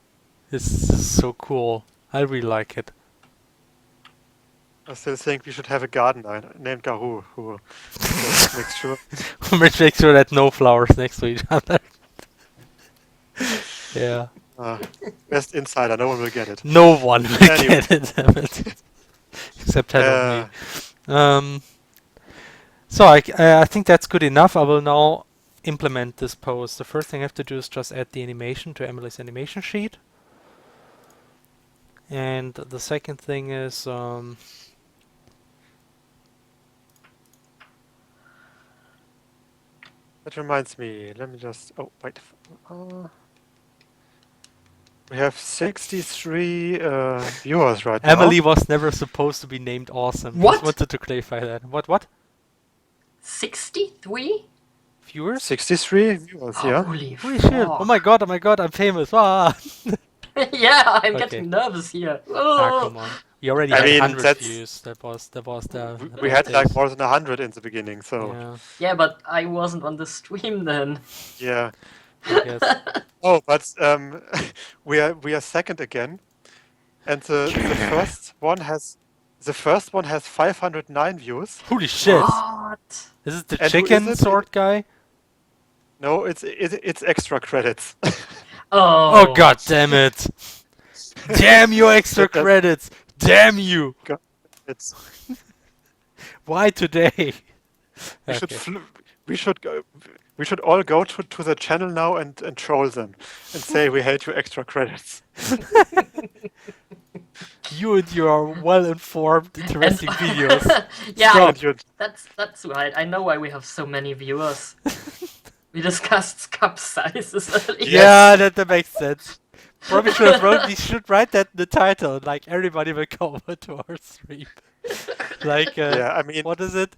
This is so cool. I really like it. I still think we should have a gardener named Garou who makes sure. Make sure that no flowers next to each other. Yeah. Best insider, no one will get it. No one will Anyway. get it, damn it. Except Head of me. So I think that's good enough. I will now implement this pose. The first thing I have to do is just add the animation to Emily's animation sheet. And the second thing is That reminds me, let me just, oh, wait. We have 63 viewers right now. Emily was never supposed to be named Awesome. What? Just wanted to clarify that. What? 63? Viewers? 63 viewers, yeah. Holy Holy shit. Oh my god, I'm famous. Ah. Yeah, I'm Okay. getting nervous here. Come on. We already I had mean, 100 that's- views. That was the We had like update. more than 100 in the beginning, so Yeah, Yeah, but I wasn't on the stream then. yeah. I guess. Oh, but we are second again, and the first one has 509 views. Holy shit. What? Is it the And who is chicken it? sword guy? No, it's extra credits. Oh. Oh god damn it. Damn you extra That- credits. Damn you. It's Why today? we should Okay. we should all go to the channel now and troll them and say we hate you extra credits. You and your well-informed, interesting videos. Yeah, Stop. And you that's right. I know why we have so many viewers. We discussed cup sizes earlier. Yeah, that makes sense. Probably we should write that in the title. Like everybody will come over to our stream. Like yeah, I mean, what is it?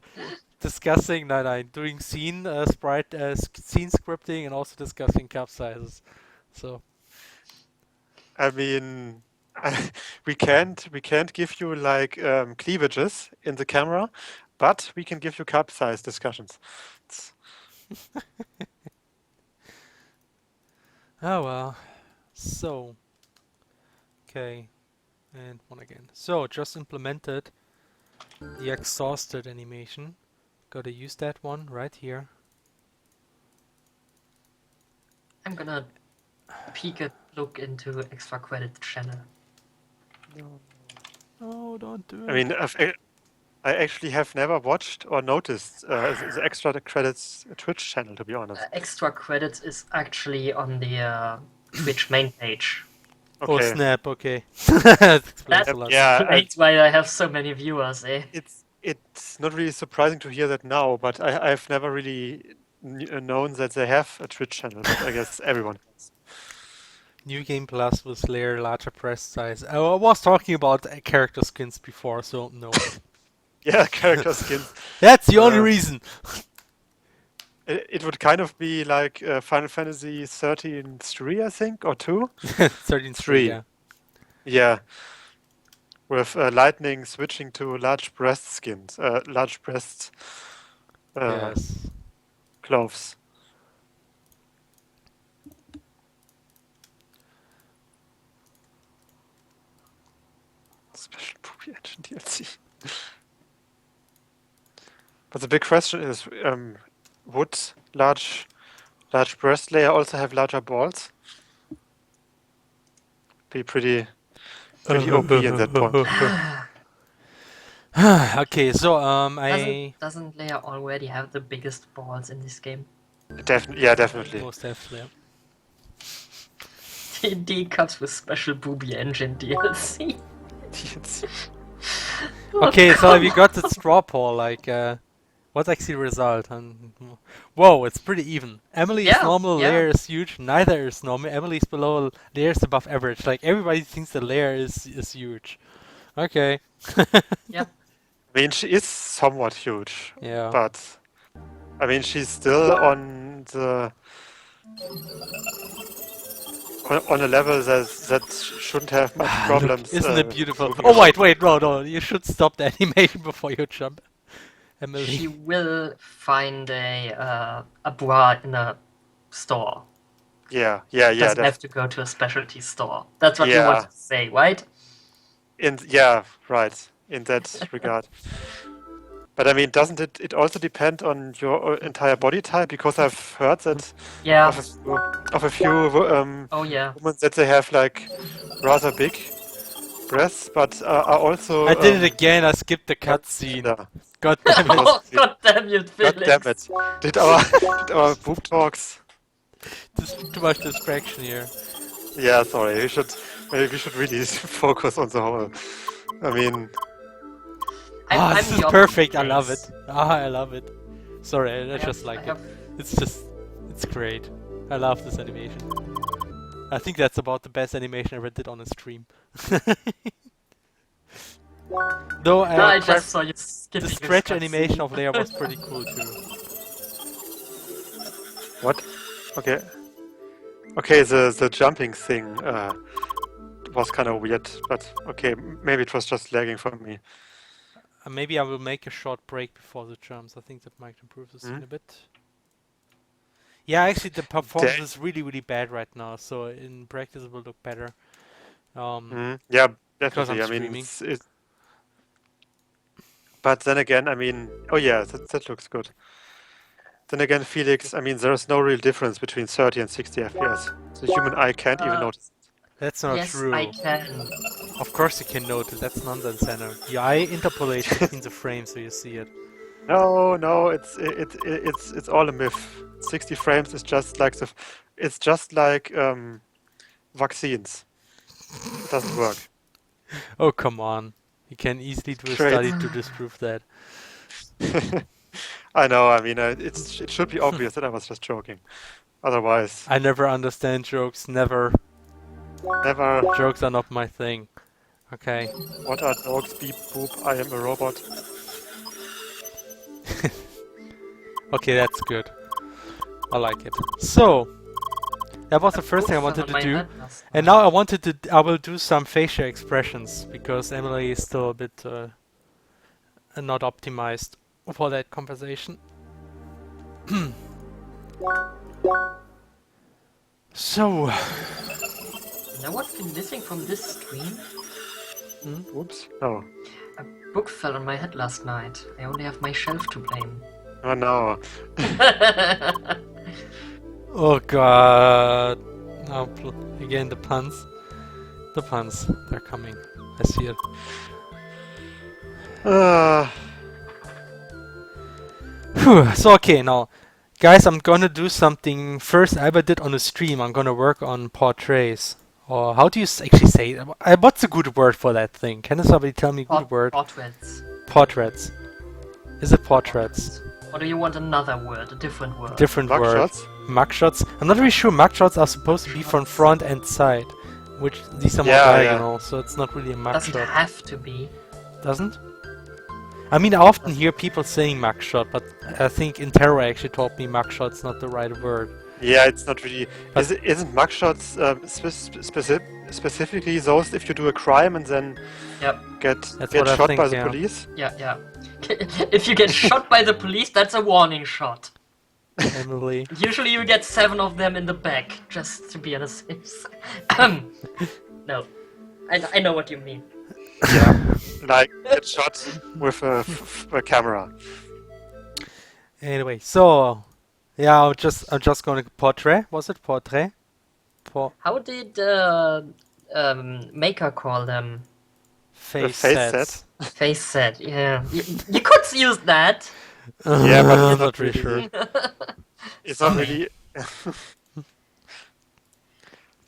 Discussing doing scene scene scripting and also discussing cup sizes. So I mean, we can't give you like cleavages in the camera, but we can give you cup size discussions. oh well. So okay, and one again. So just implemented the exhausted animation. Gotta use that one right here. I'm gonna peek a look into extra credit channel. No, don't do it. I mean, I actually have never watched or noticed the extra credits Twitch channel, to be honest. Extra credits is actually on the Twitch main page. Oh Okay. snap! Okay. That explains That- a lot. Yeah, That's why I have so many viewers, eh? it's it's not really surprising to hear that now, but I've never really known that they have a Twitch channel, but I guess everyone has. New Game Plus with layer larger breast size. I was talking about character skins before, so no. Yeah, character skins. That's the only Uh, reason. It would kind of be like Final Fantasy 13 3, I think, or 2? 13.3, 3. yeah. Yeah, with Lightning switching to large breast skins, large breast Yes. clothes. Special Poopy Engine DLC. But the big question is, would large breast layer also have larger balls? Be pretty OP in that point. Okay, so I Doesn't Leia already have the biggest balls in this game? Yeah, definitely. most definitely. D&D comes with special booby engine DLC. Okay, so we got the straw poll. Like, what's actually the result? Whoa, it's pretty even. Emily's Yeah, normal yeah. layer is huge. Neither is normal. Emily's below. Layer's above average. Like everybody thinks the layer is huge. Okay. Yeah. I mean, she is somewhat huge, Yeah. but I mean, she's still on a level that shouldn't have much Look, problems. isn't it beautiful? moving Oh around. wait, no. You should stop the animation before you jump, Emily. She will find a bra in a store. Yeah, Doesn't have to go to a specialty store. That's what you Yeah. want to say, right? Right. In that regard. But I mean, doesn't it also depend on your entire body type? Because I've heard that Yeah. of a few Oh yeah. women that they have like rather big breasts, but are also. I did it again. I skipped the cutscene. Yeah. God damn it! Oh, God damn it, God Felix. damn it! Did our boob talks? There's too much distraction here. Yeah, sorry. Maybe we should really focus on the whole. I mean, I'm this is the perfect. I opposite love case. it. I love it. Sorry, I just I like it. have- It's great. I love this animation. I think that's about the best animation I ever did on a stream. Though No, I Crash- just saw you skipping the a stretch cutscene. animation of Leia was pretty cool too. what? Okay. Okay, the jumping thing was kind of weird, but okay, maybe it was just lagging for me. Maybe I will make a short break before the jumps. I think that might improve the scene a bit. Yeah, actually the performance is really bad right now, so in practice it will look better. Yeah, Because I'm definitely. I streaming. mean, but then again, I mean, oh yeah, that looks good. Then again, Felix, I mean, there's no real difference between 30 and 60 FPS. The human eye can't even notice. That's not Yes, true. I can. Of course you can notice. That's nonsense, Anna. Your eye interpolates between the frames so you see it. No, it's all a myth. 60 frames is just like it's just like vaccines. It doesn't work. Oh, come on. You can easily do a Great. study to disprove that. I know. I mean, it should be obvious that I was just joking. Otherwise, I never understand jokes. Never. never. Jokes are not my thing. Okay. What are dogs? Beep boop. I am a robot. Okay, that's good. I like it. So, that was the first thing I wanted to do. And now I will do some facial expressions because Emily is still a bit not optimized for that conversation. So, You know what's been missing from this stream? Oops. No. A book fell on my head last night. I only have my shelf to blame. Oh no. oh god. Now again the puns. The puns, they're coming. I see it. Phew. So okay, now guys, I'm gonna do something first I ever did on a stream. I'm gonna work on portraits. Or how do you actually say it? What's a good word for that thing? Can somebody tell me a good word? Portraits. Portraits. Is it portraits? Or do you want another word, a different word? Different word. Mugshots? Mugshots. I'm not really sure. Mugshots are supposed to be from front and side, which these are more Yeah, diagonal, so it's not really a Doesn't mugshot. have to be. Doesn't? I mean, I often hear people saying mugshot, but I think Intero actually taught me mugshot's not the right word. Yeah, it's not really. But- Isn't mugshots specifically those if you do a crime and then Yep. get That's what I shot think, by the yeah. police? Yeah. If you get shot by the police, that's a warning shot. Emily. Usually you get 7 of them in the back, just to be on a safe side. No. I know what you mean. Yeah, like get shot with a camera. Anyway, so yeah, I'm just going to portrait. Was it portrait? How did Maker call them? Face face sets. Face set, yeah. You could use that. Yeah, but I'm it's not really sure. It's not Sorry. really.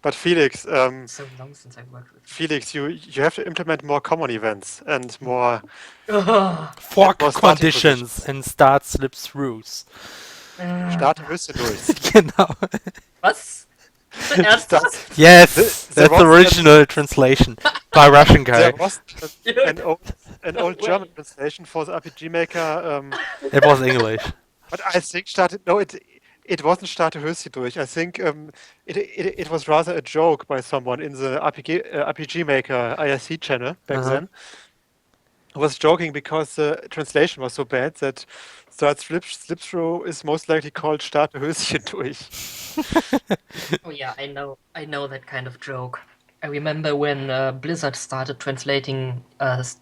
But Felix, So long since I worked with Felix, you have to implement more common events and more. Fork more starting conditions positions. and start slip throughs. Starte Höchste durch. Genau. Was? Ernsthaft? Yes, There that's the was- original translation by Russian guy. There was an old German translation for the RPG Maker, It was English. but I think it wasn't Starte Höchste durch. I think it was rather a joke by someone in the RPG Maker IRC channel back Uh-huh. then. I was joking because the translation was so bad that Start Slip Through is most likely called Starte Höschen durch. Oh yeah, I know that kind of joke. I remember when Blizzard started translating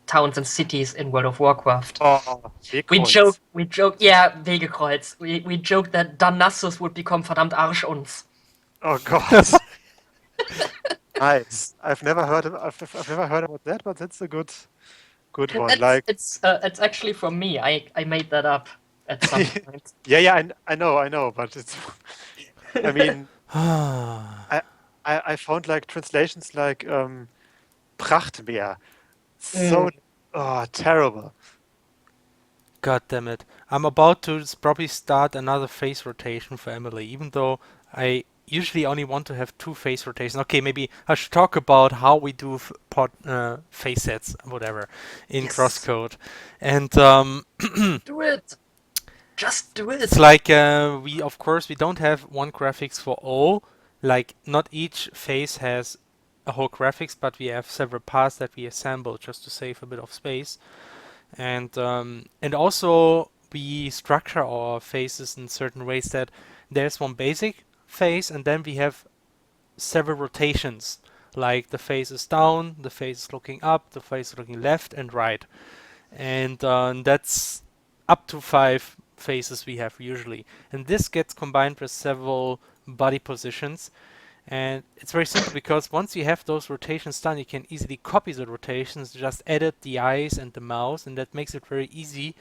towns and cities in World of Warcraft. Oh, We joke, yeah, Wegekreuz. We joked that Danassus would become verdammt Arsch uns. Oh God. Nice. I've never heard about that, but that's a good one. Like, It's actually from me. I made that up at some point. yeah, I know, but it's. I mean, I found like translations like Prachtmeer, so terrible. God damn it. I'm about to probably start another phase rotation for Emily, even though I usually only want to have 2 phase rotations. Okay, maybe I should talk about how we do phase sets, whatever, in Yes. CrossCode. And Do it. Just do it. it's like we don't have one graphics for all. Like not each phase has a whole graphics, but we have several parts that we assemble just to save a bit of space. And also we structure our phases in certain ways that there's one basic phase and then we have several rotations. Like the face is down, the face is looking up, the face is looking left and right. And that's up to 5 faces we have usually. And this gets combined with several body positions. And it's very simple because once you have those rotations done, you can easily copy the rotations, just edit the eyes and the mouth, and that makes it very easy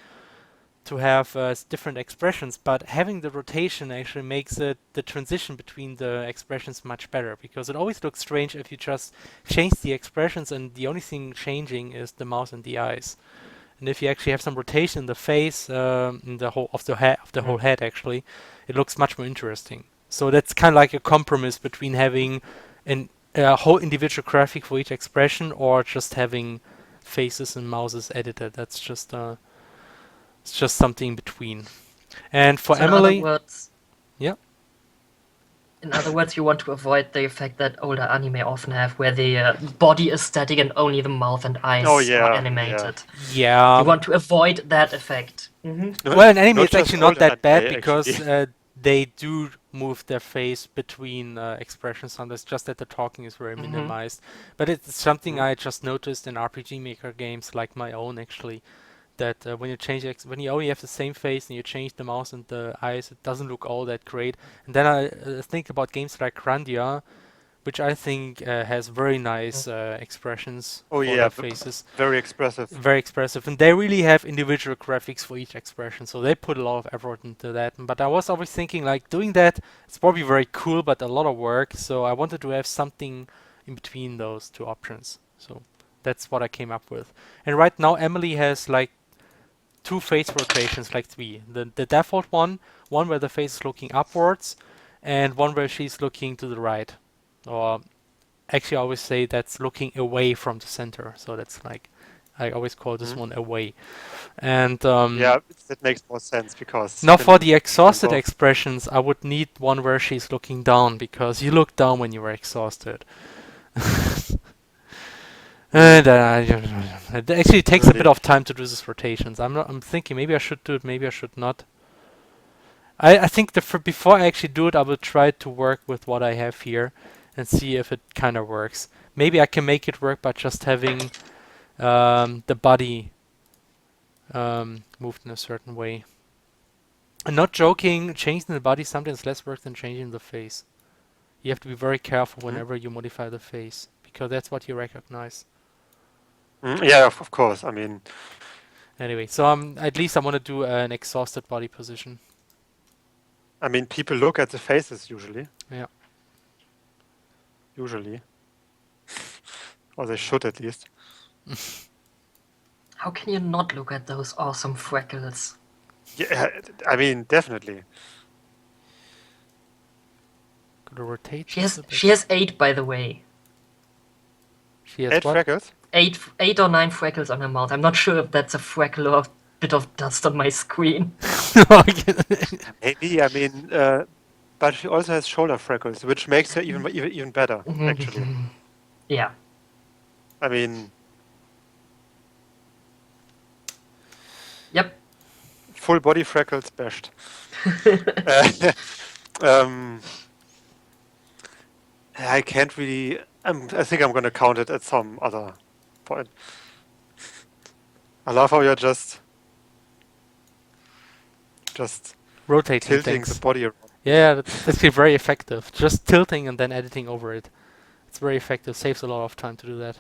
to have different expressions. But having the rotation actually makes the transition between the expressions much better, because it always looks strange if you just change the expressions and the only thing changing is the mouth and the eyes. And if you actually have some rotation in the face, in the whole of the head, whole head, actually, it looks much more interesting. So that's kind of like a compromise between having a whole individual graphic for each expression or just having faces and mouses edited. That's just it's just something in between. And for So Emily, in other words, yeah. In other words, you want to avoid the effect that older anime often have, where the body is static and only the mouth and eyes Oh, yeah, are animated. Yeah. You want to avoid that effect. No- Well, in anime, not it's actually just not older that bad anime, because actually. they do move their face between expressions on this, just that the talking is very minimized. But it's something I just noticed in RPG Maker games like my own, actually, that when you change when you only have the same face and you change the mouth and the eyes, it doesn't look all that great. And then I think about games like Grandia, which I think has very nice expressions Oh for yeah, their faces. very expressive. Very expressive, and they really have individual graphics for each expression, so they put a lot of effort into that. But I was always thinking, like, doing that, it's probably very cool, but a lot of work, so I wanted to have something in between those 2 options. So that's what I came up with. And right now, Emily has, like, two face rotations like three. The default one where the face is looking upwards, and one where she's looking to the right. Or actually, I always say that's looking away from the center. So that's like, I always call this Mhm. one away. And Yeah, that makes more sense because now for the you can exhausted both. expressions, I would need one where she's looking down, because you look down when you are exhausted. And it actually takes a bit Really. of time to do these rotations. I'm thinking maybe I should do it, maybe I should not. I think before I actually do it, I will try to work with what I have here and see if it kind of works. Maybe I can make it work by just having the body moved in a certain way. And not joking, changing the body sometimes less work than changing the face. You have to be very careful Mhm. whenever you modify the face, because that's what you recognize. Yeah, of course. I mean, Anyway, so at least I want to do an exhausted body position. people look at the faces usually. Yeah. Usually, or they should at least. How can you not look at those awesome freckles? Yeah, I mean, definitely. Gotta rotate She this has a bit. she has 8, by the way. She has 8 what? freckles. Eight or 9 freckles on her mouth. I'm not sure if that's a freckle or a bit of dust on my screen. Maybe. I mean, but she also has shoulder freckles, which makes her even better. Actually, Yeah. I mean, Yep. full body freckles bashed. Uh, um, I can't really. I think I'm going to count it at some other point. I love how you're just Rotating tilting the things. body around. Yeah, that's actually very effective. Just tilting and then editing over it. It's very effective. Saves a lot of time to do that.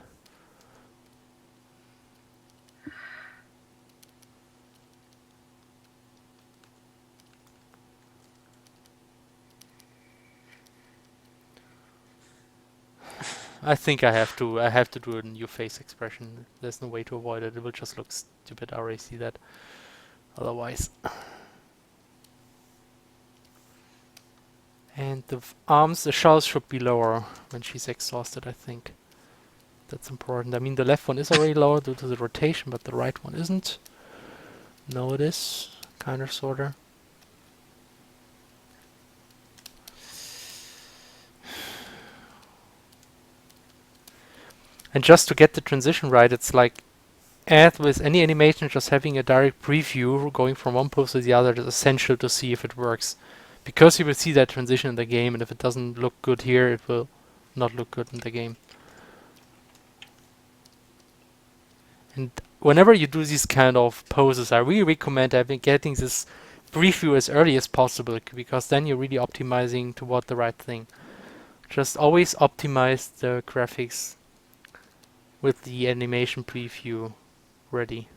I think I have to. I have to do a new face expression. There's no way to avoid it. It will just look stupid. I already see that. Otherwise. And the arms, the shoulders should be lower when she's exhausted, I think. That's important. I mean, the left one is already lower due to the rotation, but the right one isn't. No, it is. Kinda, sorta. And just to get the transition right, it's like, as with any animation, just having a direct preview going from one pose to the other is essential to see if it works. Because you will see that transition in the game, and if it doesn't look good here, it will not look good in the game. And whenever you do these kind of poses, I really recommend getting this preview as early as possible, because then you're really optimizing toward the right thing. Just always optimize the graphics with the animation preview ready.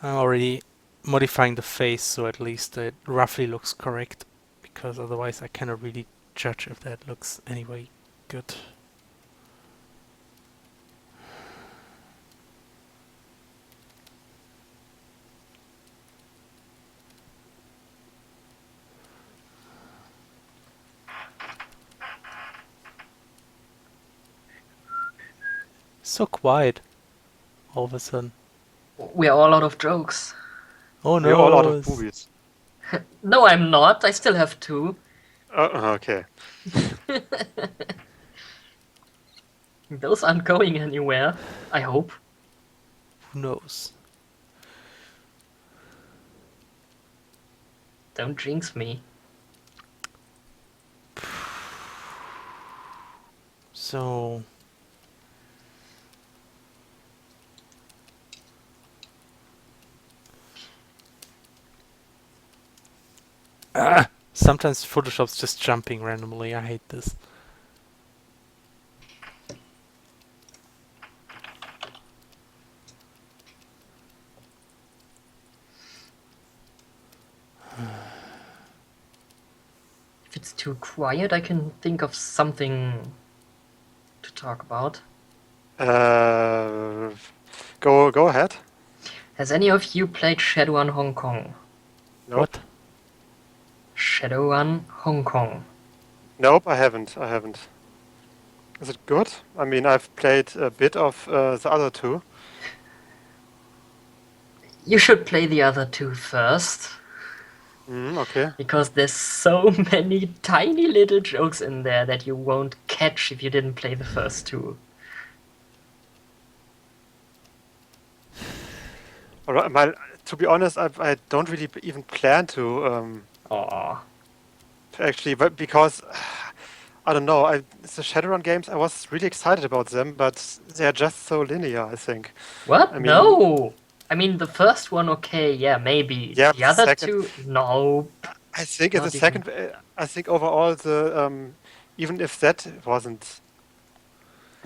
I'm already modifying the face so at least it roughly looks correct, because otherwise I cannot really judge if that looks anyway good. So quiet all of a sudden. We're all out of jokes. Oh We're all out no! of movies. No, I'm not. I still have 2. Okay. Those aren't going anywhere, I hope. Who knows? Don't jinx me. So sometimes Photoshop's just jumping randomly. I hate this. If it's too quiet, I can think of something to talk about. Go ahead. Has any of you played Shadowrun Hong Kong? Nope. What? Shadowrun Hong Kong. Nope, I haven't. Is it good? I mean, I've played a bit of the other two. You should play the other two first, Okay. because there's so many tiny little jokes in there that you won't catch if you didn't play the first two. All right, to be honest, I don't really even plan to Aww. actually, but because I don't know, the Shadowrun games, I was really excited about them, but they're just so linear, I think. What? I mean, No! I mean, the first one, okay, yeah, maybe. yeah, The other second, two, no. I think in the Not second, I think overall even if that wasn't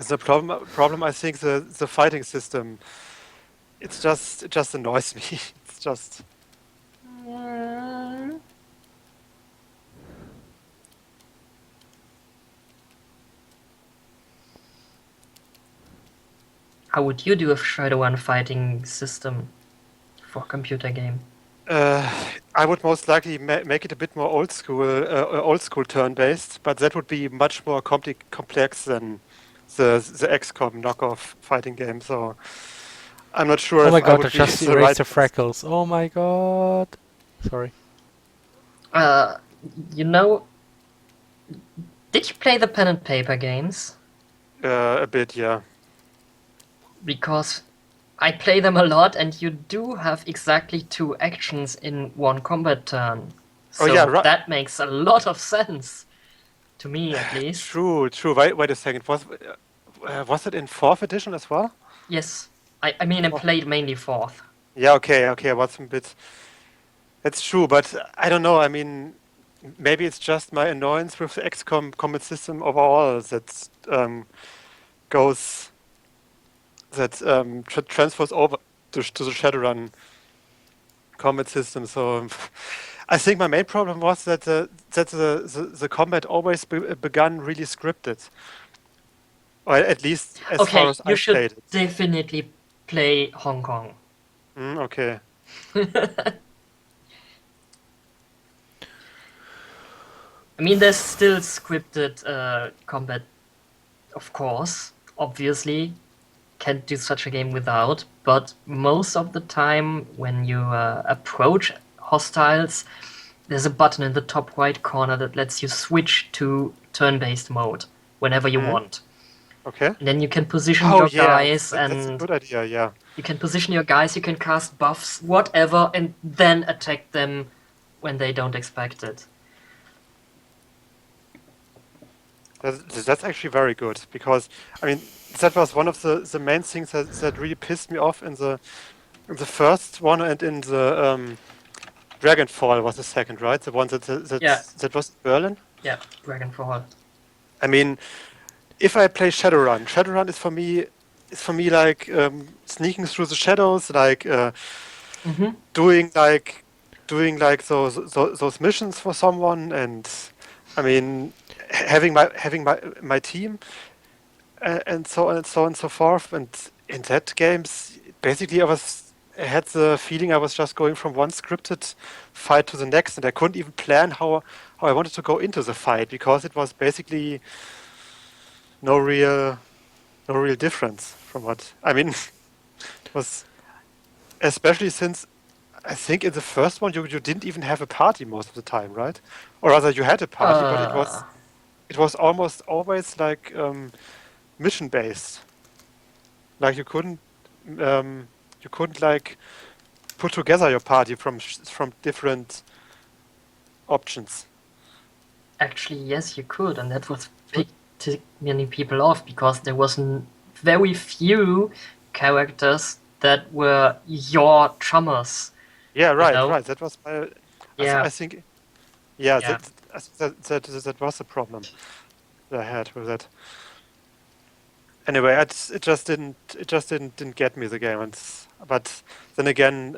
the problem, I think the fighting system, it just annoys me. It's just. Mm. How would you do a Shadowrun fighting system for a computer game? I would most likely make it a bit more old school turn-based, but that would be much more complex than the XCOM knockoff fighting game. So I'm not sure Oh if my I god, I would be just the erased right. the freckles. Oh my god. Sorry. Uh, you know, did you play the pen and paper games? A bit, yeah. Because I play them a lot, and you do have exactly two actions in one combat turn. Oh So yeah, right. that makes a lot of sense. To me, at least. True. Wait a second. Was it in fourth edition as well? Yes. I mean, I Oh. played mainly fourth. Yeah. Okay. I was a bit. That's true, but I don't know. I mean, maybe it's just my annoyance with the XCOM combat system overall that goes transfers over to the Shadowrun combat system. So I think my main problem was that the combat always begun really scripted, or at least as far Okay, as you I should played it. definitely play Hong Kong. Okay. I mean, there's still scripted combat, of course, obviously. Can't do such a game without, but most of the time when you approach hostiles, there's a button in the top right corner that lets you switch to turn-based mode whenever you want. Okay. And then you can position Oh your yeah, guys, that's a and good idea. Yeah. you can position your guys, you can cast buffs, whatever, and then attack them when they don't expect it. That's actually very good because I mean that was one of the main things that really pissed me off in the first one, and in the Dragonfall was the second, right? The one Yeah. that was Berlin. Yeah, Dragonfall. I mean, if I play Shadowrun is for me like sneaking through the shadows, like doing like those missions for someone, and I mean having my team and so on and so on and so forth. And in that games, basically I had the feeling I was just going from one scripted fight to the next, and I couldn't even plan how I wanted to go into the fight because it was basically no real difference from what I mean. Was especially since I think in the first one you didn't even have a party most of the time, right? Or rather, you had a party, but it was almost always like mission based. Like you couldn't like put together your party from different options. Actually, yes, you could, and that was picked many people off because there was very few characters that were your chummers. Yeah, right, know? right. That was my. Yeah. I think. Yeah, Yeah. that was the problem that I had with that. Anyway, it just didn't get me the game. But then again,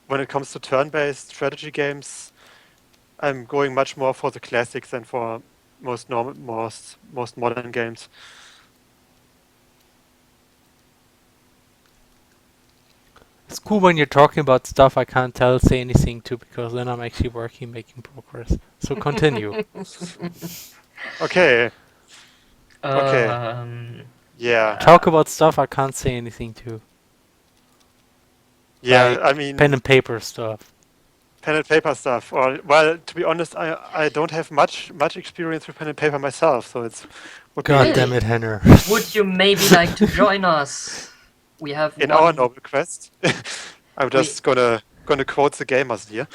when it comes to turn-based strategy games, I'm going much more for the classics than for most modern games. It's cool when you're talking about stuff I can't say anything to, because then I'm actually working, making progress. So continue. Okay. Okay. Yeah. Talk about stuff I can't say anything to. Yeah. Like I mean, pen and paper stuff. pen and paper stuff. Or well, to be honest, I don't have much experience with pen and paper myself, so would God be damn it, Henner. Would you maybe like to join us? We have in our one. noble quest. I'm We- just gonna quote the gamers here.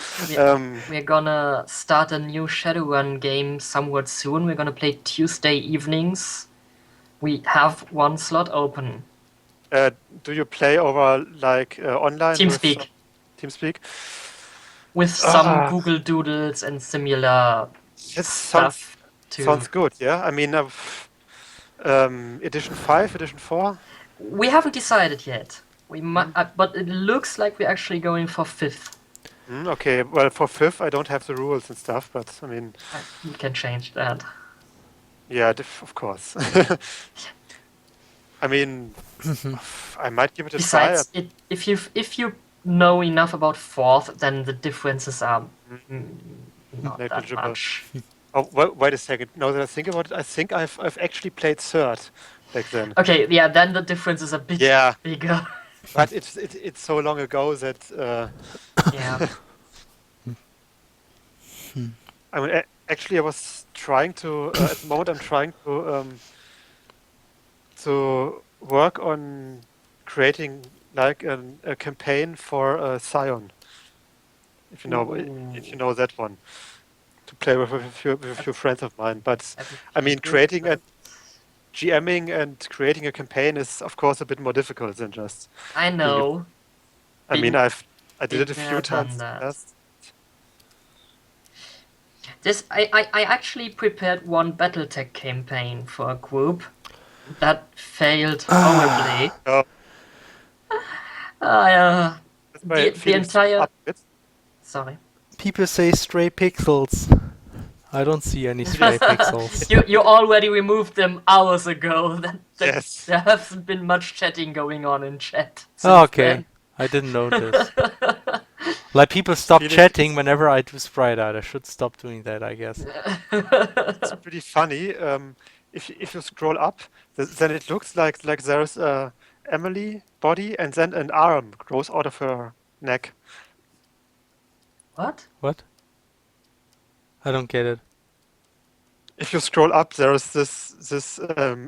We're gonna start a new Shadowrun game somewhat soon. We're gonna play Tuesday evenings. We have one slot open. Do you play over like online TeamSpeak. with TeamSpeak? With some Ah. Google Doodles and similar It stuff sounds good. Yeah. I mean, edition 5, edition 4. We haven't decided yet. We might, but it looks like we're actually going for 5th. Okay. Well, for 5th, I don't have the rules and stuff, but I mean, We can change that. yeah, of course. I mean, I might give it a try. Besides, if you know enough about 4th, then the differences are not that Negligible. much. Oh, wait a second. Now that I think about it, I think I've actually played 3rd back then. Okay, yeah, then the difference is a bit bigger. But it's so long ago that Yeah. I mean, actually, I was trying to at the moment I'm trying to work on creating like a campaign for Scion. If you know that one, to play with a few friends of mine. But I mean, creating a GMing and creating a campaign is of course a bit more difficult than just. I know. I mean, I did it a been few there, done times. that. Yes. I actually prepared one BattleTech campaign for a group that failed horribly. Oh, that's my The feelings entire up a bit. sorry. People say stray pixels. I don't see any stray pixels. You already removed them hours ago. Yes. There hasn't been much chatting going on in chat. Oh, since okay. then. I didn't notice. Like people stop Felix chatting is- whenever I do sprite art. I should stop doing that, I guess. It's pretty funny. If you scroll up, then it looks like there's a Emily body and then an arm grows out of her neck. What? What? I don't get it. If you scroll up, there is this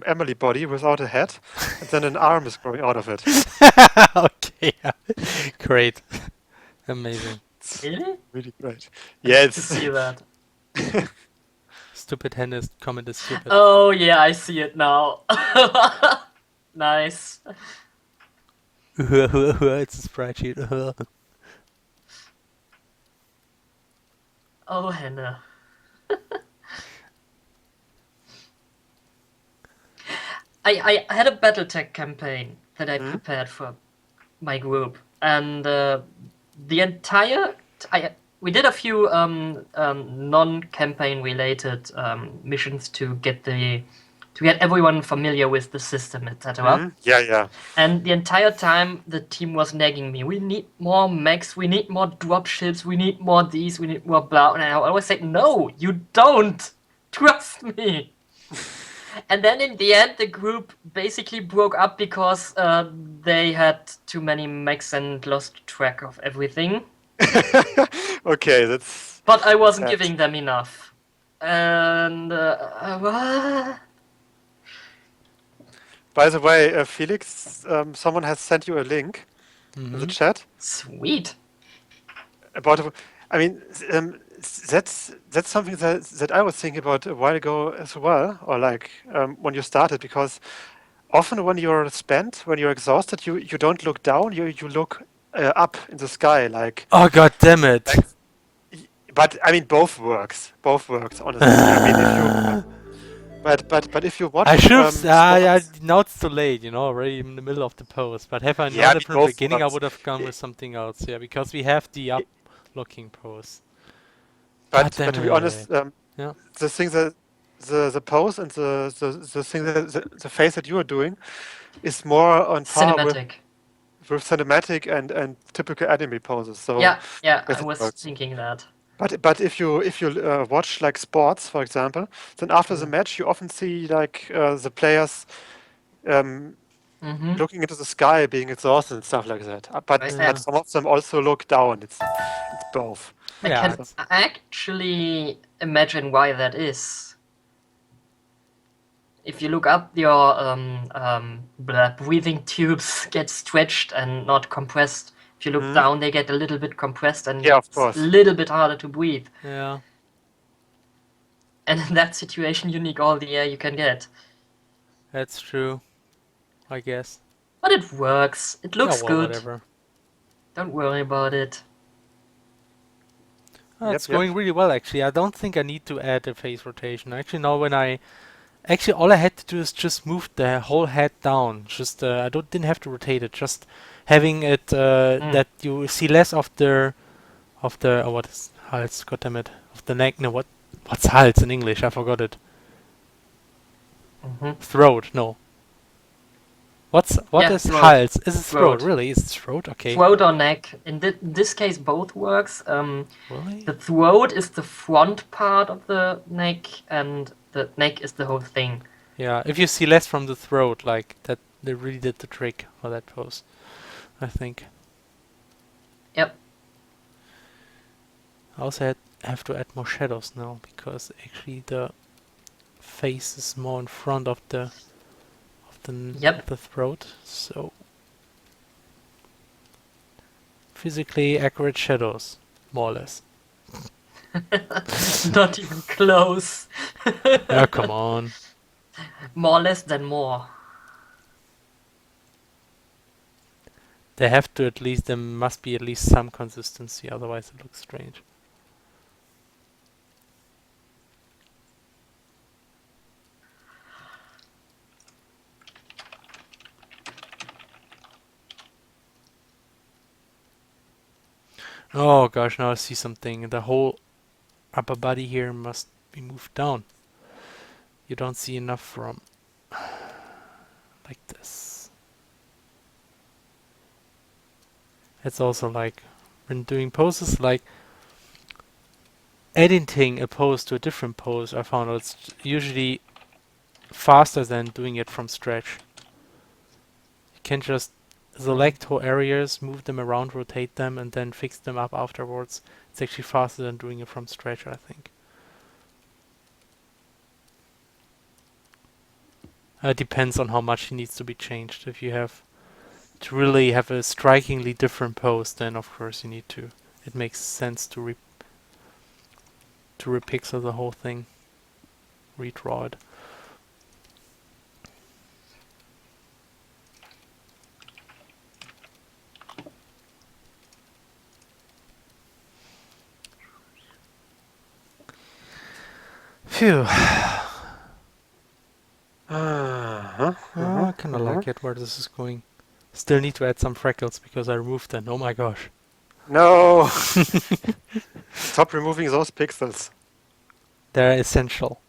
Emily body without a head, and then an arm is growing out of it. Okay. Great. Amazing. Really? Really great. Yeah, To see that. Stupid hand is comment is stupid. Oh yeah, I see it now. Nice. It's a sprite sheet. Oh Hannah. I had a BattleTech campaign that I prepared for my group, and the entire we did a few non-campaign related missions to get everyone familiar with the system, etc. Yeah. And the entire time the team was nagging me, we need more mechs, we need more dropships, we need more these, we need more blah. And I always said, no, you don't. Trust me. And then in the end, the group basically broke up because they had too many mechs and lost track of everything. Okay, that's. But I wasn't That's- giving them enough. And By the way, Felix, someone has sent you a link in the chat sweet. about. I mean, that's something that I was thinking about a while ago as well, or like when you started, because often when you're spent, when you're exhausted, you don't look down, you look up in the sky, like. Oh god damn it! But I mean, both works, honestly. I mean, if you. But if you watch, I should have. sports- Now it's too late, already in the middle of the post. But have I known Yeah, it from the both beginning, I works. would have gone with something else. Yeah, because we have the up-looking post. But God to be damn honest, Yeah. the thing that the pose and the thing that the face that you are doing is more on par Cinematic. with cinematic and typical anime poses. So Yeah, yes, I it was works. thinking that. But if you watch like sports, for example, then after the Mm. match you often see like the players Mm-hmm. looking into the sky, being exhausted and stuff like that. But Yeah. some of them also look down. It's both. I Yeah, can it's, actually imagine why that is. If you look up, your breathing tubes get stretched and not compressed. If you look Mhm. down, they get a little bit compressed and Yeah, of it's a course. little bit harder to breathe. yeah, And in that situation, you need all the air you can get. that's true, I guess. But it works. It Yeah, looks well, good. whatever. Don't worry about it. It's Yep. going really well, actually. I don't think I need to add a face rotation. Actually, now actually, all I had to do is just move the whole head down. Just I didn't have to rotate it. Just having it that you see less of the what is Hals? God damn it! Of the neck. No, what's Hals in English? I forgot it. Mm-hmm. Throat. No. What Yeah, is throat. Hals? Is it throat? Throat. Really? Is it throat? Okay. Throat or neck. In this case, both works. Really? The throat is the front part of the neck, and the neck is the whole thing. Yeah. If you see less from the throat, like that, they really did the trick for that pose. I think. Yep. I also have to add more shadows now because actually the face is more in front of the Yep. the throat. So physically accurate shadows, more or less. Not even close. Yeah, come on. More or less than more. There must be at least some consistency, otherwise it looks strange. Oh gosh, now I see something. The whole upper body here must be moved down. You don't see enough from like this. It's also like when doing poses, like editing a pose to a different pose, I found it's usually faster than doing it from scratch. You can just select whole areas, move them around, rotate them, and then fix them up afterwards. It's actually faster than doing it from scratch, I think. It depends on how much needs to be changed. If you have to really have a strikingly different pose, then of course you need to. It makes sense to repixel the whole thing, redraw it. Phew. I kind of like it where this is going. Still need to add some freckles because I removed them. Oh my gosh. No. Stop removing those pixels. They're essential.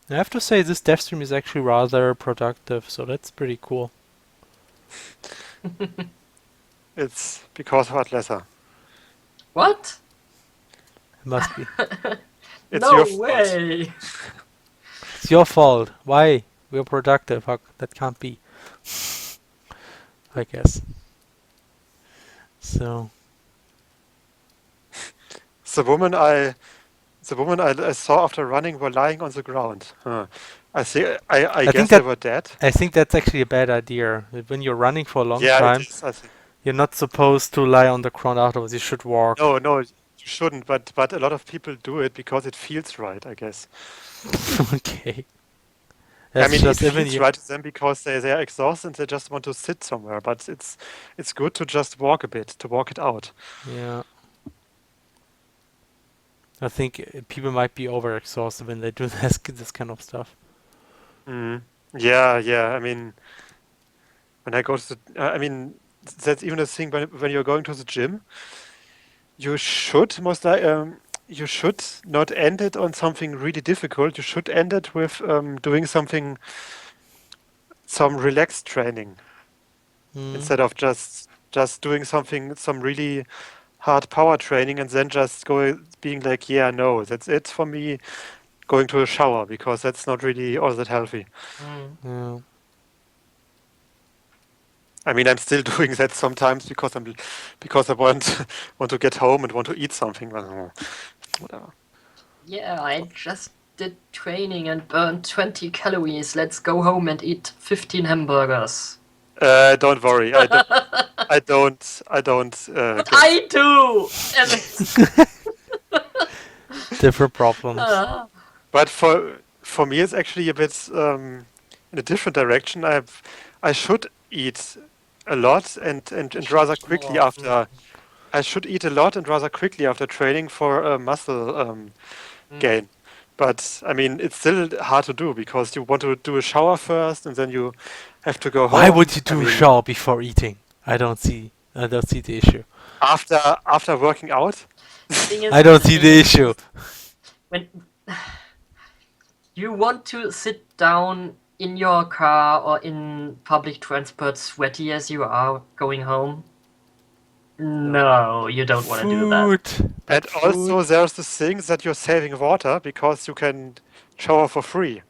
I have to say this dev stream is actually rather productive, so that's pretty cool. It's because of Atlesa. What? It must be. It's No your fault. way! It's your fault. Why? We're productive. That can't be. I guess. So. The woman I saw after running were lying on the ground. I I guess think they were dead. I think that's actually a bad idea. When you're running for a long Yeah, time, it is. I think. you're not supposed to lie on the ground afterwards. You should walk. No, you shouldn't. But a lot of people do it because it feels right. I guess. Okay. I That's mean, just it even feels you. right to them because they are exhausted and they just want to sit somewhere. But it's good to just walk a bit, to walk it out. Yeah. I think people might be overexhausted when they do this kind of stuff. Mm. Yeah. I mean, when I go to I mean, that's even a thing when you're going to the gym. You should you should not end it on something really difficult. You should end it with doing some relaxed training Mm. instead of just doing some really hard power training and then just being like, yeah, no, that's it for me. Going to a shower because that's not really all that healthy. Mm. Yeah. I mean, I'm still doing that sometimes because I want to get home and want to eat something. Whatever. Yeah, I just did training and burned 20 calories. Let's go home and eat 15 hamburgers. Don't worry. I don't But get. I do! Damn Different problems. it. But for me, it's actually a bit in a different direction. I should eat a lot and rather quickly More. after. I should eat a lot and rather quickly after training for muscle gain. But I mean, it's still hard to do because you want to do a shower first and then you have to go Why home. would you I do a mean, shower before eating? I don't see the issue. after working out. Thing is, I don't the see thing the is, issue. when you want to sit down in your car or in public transport, sweaty as you are going home, no, you don't want to do that. Food. And But also, food. there's the thing that you're saving water because you can shower for free.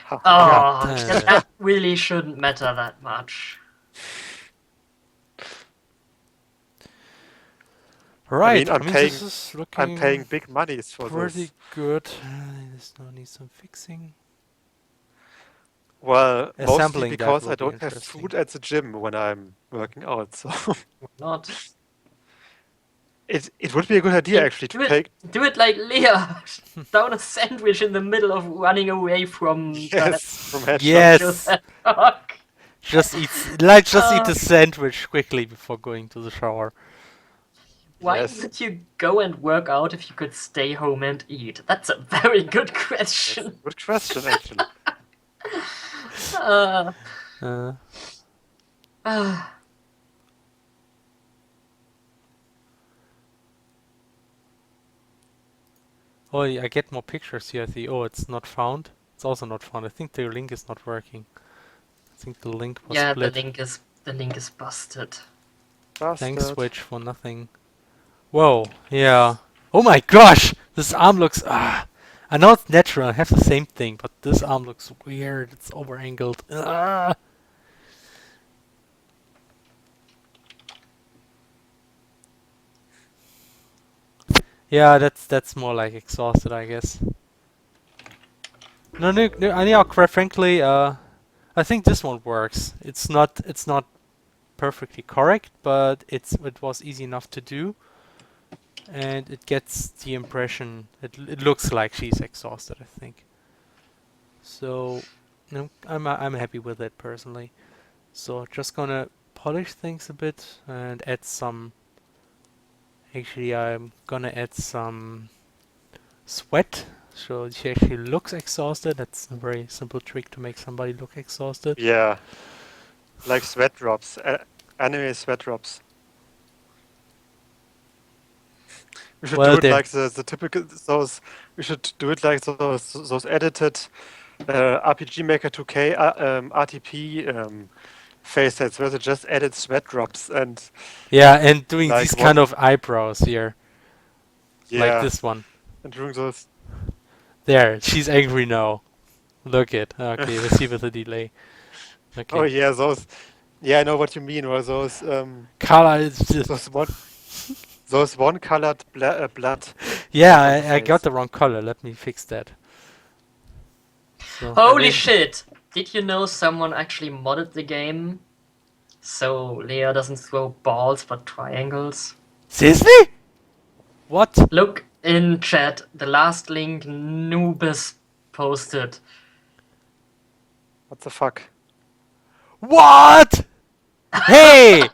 Ha, ha, ha. God Oh, damn yeah, it. that really shouldn't matter that much. Right. I'm I mean, paying this is I'm paying looking big monies for pretty this. good. This now needs some fixing. Well, mostly Assembling that because will I be don't have interesting. food at the gym when I'm working out. So Why not? it would be a good idea Hey, actually to take do it like Leah. Down a sandwich in the middle of running away from the yes from headshot. Joe's Yes. dog. Just eat Uh, a sandwich quickly before going to the shower. Why Yes, would you go and work out if you could stay home and eat? That's a very good that's a question. good question actually. Uh, Uh, uh, oh, I get more pictures here. Oh, it's not found. It's also not found. I think the link is not working. I think the link was yeah, split. the link is busted. Thanks, Bastard. Switch, for nothing. Whoa, yeah. Oh my gosh! This arm looks... I know it's natural, I have the same thing, but this arm looks weird. It's over-angled. Yeah, that's more like exhausted, I guess. No, anyhow, quite frankly, I think this one works. It's not perfectly correct, but it was easy enough to do, and it gets the impression. It looks like she's exhausted, I think. So, no, I'm happy with it personally. So just gonna polish things a bit and add some. Actually, I'm gonna add some sweat. So she actually looks exhausted. That's a very simple trick to make somebody look exhausted. Yeah, like sweat drops, anime sweat drops. We should do Well, it there. like the typical those. We should do it like those edited RPG Maker 2K RTP face sets where they just added sweat drops and Yeah, and doing like these kind one. of eyebrows here, like Yeah, this one. and doing those. There, she's angry now. Look it. Okay, let's see with the delay. Oh Okay. yeah, those. Yeah, I know what you mean. Or those Color is just. those one colored blood Yeah, on the I got face. the wrong color. Let me fix that. So, and Holy then shit! Did you know someone actually modded the game so Leah doesn't throw balls but triangles? seriously? What? Look in chat, the last link Noobus posted. What the fuck? What? Hey!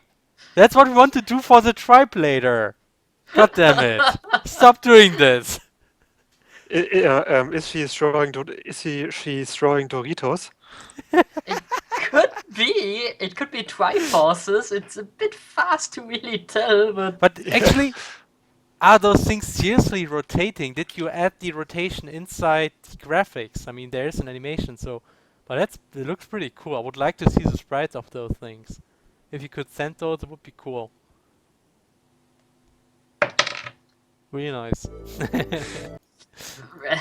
That's what we want to do for the tribe later. God damn it. Stop doing this. Is she throwing? She's throwing Doritos? It could be. It could be Triforces. It's a bit fast to really tell, but But actually, are those things seriously rotating? Did you add the rotation inside the graphics? I mean, there is an animation, so, but it looks pretty cool. I would like to see the sprites of those things. If you could send those, it would be cool. Really nice.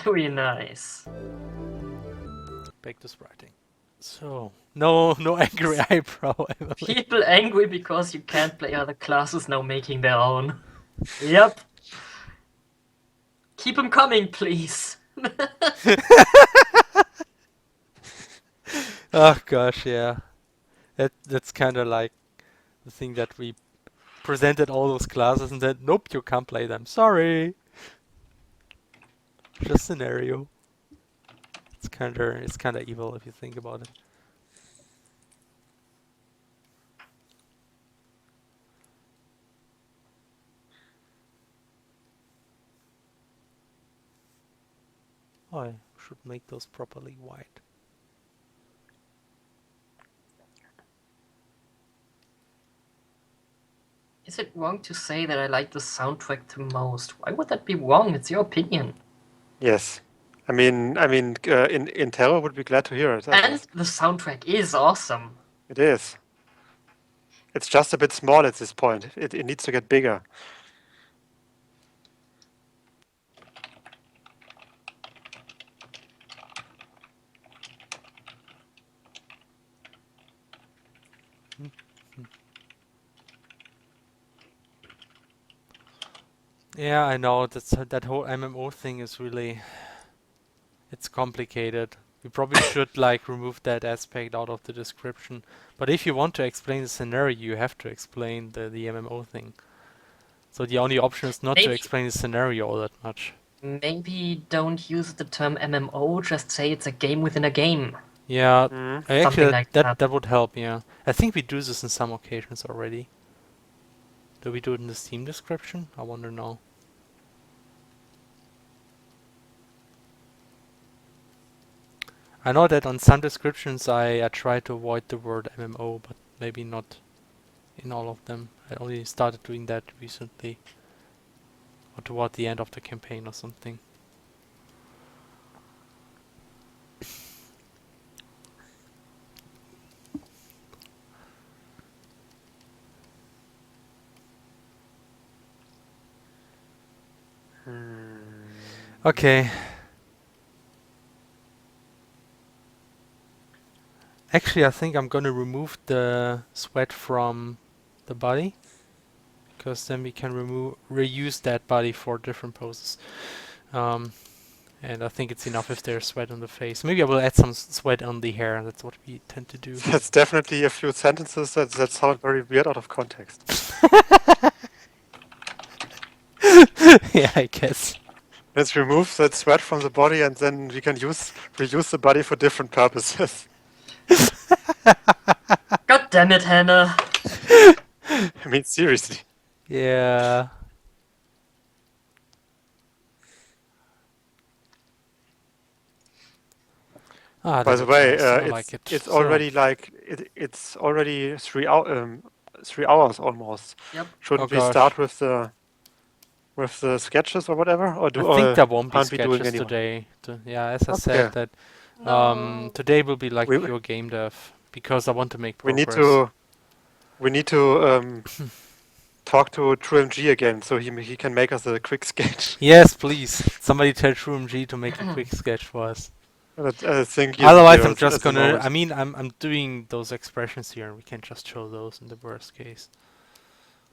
very nice. Back to spriting. So, no angry eyebrow, Emily. People angry because you can't play other classes now making their own. Yep. Keep them coming, please. Oh gosh, yeah. That's kind of like the thing that we presented all those classes and then, nope, you can't play them. Sorry. Just scenario. It's kind of evil if you think about it. Oh, I should make those properly white. Is it wrong to say that I like the soundtrack the most? Why would that be wrong? It's your opinion. Yes. I mean, in Terror would be glad to hear it. And the soundtrack is awesome. It is. It's just a bit small at this point. It needs to get bigger. Yeah, I know that whole MMO thing is really, it's complicated. We probably should like remove that aspect out of the description. But if you want to explain the scenario, you have to explain the MMO thing. So the only option is not to Maybe- explain the scenario all that much. Maybe don't use the term MMO, just say it's a game within a game. Yeah, actually Something like that. that would help, yeah. I think we do this in some occasions already. Do we do it in the Steam description? I wonder now. I know that on some descriptions I try to avoid the word MMO, but maybe not in all of them. I only started doing that recently. Or toward the end of the campaign or something. Okay. Actually, I think I'm gonna remove the sweat from the body, because then we can reuse that body for different poses. And I think it's enough if there's sweat on the face. Maybe I will add some sweat on the hair. That's what we tend to do. That's definitely a few sentences that sound very weird out of context. Yeah, I guess. Let's remove that sweat from the body, and then we can reuse the body for different purposes. God damn it, Hannah. I mean, seriously. Yeah. Ah, By that the looks way, nice. I like it. it's So, already like it's already 3 hours almost. Yep. Shouldn't Oh, we gosh. start with the sketches or whatever, or I think there won't be aren't we doing sketches anyway? today. Yeah, as I Okay. said, that No. today will be like We- pure game dev because I want to make We progress. need to talk to TrueMG again, so he can make us a quick sketch. Yes, please. Somebody tell TrueMG to make a quick sketch for us. I think he's Otherwise, here I'm just at the gonna. moment. I mean, I'm doing those expressions here, and we can just show those in the worst case.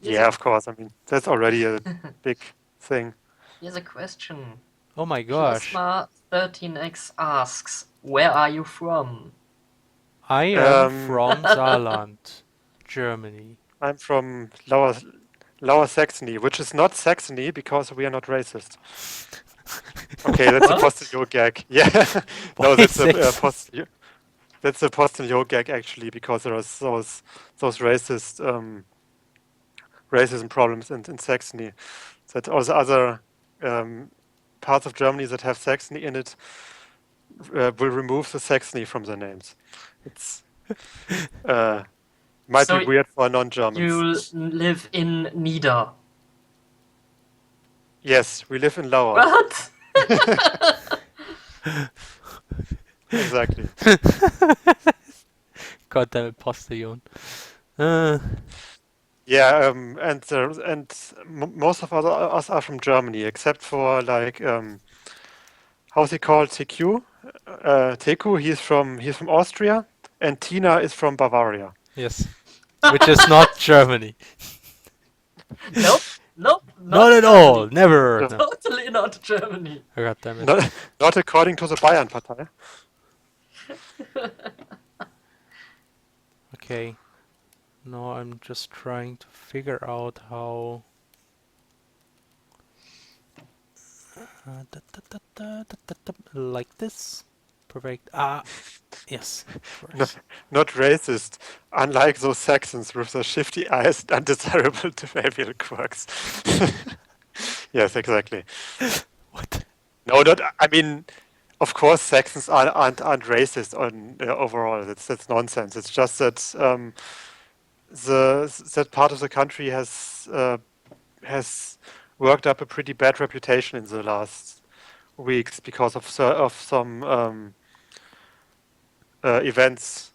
Yeah, of course. I mean, that's already a big thing. Here's a question. Oh my gosh! Plasma13x asks, where are you from? I am Um, from Saarland, Germany. I'm from Lower Saxony, which is not Saxony because we are not racist. Okay, that's a What? posterior gag. Yeah, Why no, that's a sexist? posterior gag actually, because there are those racism problems in Saxony. That all the other parts of Germany that have Saxony in it will remove the Saxony from the names. It's might So be weird for non-Germans. you live in Nieder. Yes, we live in Lauer. What? Exactly. Goddamn it, Postillon. Uh, Yeah, and most of us are from Germany, except for like how's he called? TQ? Teku, he's from Austria, and Tina is from Bavaria. yes. Which is not Germany. Nope. Nope. Not at Germany. all. Never. No. No. Totally not Germany. Oh, God damn it. Not according to the Bayern-Partei. Okay. Now I'm just trying to figure out how. Like this. Perfect. Ah, yes. No, not racist, unlike those Saxons with their shifty eyes and undesirable behavioral quirks. Yes, exactly. What? No, not. I mean, of course, Saxons aren't racist on overall. That's nonsense. It's just that that part of the country has worked up a pretty bad reputation in the last weeks because of some events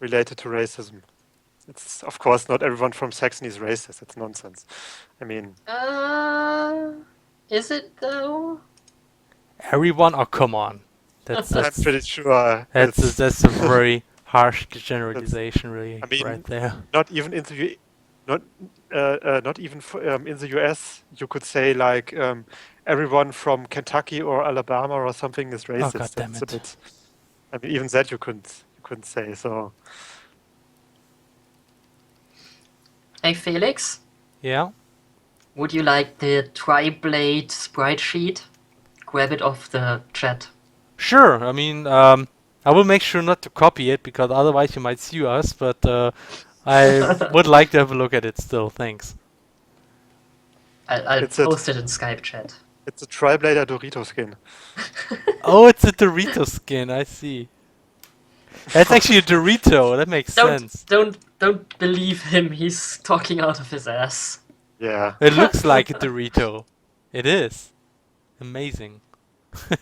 related to racism. It's of course not everyone from Saxony is racist. It's nonsense. I mean, Is it though? Everyone? Oh, come on. That's I'm pretty sure that's a very harsh generalization, really, I mean, right there. not even in the not even in the US. You could say like everyone from Kentucky or Alabama or something is Oh, racist. God damn That's a it. bit. I mean, even that you couldn't say. So Hey Felix, Yeah. would you like the tri-blade sprite sheet? Grab it off the chat. Sure. I mean, I will make sure not to copy it because otherwise you might sue us. But I would like to have a look at it still. Thanks. I'll it's a post it in Skype chat. it's a tri-blader Dorito skin. Oh, it's a Dorito skin. I see. That's actually a Dorito. That makes sense. Don't believe him. He's talking out of his ass. Yeah. It looks like a Dorito. It is. Amazing.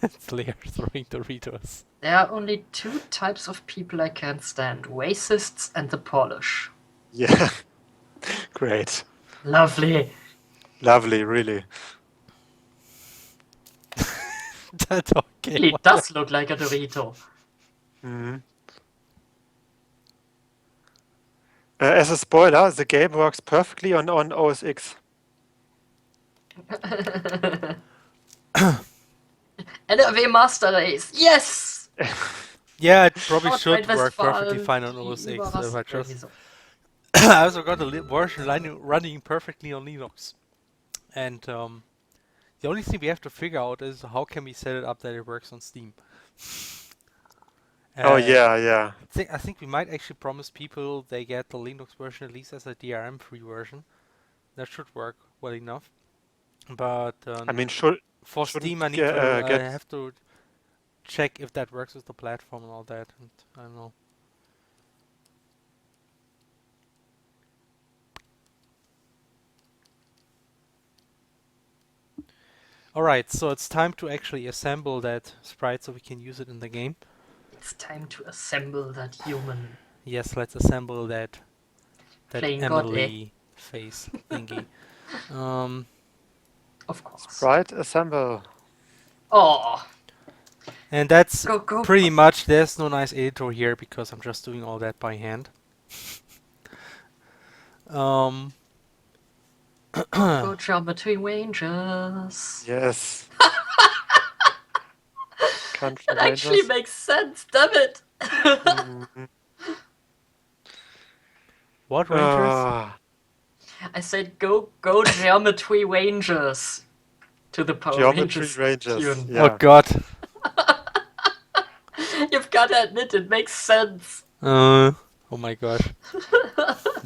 It's Lear throwing Doritos. There are only two types of people I can't stand: racists and the Polish. Yeah. Great. Lovely. Lovely. Really. That's okay. Really does look like a Dorito. Mhm. As a spoiler, the game works perfectly on OS X. NRW Master Race. Yes. Yeah, it probably should Nordrhein-Westfalen, work perfectly fine on die OS X. Überrast- I irgendwie just so. I also got a version running perfectly on Linux. And the only thing we have to figure out is how can we set it up that it works on Steam. Oh yeah, yeah. I think we might actually promise people they get the Linux version at least as a DRM-free version. That should work well enough. But I mean, for shouldn't Steam, I need to I get have to check if that works with the platform and all that. And I don't know. Alright, so it's time to actually assemble that sprite so we can use it in the game. It's time to assemble that human. Yes, let's assemble that Playing God, Emily face thingy. Of course. right assemble. Oh, And that's go. pretty much, there's no nice editor here because I'm just doing all that by hand. Go Geometry Rangers. Yes. Country That actually Rangers. makes sense, damn it. Mhm. What Rangers? Ah, I said go Geometry Rangers to the Power Geometry Rangers Rangers. tune. Yeah. Oh god. You've got to admit it makes sense. Oh my gosh.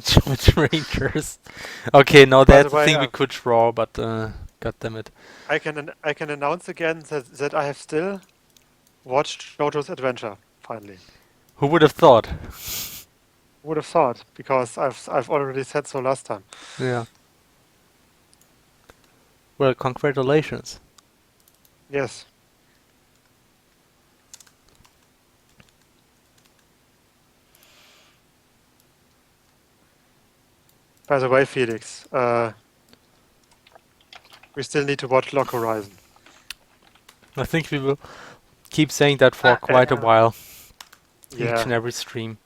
Geometry Rangers. Okay, now By the that's the way, thing we could draw, but god damn it. I can announce again that I have still watched JoJo's Adventure finally. Who would have thought? Would have thought, because I've already said so last time. Yeah. Well, congratulations. Yes. By the way, Felix, we still need to watch Log Horizon. I think we will keep saying that for quite a while. Each and Yeah, every stream.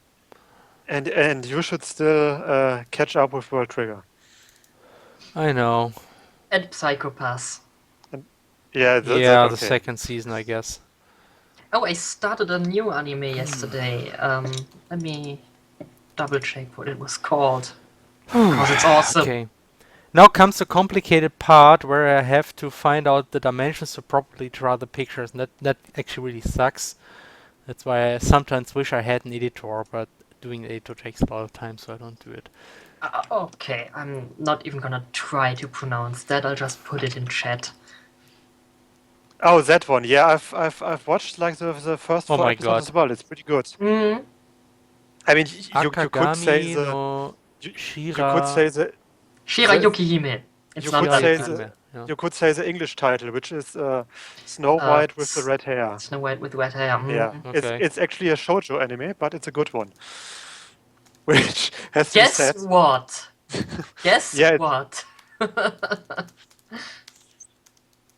and you should still catch up with World Trigger. I know. And Psychopaths. Yeah, Yeah, the okay. second season, I guess. Oh, I started a new anime yesterday. Let me double check what it was called. Because it's awesome. Okay. Now comes the complicated part where I have to find out the dimensions to properly draw the pictures, and that actually really sucks. That's why I sometimes wish I had an editor, but doing an editor takes a lot of time, so I don't do it. Okay, I'm not even gonna try to pronounce that. I'll just put it in chat. Oh, that one. Yeah, I've watched like the first Oh 4 my episodes God. as well. It's pretty good. Mm. I mean, you could say Akagami the no you could Shira. say the Shira Yukihime. It's you not could that say bad. Yeah. you could say the English title, which is Snow White with the red hair. Snow White with red hair. Yeah, Okay. it's actually a shoujo anime, but it's a good one. Which has to be Guess said. what? Guess Yeah, what?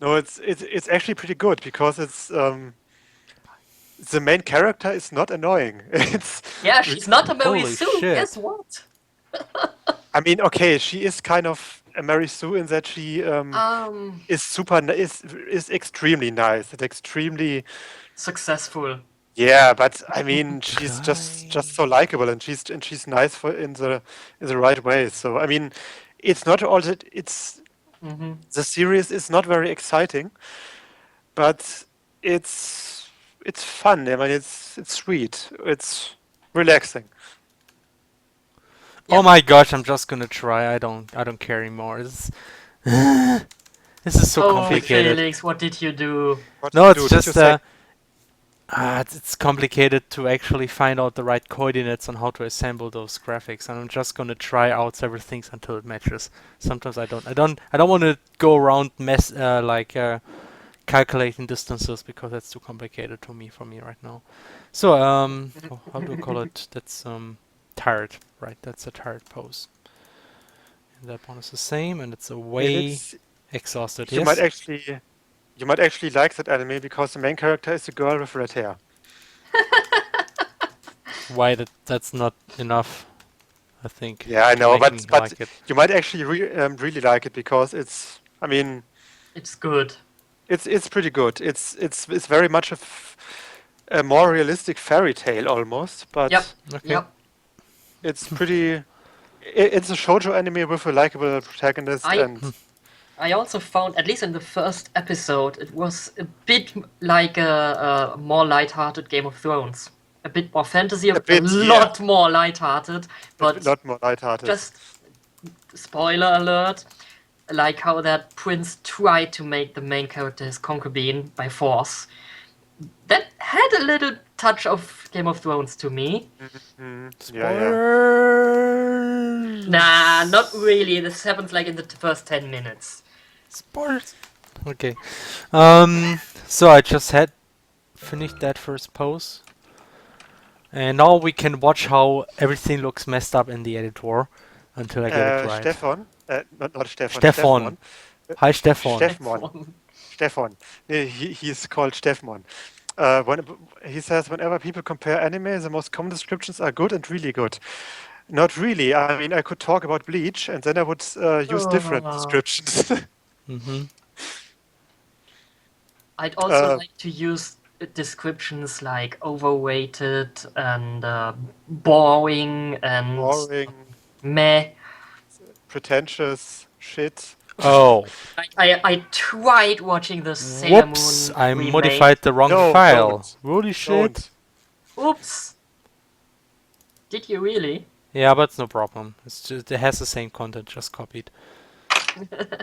No, it's actually pretty good because it's the main character is not annoying. It's Yeah, she's not a Mary Holy Sue. shit. Guess what? I mean, okay, she is kind of a Mary Sue in that she is extremely nice and extremely Successful. yeah, but I mean she's just so likable and she's nice for in the right way. So I mean, it's not all that it's the series is not very exciting, but it's fun. I mean, it's sweet. It's relaxing. Oh my gosh, I'm just gonna try. I don't care anymore. This is so Oh, complicated. Felix, what did you do? What No, did you it's do? Did you just say it's complicated to actually find out the right coordinates on how to assemble those graphics, and I'm just gonna try out several things until it matches. Sometimes I don't want to go around calculating distances because that's too complicated for me right now. So how do I call it? That's tired, right? That's a tired pose. And that one is the same, and it's a way it's, exhausted. you Yes. might actually like that anime because the main character is a girl with red hair. Why that's not enough? I think. Yeah, I to know, make but me but like it. you might actually really like it because it's. I mean, It's good. it's pretty good. It's very much a more realistic fairy tale almost, but Yep. Okay. Yep. it's pretty. It's a shoujo anime with a likable protagonist, and I also found, at least in the first episode, it was a bit like a more light-hearted Game of Thrones. A bit more fantasy, a bit, lot more light-hearted, a but lot more lighthearted. just spoiler alert, like how that prince tried to make the main character his concubine by force. That had a little touch of Game of Thrones to me. Yeah. Spoilers. Nah, not really. This happens like in the first 10 minutes. Spoilers. Okay. So I just had finished that first pose. And now we can watch how everything looks messed up in the editor until I get it right. Stefan, not Stefan. Stefan. Hi, Stefan. Stefan. He's called Stefan. When he says, whenever people compare anime, the most common descriptions are good and really good. Not really. I mean, I could talk about Bleach, and then I would use different descriptions. I'd also like to use descriptions like overweighted and boring and meh. Pretentious shit. Oh. I tried watching the Sailor Whoops! Moon I remake. modified the wrong No, file. don't. Holy shit! Oops. Did you really? Yeah, but it's no problem. It's just it has the same content, just copied.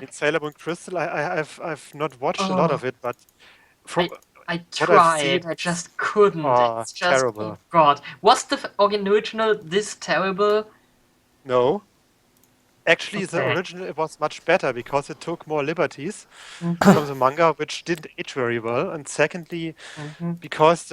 In Sailor Moon Crystal, I've not watched a lot of it, but I what I've seen, tried. I just couldn't. It's just terrible. oh god. Was the original this terrible? No. Actually, the Okay. original it was much better because it took more liberties Mhm, from the manga, which didn't age very well. And secondly, mhm, because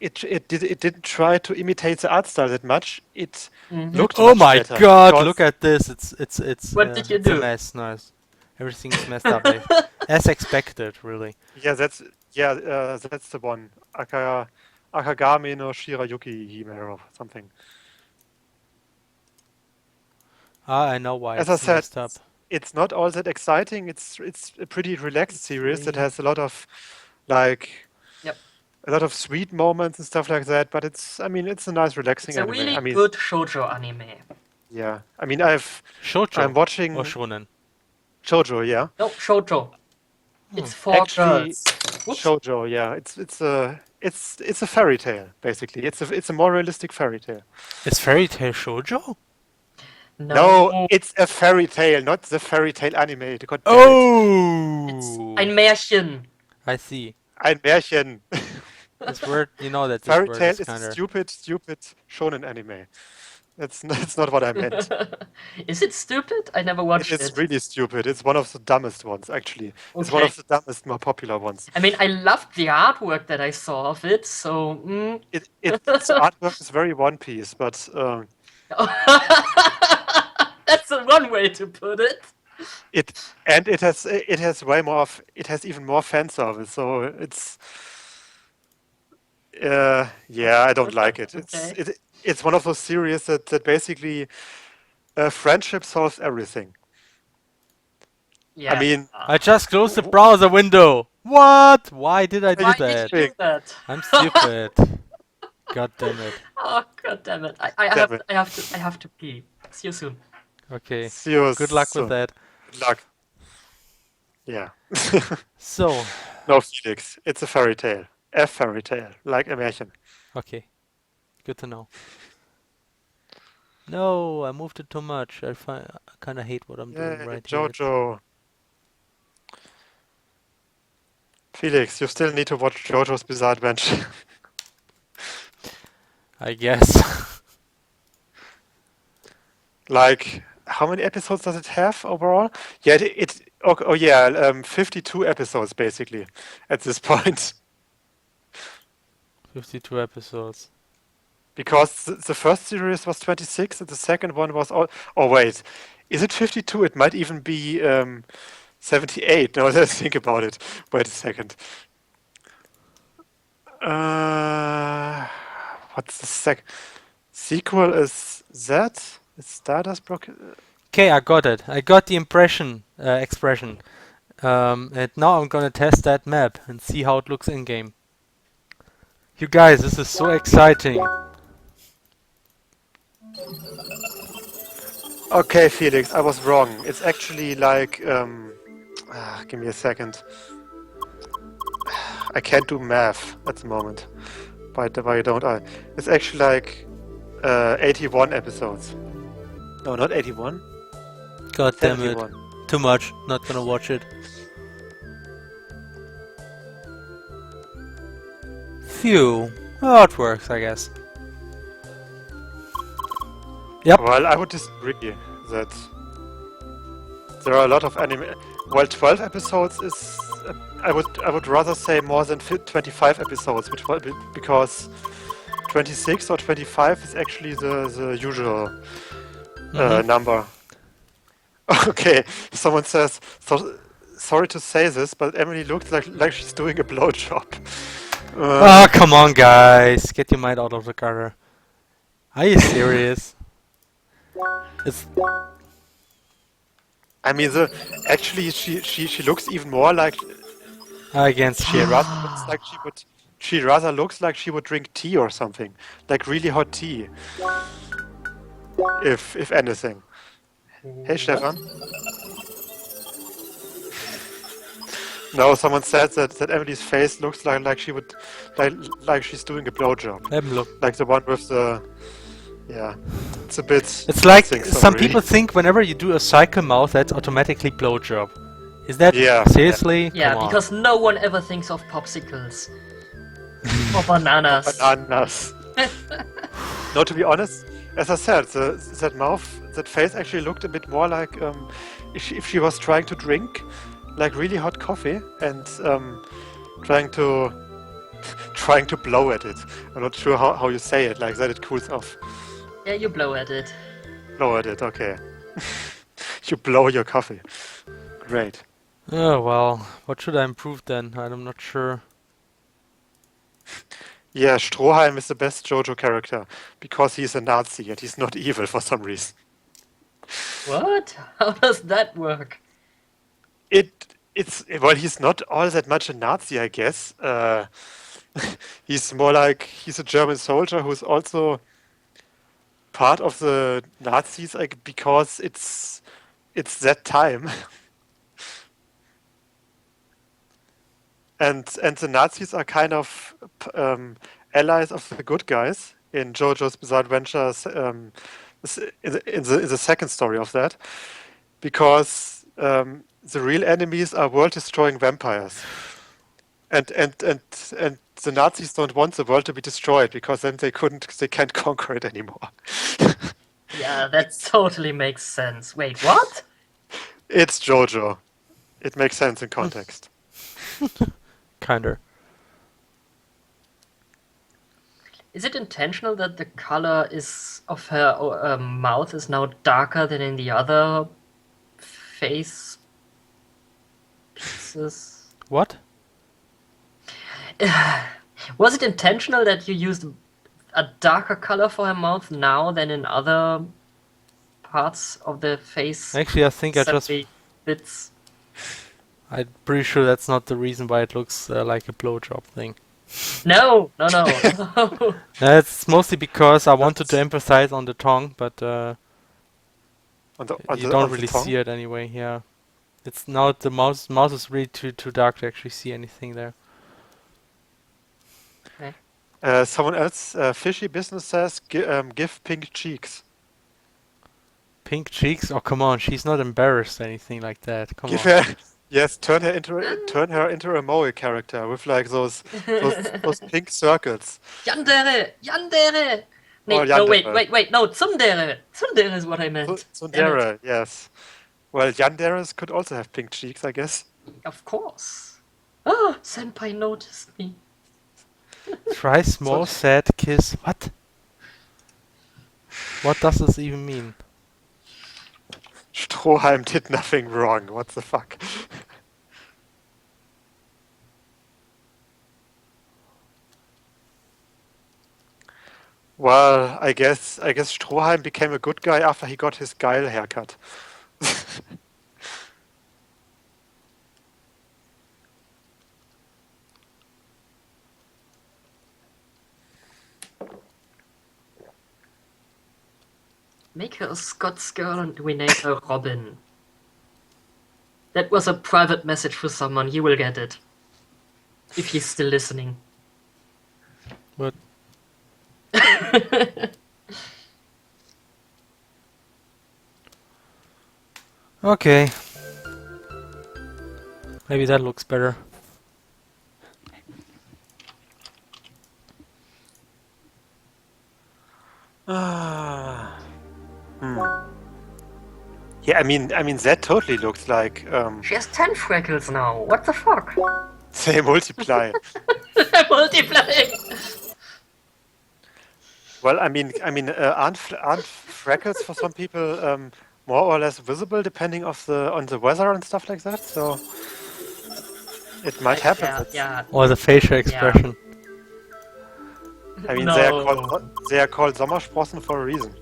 it didn't try to imitate the art style that much, it mhm. looked Oh much my better. god, look Because at this. What did you It's a do? mess. Nice. Everything's messed up. As expected, really. that's the one. Akagami no Shirayuki Hime or something. Ah, I know why As I it's said, messed up. it's not all that exciting. It's a pretty relaxed series that has a lot of like Yep. a lot of sweet moments and stuff like that. But it's a nice relaxing It's a anime. really I mean, good shoujo anime. yeah. I mean, I'm Shoujo or watching shonen. Shoujo. Yeah, No, shoujo. It's for actually, girls. Whoops. Shoujo. Yeah, it's a fairy tale basically. It's a more realistic fairy tale. Is Fairy Tail shoujo? No, No, it's a fairy tale, not the fairy tale anime. God damn it! it's Oh! ein Märchen. I see. Ein Märchen. This word, you know that this Fairy word tale is is a kind of... stupid shonen anime. That's not what I meant. Is it stupid? I never It watched is it. really stupid. It's one of the dumbest ones, actually. It's one Okay. of the dumbest, more popular ones. I mean, I loved the artwork that I saw of it, so. Its artwork is very One Piece, but That's the one way to put it. it has way more it has even more fan service. So yeah, I don't like it. Okay. It's one of those series that basically friendship solves everything. Yeah. I mean, I just closed the browser window! What? Why did I do Why that? did you do that? I'm stupid. God damn it. Oh god damn it! damn it. I have to pee. See you soon. Okay. See you Good luck with soon. that. Good luck. Yeah. So, No, Felix, it's a fairy tale. A fairy tale, like a Märchen. okay. Good to know. No, I moved it too much. I kind of hate what I'm doing Yeah, right here. Jojo. Felix, you still need to watch JoJo's Bizarre Adventure. I guess. Like, how many episodes does it have overall? Yeah, oh yeah, 52 episodes basically at this point. 52 episodes. Because the first series was 26 and the second one was oh wait, is it 52? It might even be 78. No, let's think about it. Wait a second. What's the sequel? Is that? Is Stardust Broken? Okay, I got it. I got the expression. And now I'm gonna test that map and see how it looks in game. You guys, this is so exciting. Okay, Felix, I was wrong. It's actually like give me a second. I can't do math at the moment. Why don't I? It's actually like 81 episodes. No, not 81. God damn it. 71. Too much. Not gonna watch it. Phew. Oh, it works, I guess. Yep. Well, I would disagree that there are a lot of anime. Well, 12 episodes is. I would rather say more than 25 episodes, because 26 or 25 is actually the usual number. Okay, someone says, sorry to say this, but Emily looks like she's doing a blowjob. Oh, come on, guys. Get your mind out of the gutter. Are you serious? It's... I mean, actually, she looks even more like. Against She rather looks like she would. She rather looks like she would drink tea or something, like really hot tea. If anything. Hey, Stefan. No, someone said that Emily's face looks like she would like she's doing a blowjob, Have a look. like the one with the. Yeah, it's a bit. It's like think so, some really. people think whenever you do a cycle mouth, that's automatically blowjob. Is that Yeah, seriously? Yeah, Come on. because no one ever thinks of popsicles. Or bananas. Bananas. No, to be honest, as I said, that mouth, that face actually looked a bit more like if she was trying to drink like really hot coffee and trying to trying to blow at it. I'm not sure how you say it, like that it cools off. Yeah, you blow at it. Blow at it, okay. You blow your coffee. Great. Oh well, what should I improve then? I'm not sure. Yeah, Stroheim is the best JoJo character because he's a Nazi and he's not evil for some reason. What? How does that work? It's well, he's not all that much a Nazi, I guess. He's more like he's a German soldier who's also part of the Nazis, like, because it's that time. And the Nazis are kind of allies of the good guys in JoJo's Bizarre Adventures. In the second story of that, because the real enemies are world-destroying vampires, and the Nazis don't want the world to be destroyed because then they can't conquer it anymore. Yeah, that totally makes sense. Wait, what? It's JoJo. It makes sense in context. Kinda. Is it intentional that the color of her mouth is now darker than in the other face pieces? What? Was it intentional that you used a darker color for her mouth now than in other parts of the face? Actually, I think I just. Separate bits. I'm pretty sure that's not the reason why it looks like a blowjob thing. No. It's mostly because I wanted to emphasize on the tongue, but you don't really see it anyway. Yeah, it's now the mouse is really too dark to actually see anything there. Someone else, Fishy Business says, give pink cheeks. Pink cheeks? Oh come on, she's not embarrassed or anything like that. Come Give on. her, yes, turn her into a Moe character with like those pink circles. Yandere! Oh, No, Yandere. wait, no, tsundere! Tsundere is what I meant. Tsundere, yes. Well, yanderes could also have pink cheeks, I guess. Of course. Oh, Senpai noticed me. Try small, sad kiss. What? What does this even mean? Stroheim did nothing wrong. What the fuck? Well, I guess Stroheim became a good guy after he got his Geil haircut. Make her a Scots girl and we name her Robin. That was a private message for someone. He will get it. If he's still listening. What? Okay. Maybe that looks better. Yeah, I mean that totally looks like She has 10 freckles now. What the fuck? they multiply. Multiplying! Well, aren't freckles for some people more or less visible depending on the weather and stuff like that? So it might happen. Yeah. Or the facial expression. I mean, No. they are called Sommersprossen for a reason.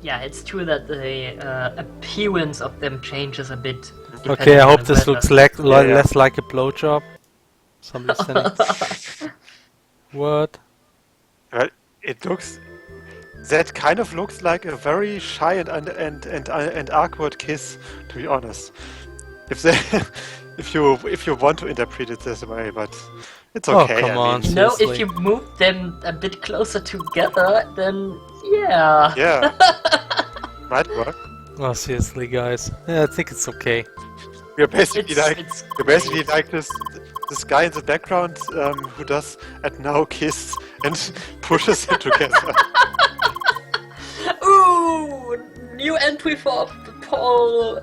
Yeah, it's true that the appearance of them changes a bit. Okay, I hope this weather. looks Yeah. less like a blowjob. Somebody's saying. What? Well, it looks. That kind of looks like a very shy and awkward kiss, to be honest. If you want to interpret it this way, but it's Oh, okay. come on. You know, if Seriously. you move them a bit closer together, then yeah. Yeah, might work. Oh, seriously, guys. Yeah, I think it's okay. We're basically It's- like it's we're basically great. like this guy in the background who does at now kiss and pushes it together. Ooh, new entry for Paul.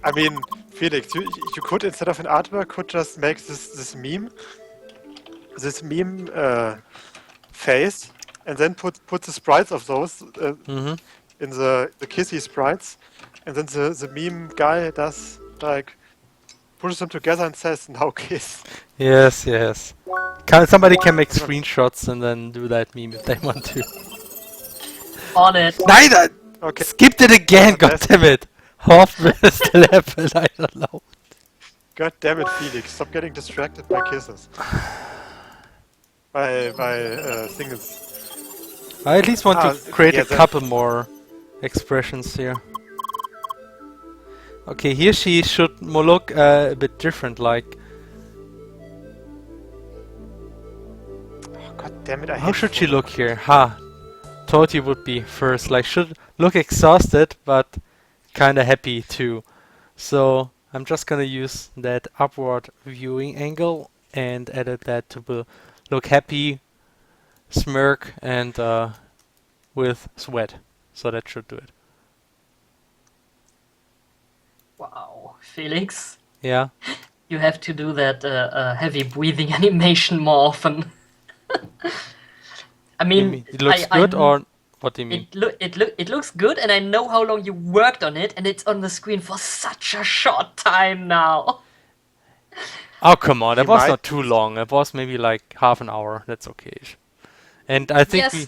I mean, Felix, you could instead of an artwork could just make this meme face, and then put the sprites of those Mm-hmm. in the kissy sprites, and then the meme guy does like pushes them together and says now kiss. Yes, yes. Somebody can make screenshots and then do that meme if they want to. On it. Neither! Okay. Skipped it again, But that's- goddammit! Half will still happen, I don't know. God damn it, Felix! Stop getting distracted by kisses. By singles. I at least want to create yeah, a couple more expressions here. Okay, here she should more look a bit different, like... Oh, God damn it! I How hate should she photo look buttons. here? Ha! Thought you would be first, like should look exhausted, but kinda happy too. So I'm just gonna use that upward viewing angle and edit that to look happy, smirk, and with sweat. So that should do it. Wow, Felix, Yeah? you have to do that heavy breathing animation more often. I You mean, mean it looks I good or what do you mean? it looks good, and I know how long you worked on it, and it's on the screen for such a short time now. Oh come on, that You was might not too long. It was maybe like half an hour. That's okay. And I think Yes,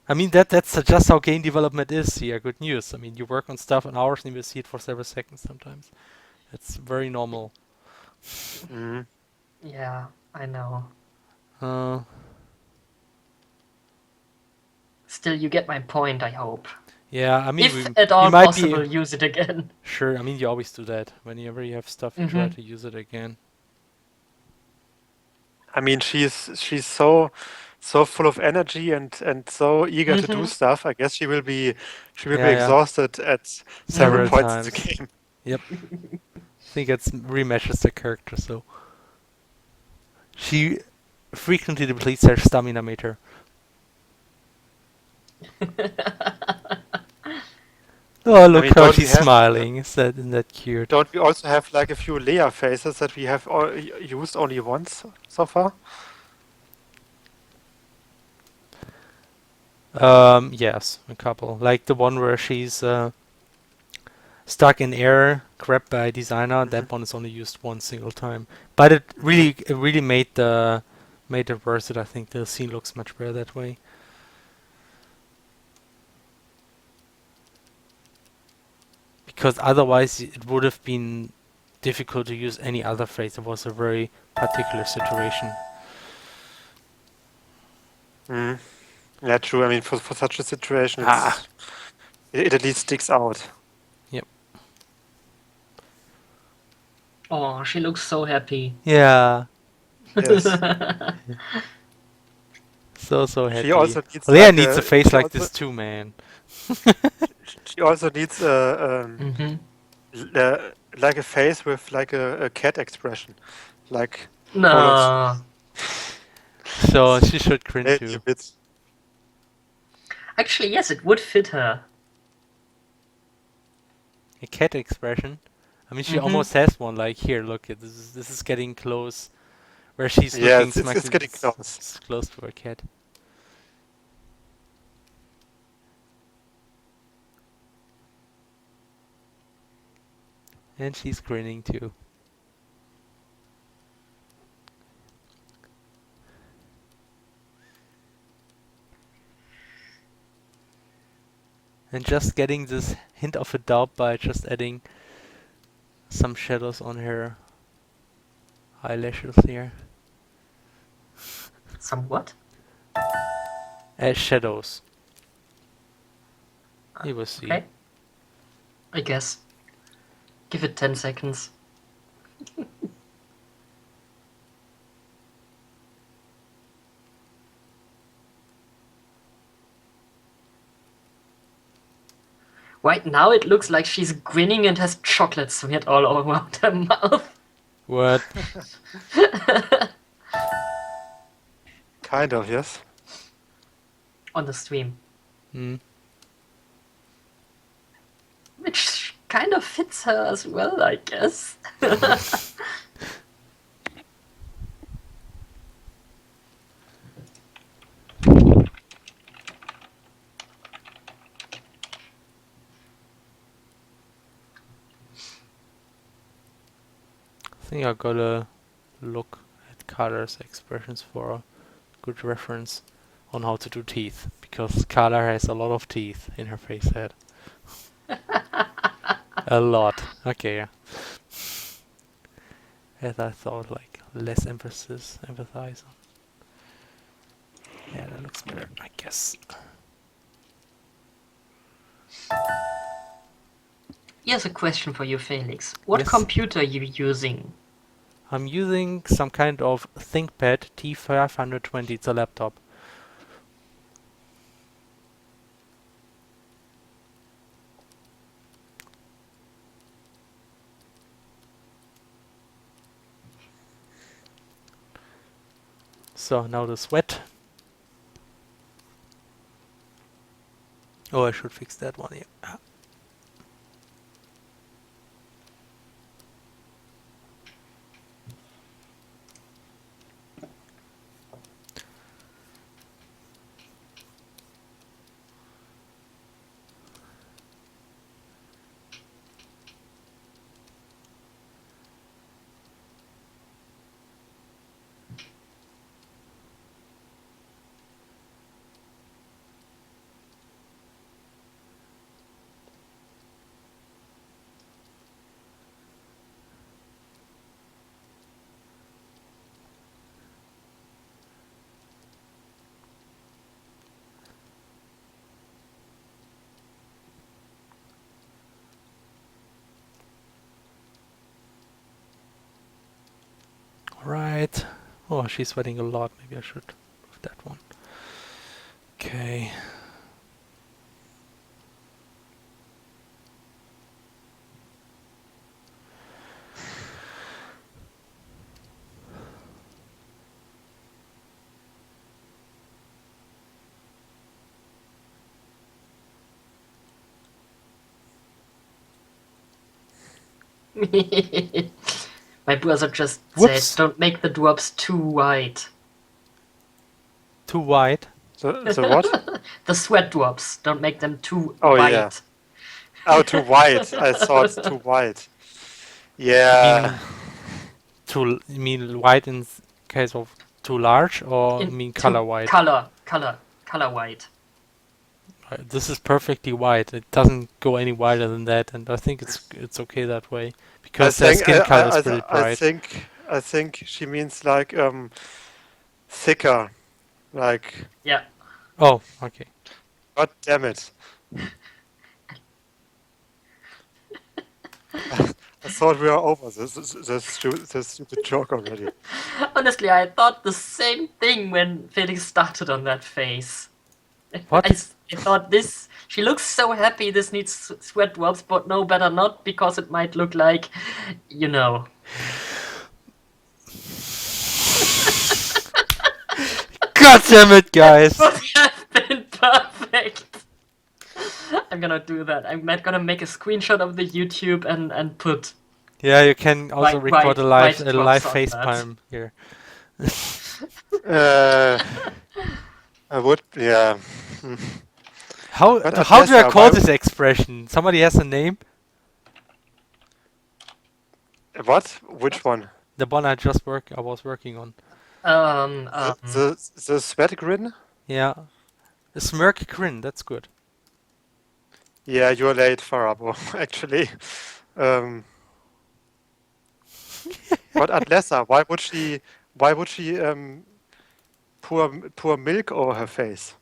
I mean that's just how game development is here. Good news. I mean you work on stuff in hours and you see it for several seconds sometimes. It's very normal. Mhm. yeah, I know. Uh, Still, you get my point, I hope. yeah, I mean If at all you might possible, be use it again. sure. I mean you always do that whenever you have stuff. You try Mhm. to use it again. I mean, she's so full of energy and so eager to do Mhm. stuff. I guess she will be Yeah, yeah. exhausted at several Several points in the times. game. Yep. I think it rematches the character. So she frequently depletes her stamina meter. Oh, look mean, how don't we she's have- smiling. Isn't that cute? Don't we also have like a few layer faces that we have used only once so far? Yes, a couple. Like the one where she's stuck in air, grabbed by a designer. That one is only used one single time. But it really made it worth it. I think the scene looks much better that way. Because otherwise it would have been difficult to use any other phrase. It was a very particular situation. Mm. Yeah, true. I mean, for such a situation, Ah. it at least sticks out. Oh, she looks so happy. Yeah, Yes. so happy. She also needs Leia like needs a face like this too, man. She also needs Mhm. like a face with like a cat expression, like No. So she should grin maybe a too. bit. Actually, yes, it would fit her. A cat expression. I mean, she Mhm. almost has one. Like here, look, this is getting close. Where she's Yeah, looking, it's getting close. It's close to a cat. And she's grinning too. And just getting this hint of a doubt by just adding some shadows on her eyelashes here. Somewhat. As shadows. You will see. Okay. I guess. Give it 10 seconds. Right now it looks like she's grinning and has chocolate smeared all around her mouth. What? Kind of, yes. On the stream. Hmm. Which kind of fits her as well, I guess. I think I gotta look at Carla's expressions for a good reference on how to do teeth, because Carla has a lot of teeth in her face head. A lot. Okay, yeah. As I thought, like less empathize on. Yeah, that looks better, I guess. Here's a question for you, Felix. What Yes. computer are you using? I'm using some kind of ThinkPad T520. It's a laptop. So now the sweat. Oh, I should fix that one. Yeah. Right. Oh, she's sweating a lot. Maybe I should move that one. Okay. My brother just Whoops. said, don't make the drops too wide. Too wide. The what? The sweat drops, don't make them too Oh, wide. yeah. Oh, too wide. I thought too wide. Yeah. You mean wide in case of too large, or In- mean too- color wide? Color wide. This is perfectly wide. It doesn't go any wider than that, and I think it's okay that way because their skin color is pretty bright. I think she means like thicker. Like, Yeah. Oh, okay. God damn it. I thought we were over this stupid joke already. Honestly, I thought the same thing when Felix started on that face. What? I thought she looks so happy, this needs sweat drops, but no, better not, because it might look like, you know. God damn it, guys! Would have been perfect. I'm gonna do that. I'm not gonna make a screenshot of the YouTube and put. Yeah, you can also record a live drops on face that. palm here. I would, yeah. How But how do I Atessa, call why- this expression? Somebody has a name? What? Which one? The one I was working on. The sweat grin? Yeah. A smirk grin, that's good. Yeah, you're late, Farabo, actually. But Atlessa, why would she pour milk over her face?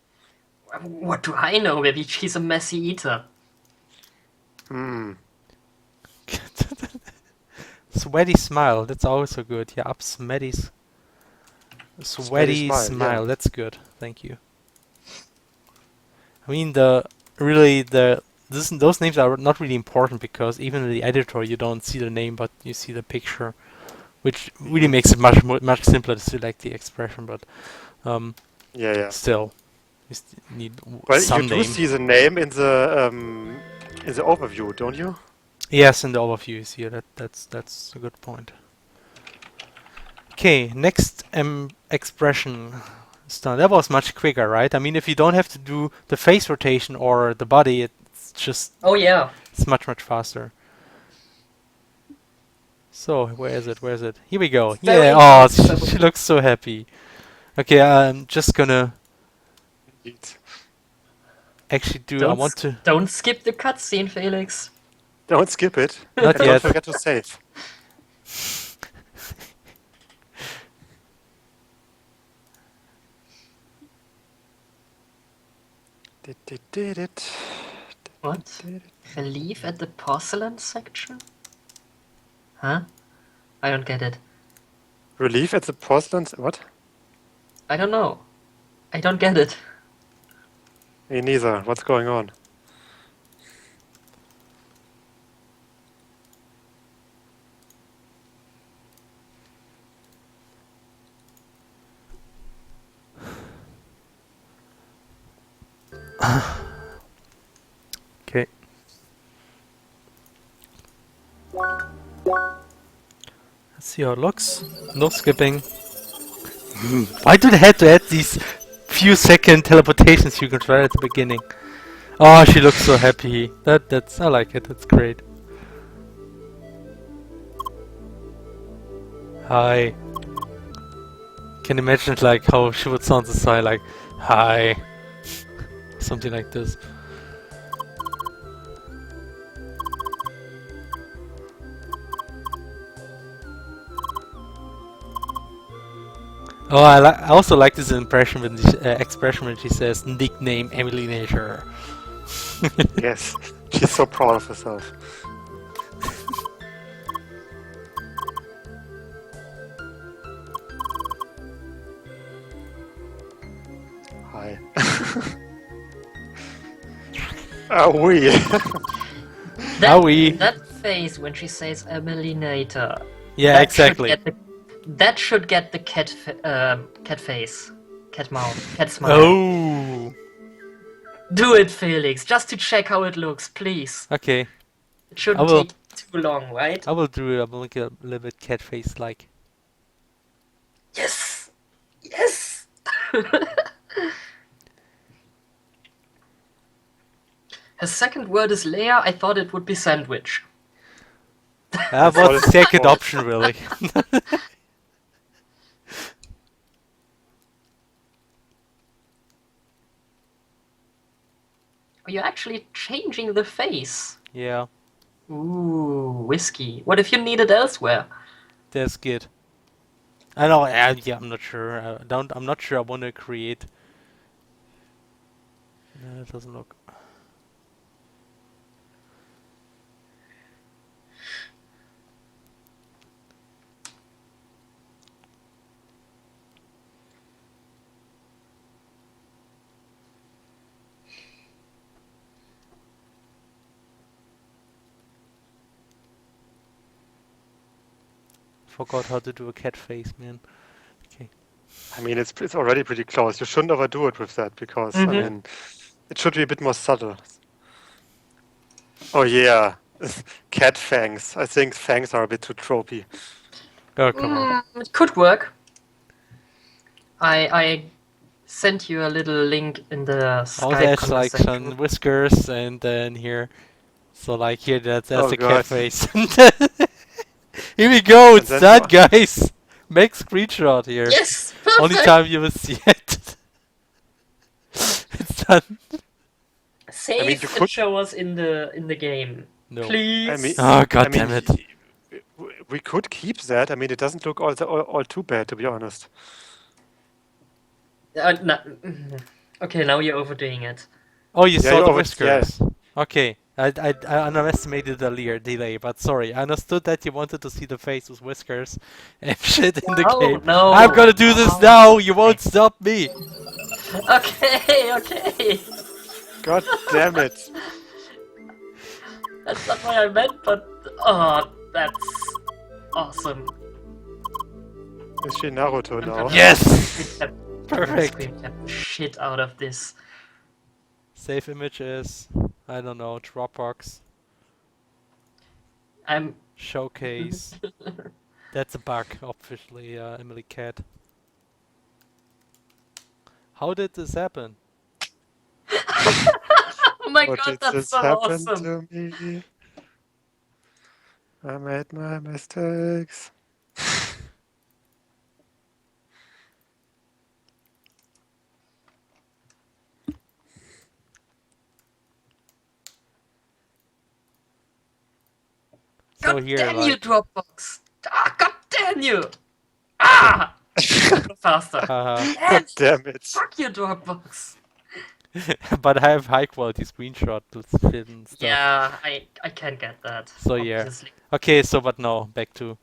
What do I know? Maybe she's a messy eater. Sweaty smile, that's also good. Yeah, up sweaty smile, smile, yeah. that's good. Thank you. I mean the those names are not really important because even in the editor you don't see the name, but you see the picture, which really makes it much simpler to select the expression. But Yeah. still, you need Well, you some do name. see the name in the overview, don't you? Yes, in the overview you see it. That's a good point. Okay, next expression. That was much quicker, right? I mean, if you don't have to do the face rotation or the body, it's just Oh yeah. it's much faster. So where is it? Where is it? Here we go. Very Yeah. Oh, noticeable. she looks so happy. Okay, I'm just gonna Indeed. actually do. I want to. Don't skip the cutscene, Felix. Don't skip it. Not And don't yet. forget to save. Did it. What? Relief at the porcelain section? Huh? I don't get it. Relief at the porcelain. What? I don't know. I don't get it. Me neither. What's going on? Okay. Let's see how it looks. No skipping. Why do they have to add these few second teleportation sequence right at the beginning? Oh, she looks so happy. That's I like it. That's great. Hi. Can imagine it like how she would sound inside, like hi, something like this. Oh, I also like this impression when expression when she says nickname Emily Nature. Yes. She's so proud of herself. Hi. Oh, we. Owie. That face when she says Emelinator. Yeah, exactly. That should get the cat face. Cat mouth. Cat smile. Oh. Do it, Felix, just to check how it looks, please. Okay. It shouldn't take too long, right? I will do it. I will make it a little bit cat face like. Yes! Yes! Her second word is layer. I thought it would be sandwich. What's the second option, really? You're actually changing the face. Yeah, Ooh, whiskey. What if you need it elsewhere? that's good. I know. Yeah, I'm not sure. I'm not sure. I want to create. No, it doesn't look. Forgot how to do a cat face, man. Okay. I mean, it's already pretty close. You shouldn't overdo it with that because, I mean, it should be a bit more subtle. Oh, yeah. Cat fangs. I think fangs are a bit too tropey. Oh, come on. It could work. I sent you a little link in the Oh, Skype that's like conversation. some whiskers, and then here. So, like, here, that's Oh, a God. cat face. Here we go, And it's then done, what? guys! Make screenshot here. Yes! Only Perfect! time you will see it. It's done. Save I mean, you and could- show us in the game. No. Please! I mean, Oh, god I mean, damn it. we could keep that. I mean, it doesn't look all too bad, to be honest. No. Okay, now you're overdoing it. Oh, you Yeah, saw you the over- whiskers. Okay. I underestimated the delay, but sorry. I understood that you wanted to see the face with whiskers and shit in the game. No! I'm gonna do this now! You won't stop me! Okay, okay! God damn it. That's not what I meant, but oh, that's awesome. Is she Naruto now? Yes! I'm gonna Perfect. screen cap the shit out of this. Save images. I don't know. Dropbox. I'm Showcase. That's a bug, obviously, Emily Cat. How did this happen? oh my What god, did that's this so happen awesome. to me? I made my mistakes. So God here, damn you, like, Dropbox! Ah, god damn you! Ah! Go faster. haha. Damn God it! damn it. Fuck you, Dropbox! But I have high quality screenshots and stuff. Yeah, I can't get that. So yeah. Obviously. Okay, so but no, back to.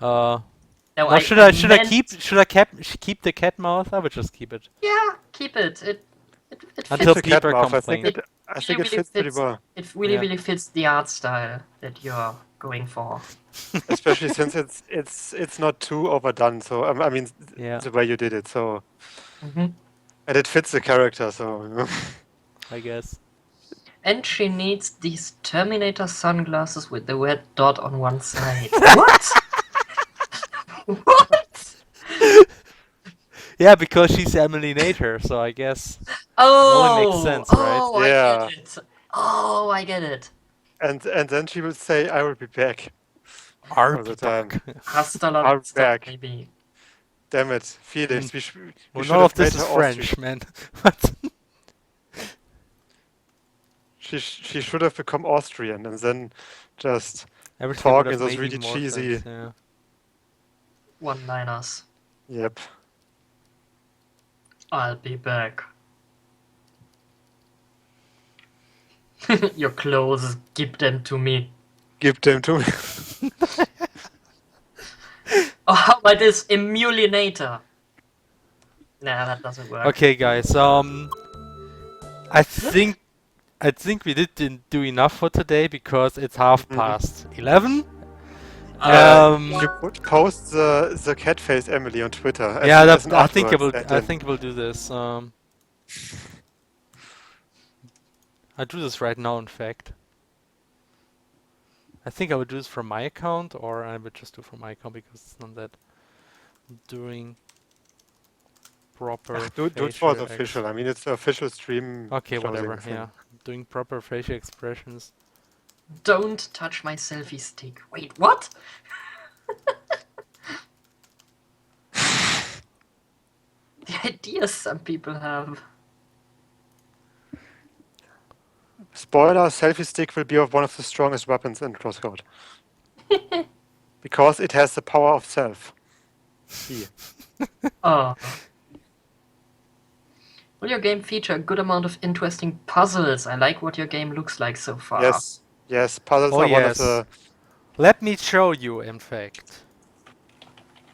No, Now I should I meant... keep the cat mouth? I would just keep it Yeah, keep it. It until fits. The cat Sleeper mouth. I think complains. Really, it fits pretty fits. well. It really, Yeah. really fits the art style that you're going for. Especially since it's not too overdone. So I mean, Yeah. the way you did it. So hmm and it fits the character. So I guess. And she needs these Terminator sunglasses with the red dot on one side. What? What? Yeah, because she's Emily Nature, so I guess Oh, only makes sense, right? oh, Yeah. I get it. Oh, I get it. and then she will say, "I will be back." All the time. Hasta la I'll vista, back. baby. Damn it, Felix. We Well, should none of have made this her is Austrian. French, man. What? She should have become Austrian and then just Everything talk would in have those made really even more cheesy. sense, yeah. One-liners. Yep. I'll be back. Your clothes, give them to me. Give them to me. Oh, how about this emulinator? Nah, that doesn't work. Okay, guys. I think we didn't do enough for today because it's half past 11. You could post the cat face Emily on Twitter. Yeah, as an I think I artwork, will. and I then- think we'll do this. I do this right now, in fact. I think I would do this from my account, or I would just do from my account because it's not that doing proper. do it for facial the official. I mean, it's the official stream. Okay, closing whatever. thing. Yeah, doing proper facial expressions. Don't touch my selfie stick. Wait, what? The ideas some people have. Spoiler: selfie stick will be one of the strongest weapons in CrossCode because it has the power of self. Oh. Will your game feature a good amount of interesting puzzles? I like what your game looks like so far. Yes, puzzles Oh, are one of yes. the. Let me show you, in fact.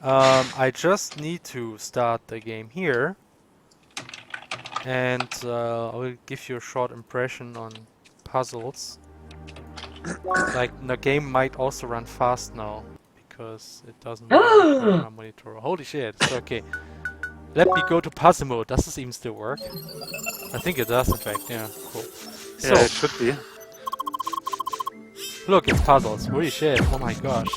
I just need to start the game here. And I will give you a short impression on puzzles. Like, the game might also run fast now. Because it doesn't run on my monitor. Holy shit, it's okay. Let me go to puzzle mode. Does this even still work? I think it does, in fact, yeah. Cool. So, Yeah, it should be. look, it's puzzles. Holy shit, oh my gosh.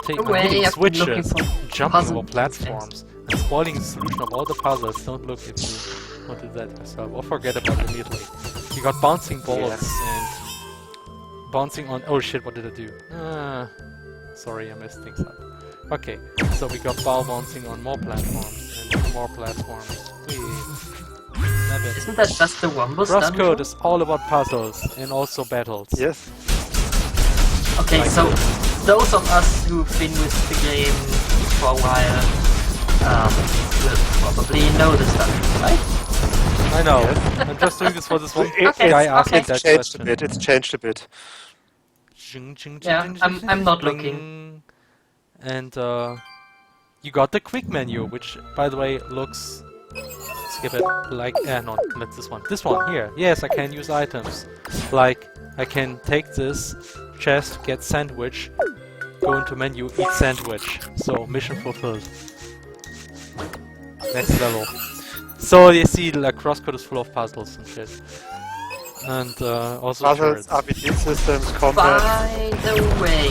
No way, hitting I've been looking switches, for jumping puzzle over platforms, and spoiling the solution of all the puzzles. Don't look if you want to do that yourself, or forget about it immediately. You got bouncing balls and bouncing on. Oh shit, what did I do? Sorry, I messed things up. Okay, so we got ball bouncing on more platforms and more platforms. Love it. Isn't that just the Wombus CrossCode dungeon? is all about puzzles and also battles. Yes. Okay, Like so those of us who've been with the game for a while will probably know this dungeon, right? I know. I'm just doing this for this one Okay, guy asking okay. that It's changed question. a bit. It's changed a bit. Yeah, I'm not looking. And you got the quick menu, which by the way looks skip it like no, not this one. This one here. Yes, I can use items like I can take this chest, get sandwich, go into menu, eat sandwich. So mission fulfilled. Next level. So you see, like CrossCode is full of puzzles and shit, and also Puzzles, turrets. RPG systems, combat. By the way,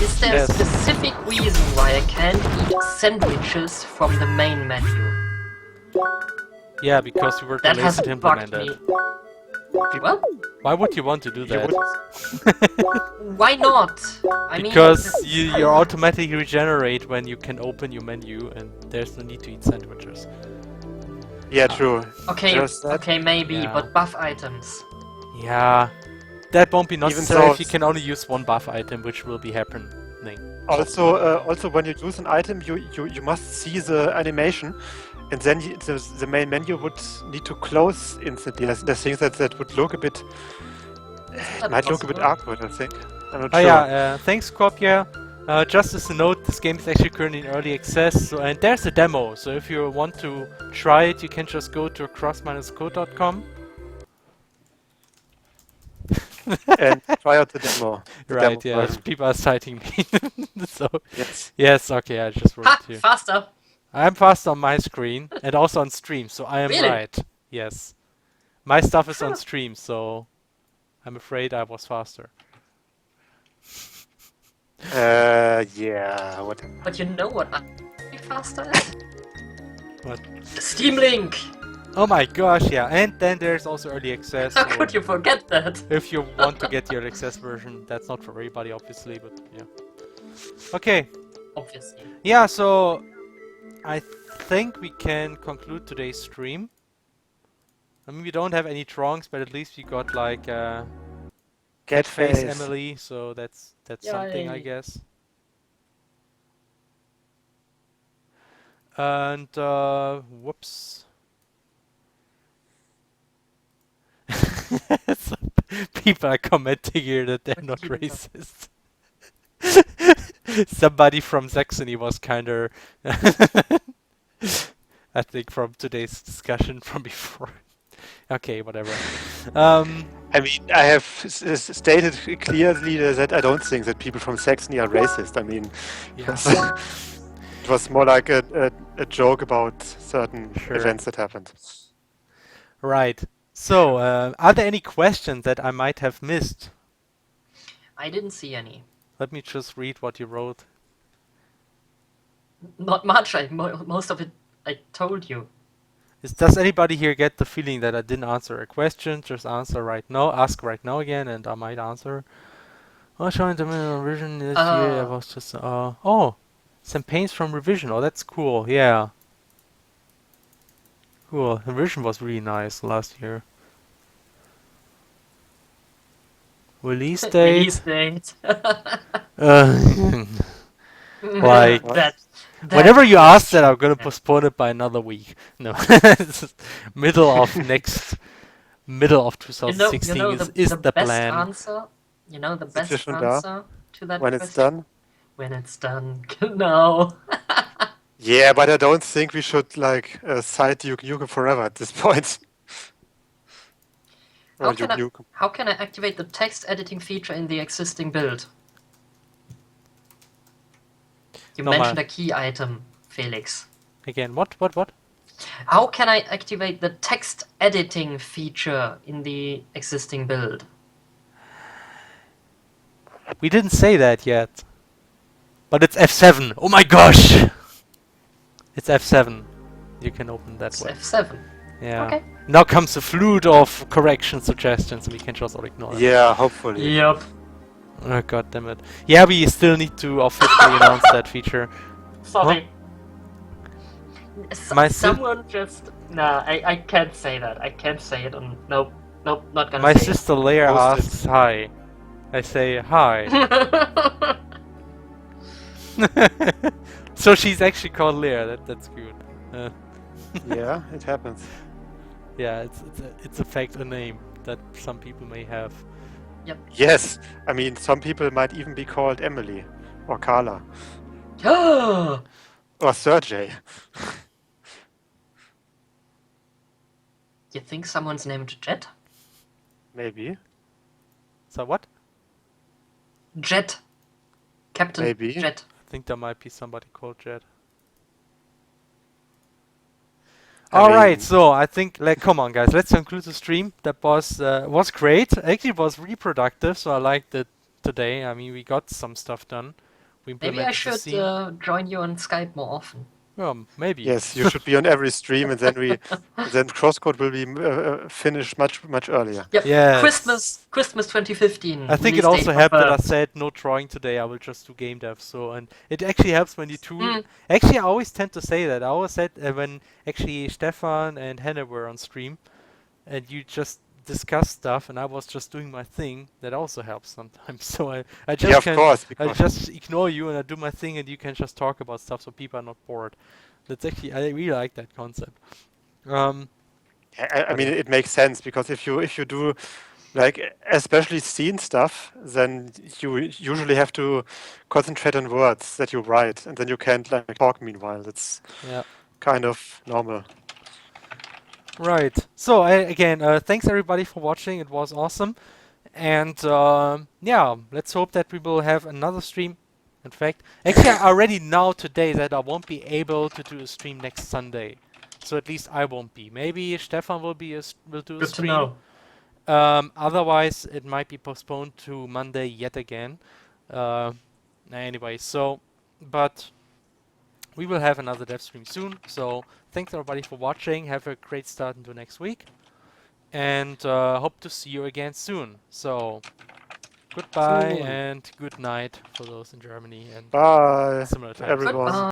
is there Yes. a specific reason why I can't eat sandwiches from the main menu? Yeah, because you were too That lazy has to implement bugged me. it. What? Why would you want to do You that? would, Why not? I Because mean, you automatically regenerate when you can open your menu, and there's no need to eat sandwiches. yeah, true. okay, Just that. okay, maybe, Yeah. but buff items. Yeah, that won't be Even necessary so, if you can only use one buff item, which will be happening. Also, when you use an item, you must see the animation, and then the main menu would need to close instantly. I think that would look a bit, that might look a bit possible? awkward. I think. I'm not Oh sure. yeah, thanks Kopia. Just as a note, this game is actually currently in early access, so, and there's a demo, so if you want to try it, you can just go to cross-code.com. And try out the demo. The Right, demo yeah, version. people are citing me. So, Yes. yes, okay, I just wrote Ha! you. Faster! I'm fast on my screen and also on stream, so I am Really? right. Yes. My stuff is on stream, so I'm afraid I was faster. Yeah. What? But you know what I'm faster at? What? The Steam Link! Oh my gosh, yeah, and then there's also early access. How so could you forget that? if you want to get the early access version, that's not for everybody, obviously, but yeah. Okay, Obviously. yeah, so I think we can conclude today's stream. I mean, we don't have any trongs, but at least we got like Cat face face. Emily, so that's something, I Yay. guess. And whoops. Some people are commenting here that they're not What do you racist. Somebody from Saxony was kinda I think from today's discussion from before. Okay, whatever. I mean, I have stated clearly that I don't think that people from Saxony are racist. I mean, Yeah. it was more like a joke about certain Sure. events that happened. Right. So, are there any questions that I might have missed? I didn't see any. Let me just read what you wrote. Not much. Most of it I told you. Does anybody here get the feeling that I didn't answer a question? Just answer right now, ask right now again, and I might answer. Oh, showing the minimum revision this year. I was just oh, some paints from revision. Oh, that's cool. Yeah, cool. Revision was really nice last year. Release date. Release date. Like, that whenever you ask that, question. I'm gonna postpone it by another week. No, middle of middle of 2016 is the best plan. answer. You know the best Zwischen da, answer to that when question? it's done. When it's done. Genau. Yeah, but I don't think we should like cite Duke Nukem forever at this point. Or Duke Nukem. How can I activate the text editing feature in the existing build? You Nochmal. mentioned a key item, Felix. Again, what? How can I activate the text editing feature in the existing build? We didn't say that yet. But it's F7. Oh my gosh! It's F7. You can open that It's way. F7. Yeah. Okay. Now comes a flute of correction suggestions, we can just all ignore them. Yeah, hopefully. Yep. Oh, god damn it. Yeah, we still need to officially announce that feature. Sorry. My Someone just... Nah, I can't say that. I can't say it on... Nope, not gonna My say sister Leia Post it. asks hi. I say hi. it. So she's actually called Leia, that's good. Yeah, it happens. Yeah, it's a fact, a name that some people may have. Yes, I mean, some people might even be called Emily, or Carla, or Sergey. You think someone's named Jet? Maybe. So what? Jet. Captain Maybe. Jet. I think there might be somebody called Jet. I All right, mean, so I think, like, come on, guys, let's conclude the stream. That was great. Actually, it was reproductive, so I liked it today. I mean, we got some stuff done. We Maybe I implemented the should scene. join you on Skype more often. Maybe. yes, you should be on every stream, and then then CrossCode will be finished much earlier. Yep. Yes. Christmas 2015. I think it release also date helped that I confirmed. said no drawing today. I will just do game dev. So, and it actually helps when you two. Mm. Actually, I always tend to say that. I always said when actually Stefan and Hannah were on stream, and you just discuss stuff, and I was just doing my thing. That also helps sometimes. So I just Yeah, of can course, I because just ignore you and I do my thing, and you can just talk about stuff, so people are not bored. That's actually I really like that concept. I mean it makes sense because if you do like especially scene stuff, then you usually have to concentrate on words that you write, and then you can't like talk meanwhile. That's Yeah. kind of normal. Right. So again, thanks everybody for watching. It was awesome, and yeah, let's hope that we will have another stream. In fact, actually, I already know today that I won't be able to do a stream next Sunday. So at least I won't be. Maybe Stefan will do a Good to stream. know. Otherwise, it might be postponed to Monday yet again. Anyway, so, but we will have another dev stream soon. So thanks everybody for watching. Have a great start into next week. And hope to see you again soon. So goodbye Soon. and good night for those in Germany and Bye, similar times. everyone. Goodbye.